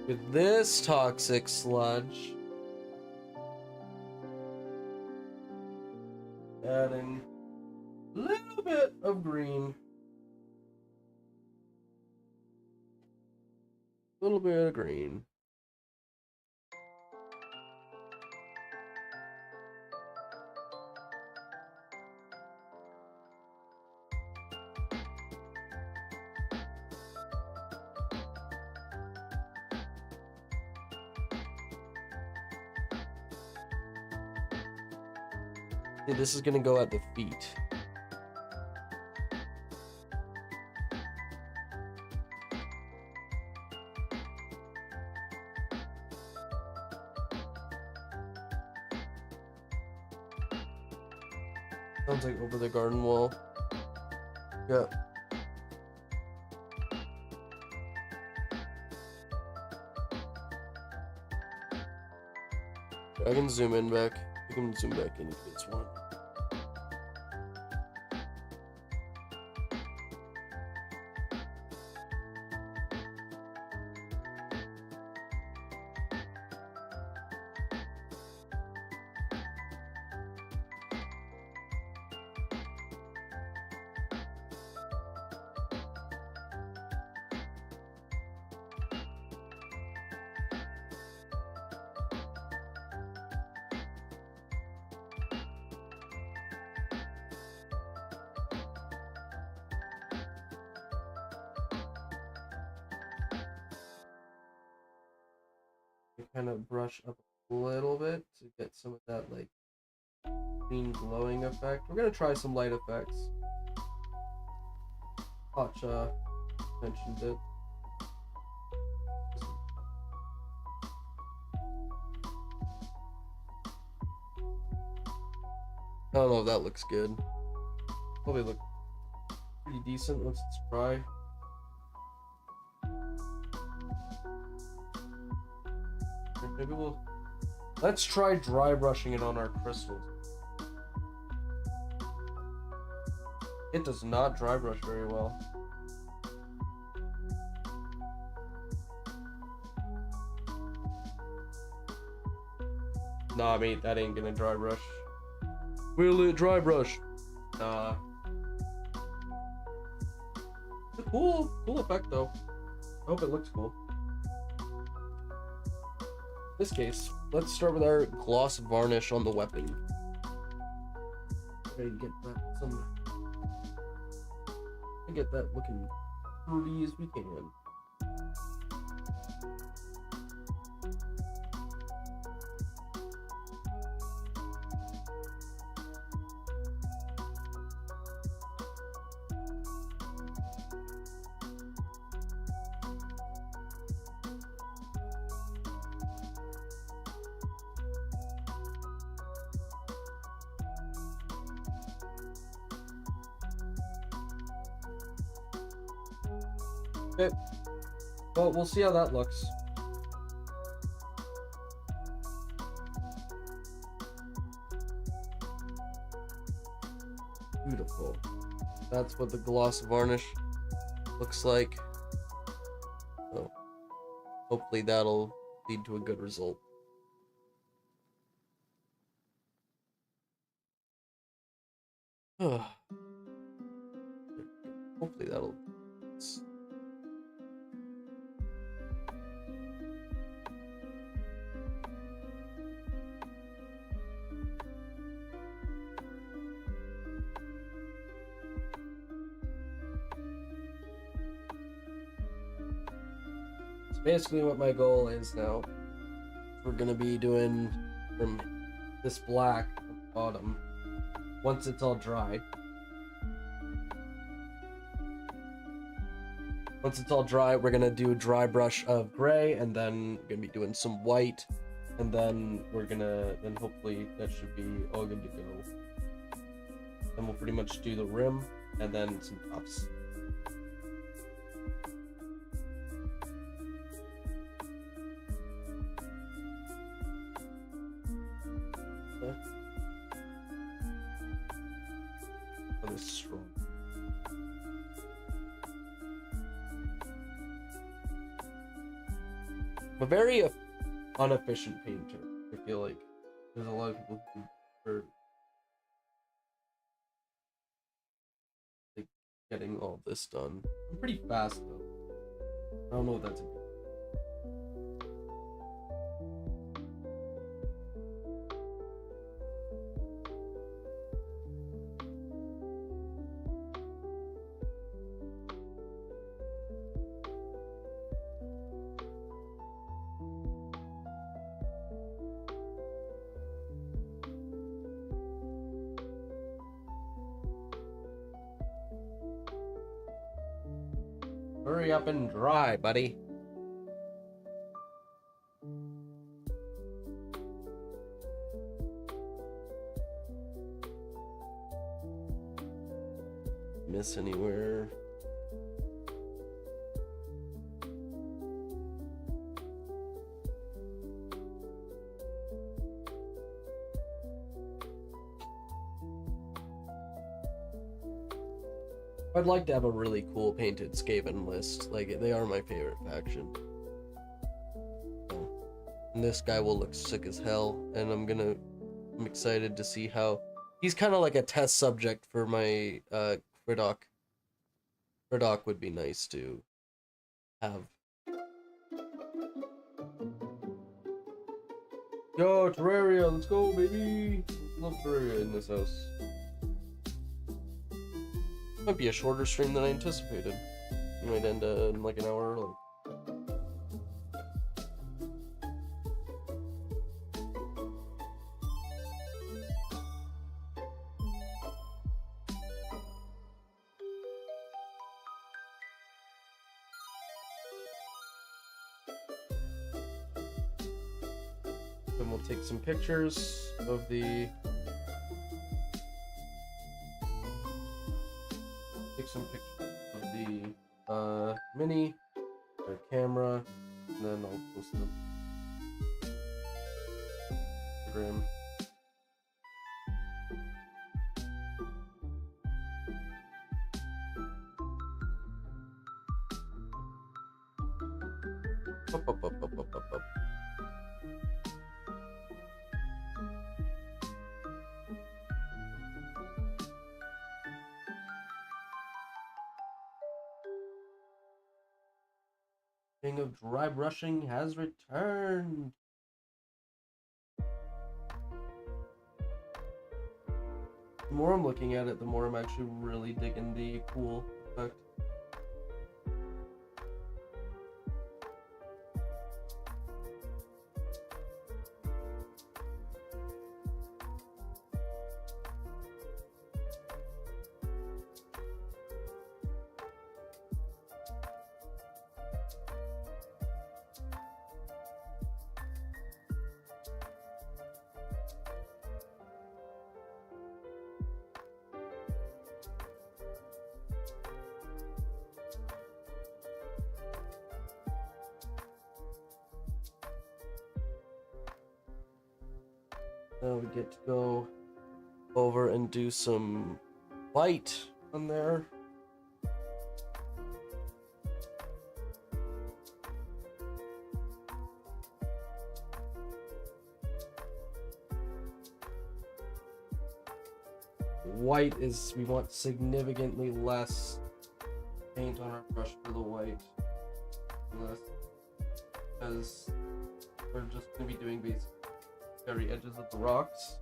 with this toxic sludge, adding a little bit of green, a little bit of green. Yeah, this is gonna go at the feet. Sounds like over the garden wall. Yeah. I can zoom in back. You can zoom back in if it's one. Kind of brush up a little bit to get some of that like green glowing effect. We're gonna try some light effects. Hotcha mentioned it. I don't know if that looks good. Probably look pretty decent once it's dry. Maybe let's try dry brushing it on our crystals. It does not dry brush very well. Nah, mate, that ain't gonna dry brush. Will it dry brush? Nah. It's a cool effect though. I hope it looks cool. In this case, let's start with our gloss varnish on the weapon. Try to get that looking pretty as we can. Okay, well, we'll see how that looks. Beautiful. That's what the gloss varnish looks like. So, hopefully that'll lead to a good result. Hopefully that'll... Basically what my goal is now, we're gonna be doing from this black on the bottom once it's all dry. Once it's all dry, we're gonna do a dry brush of gray, and then we're gonna be doing some white And then then hopefully that should be all good to go. Then we'll pretty much do the rim and then some tops. Okay. Oh, this is strong. I'm a very inefficient painter. I feel like there's a lot of people who are like getting all this done. I'm pretty fast though. I don't know if that's a good. Hurry up and dry, buddy. Miss anywhere? I'd like to have a really cool painted SKAVEN list. Like, they are my favorite faction. So, and this guy will look sick as hell, and I'm excited to see how he's kind of like a test subject for my Kridoc. Kridoc would be nice to have. Yo, Terraria, let's go, baby! Love Terraria in this house. Might be a shorter stream than I anticipated. It might end in like an hour early. Then we'll take some pictures of the mini, our camera, and then I'll post them. Instagram. Up. King of Drybrushing has returned. The more I'm looking at it, the more I'm actually really digging the cool effect. Now we get to go over and do some white on there. White is, we want significantly less paint on our brush for the white. Because we're just going to be doing these very edges of the rocks.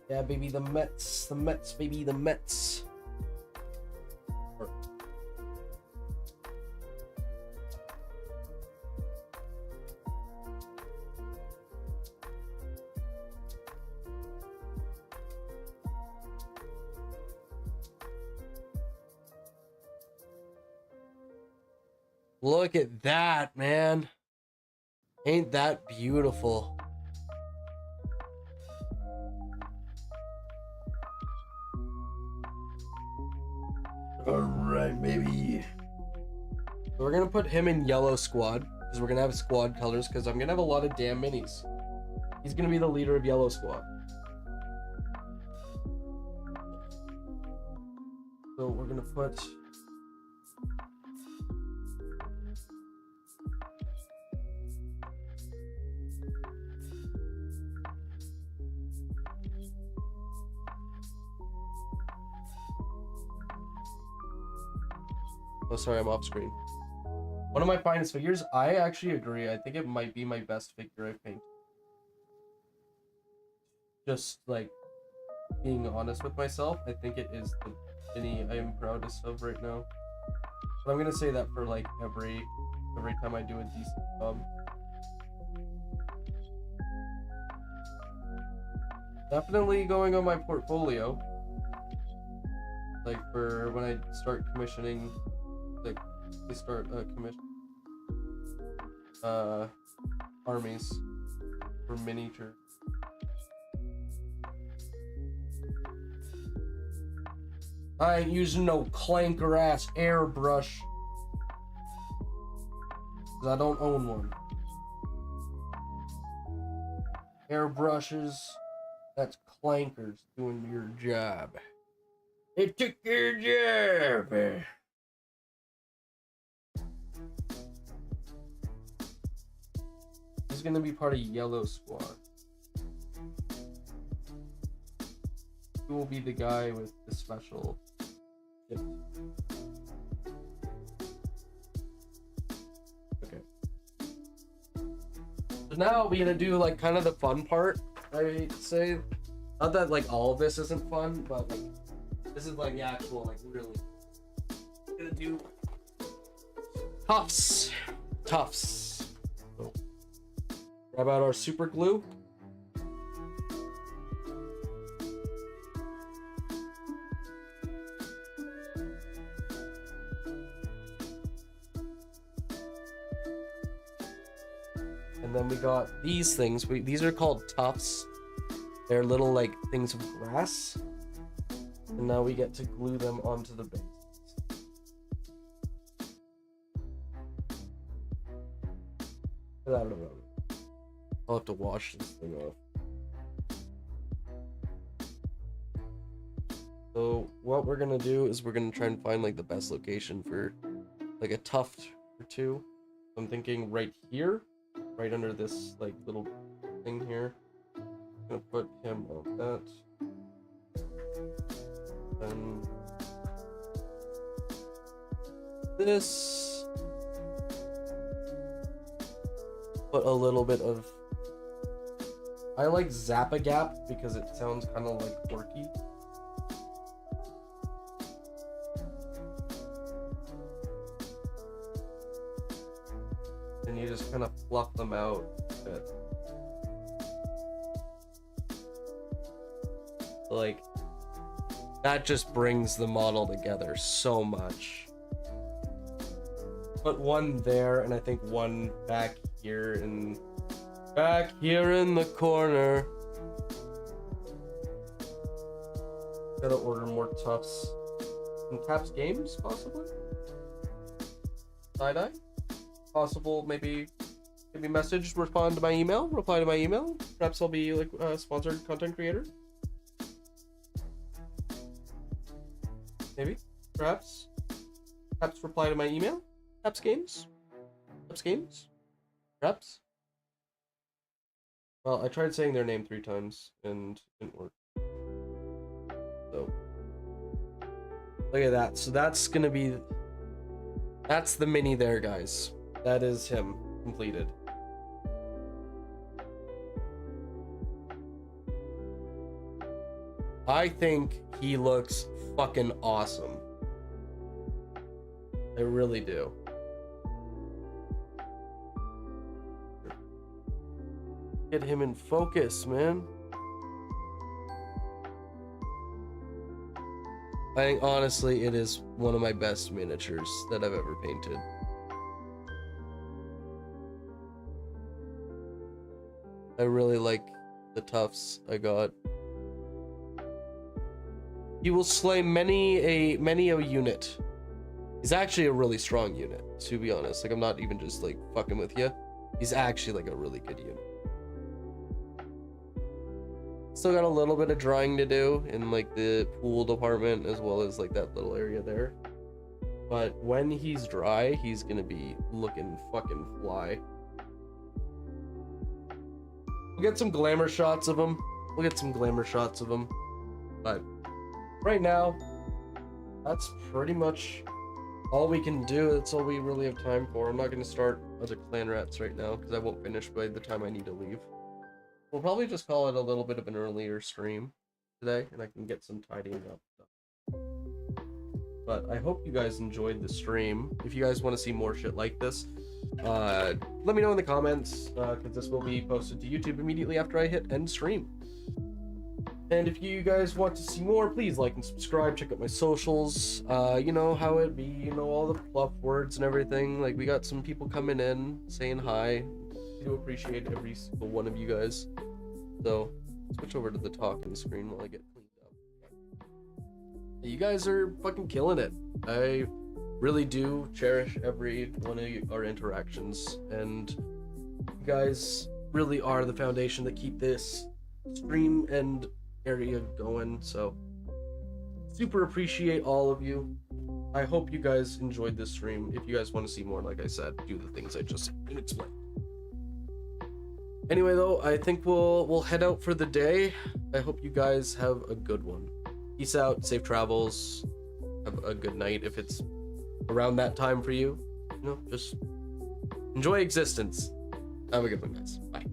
Yeah, baby, the Mets, baby, the Mets. Look at that, man. Ain't that beautiful? Alright, baby. We're gonna put him in yellow squad because we're gonna have squad colors because I'm gonna have a lot of damn minis. He's gonna be the leader of yellow squad. So we're gonna put oh, sorry, I'm off screen. One of my finest figures. I actually agree. I think it might be my best figure I've painted. Just like being honest with myself, I think it is the mini I am proudest of right now. But I'm gonna say that for like every time I do a decent job. Definitely going on my portfolio. Like for when I start commissioning, like they start commission armies for miniature. I ain't using no clanker ass airbrush. 'Cause I don't own one. Airbrushes, that's clankers doing your job. It took your job. This is gonna be part of Yellow Squad. He will be the guy with the special gift. Okay. So now we're gonna do like kind of the fun part, I hate to say. Not that like all of this isn't fun, but like this is like the actual, like really. We're gonna do tufts. Tufts. So, grab out our super glue. And then we got these things. These are called tufts. They're little like things of grass. And now we get to glue them onto the base. I'll have to wash this thing off. So what we're gonna do is we're gonna try and find like the best location for like a tuft or two. I'm thinking right here, right under this like little thing here. I'm gonna put him on that. Then this. Put a little bit of. I like Zap-A-Gap because it sounds kind of like quirky. And you just kind of fluff them out a bit. Like, that just brings the model together so much. Put one there, and I think one back here in the corner. Gotta order more tufts. From Caps Games, possibly? Side-eye? Possible, maybe message, respond to my email, reply to my email. Perhaps I'll be like a sponsored content creator. Maybe, perhaps reply to my email. Caps Games, perhaps. Well, I tried saying their name 3 times and it didn't work. So look at that. So that's gonna be. That's the mini there, guys. That is him completed. I think he looks fucking awesome. I really do. Get him in focus, man. I think honestly it is one of my best miniatures that I've ever painted. I really like the tufts I got. He will slay many a unit. He's actually a really strong unit, to be honest. Like, I'm not even just like fucking with you. He's actually like a really good unit. Still got a little bit of drying to do in like the pool department as well as like that little area there. But when he's dry, he's gonna be looking fucking fly. We'll get some glamour shots of him. But right now, that's pretty much all we can do. That's all we really have time for. I'm not going to start other clan rats right now because I won't finish by the time I need to leave. We'll probably just call it a little bit of an earlier stream today, and I can get some tidying up stuff. But I hope you guys enjoyed the stream. If you guys want to see more shit like this, let me know in the comments, because this will be posted to YouTube immediately after I hit end stream. And if you guys want to see more, please like and subscribe. Check out my socials. You know how it be, you know, all the fluff words and everything. Like, we got some people coming in saying hi. I do appreciate every single one of you guys. So switch over to the talking screen while I get cleaned up. You guys are fucking killing it. I really do cherish every one of our interactions, and you guys really are the foundation that keep this stream and area going. So super appreciate all of you. I hope you guys enjoyed this stream. If you guys want to see more, like I said, do the things I just explained. Anyway, though, I think we'll head out for the day. I hope you guys have a good one. Peace out, safe travels, have a good night if it's around that time for you. You know, just enjoy existence. Have a good one, guys. Bye.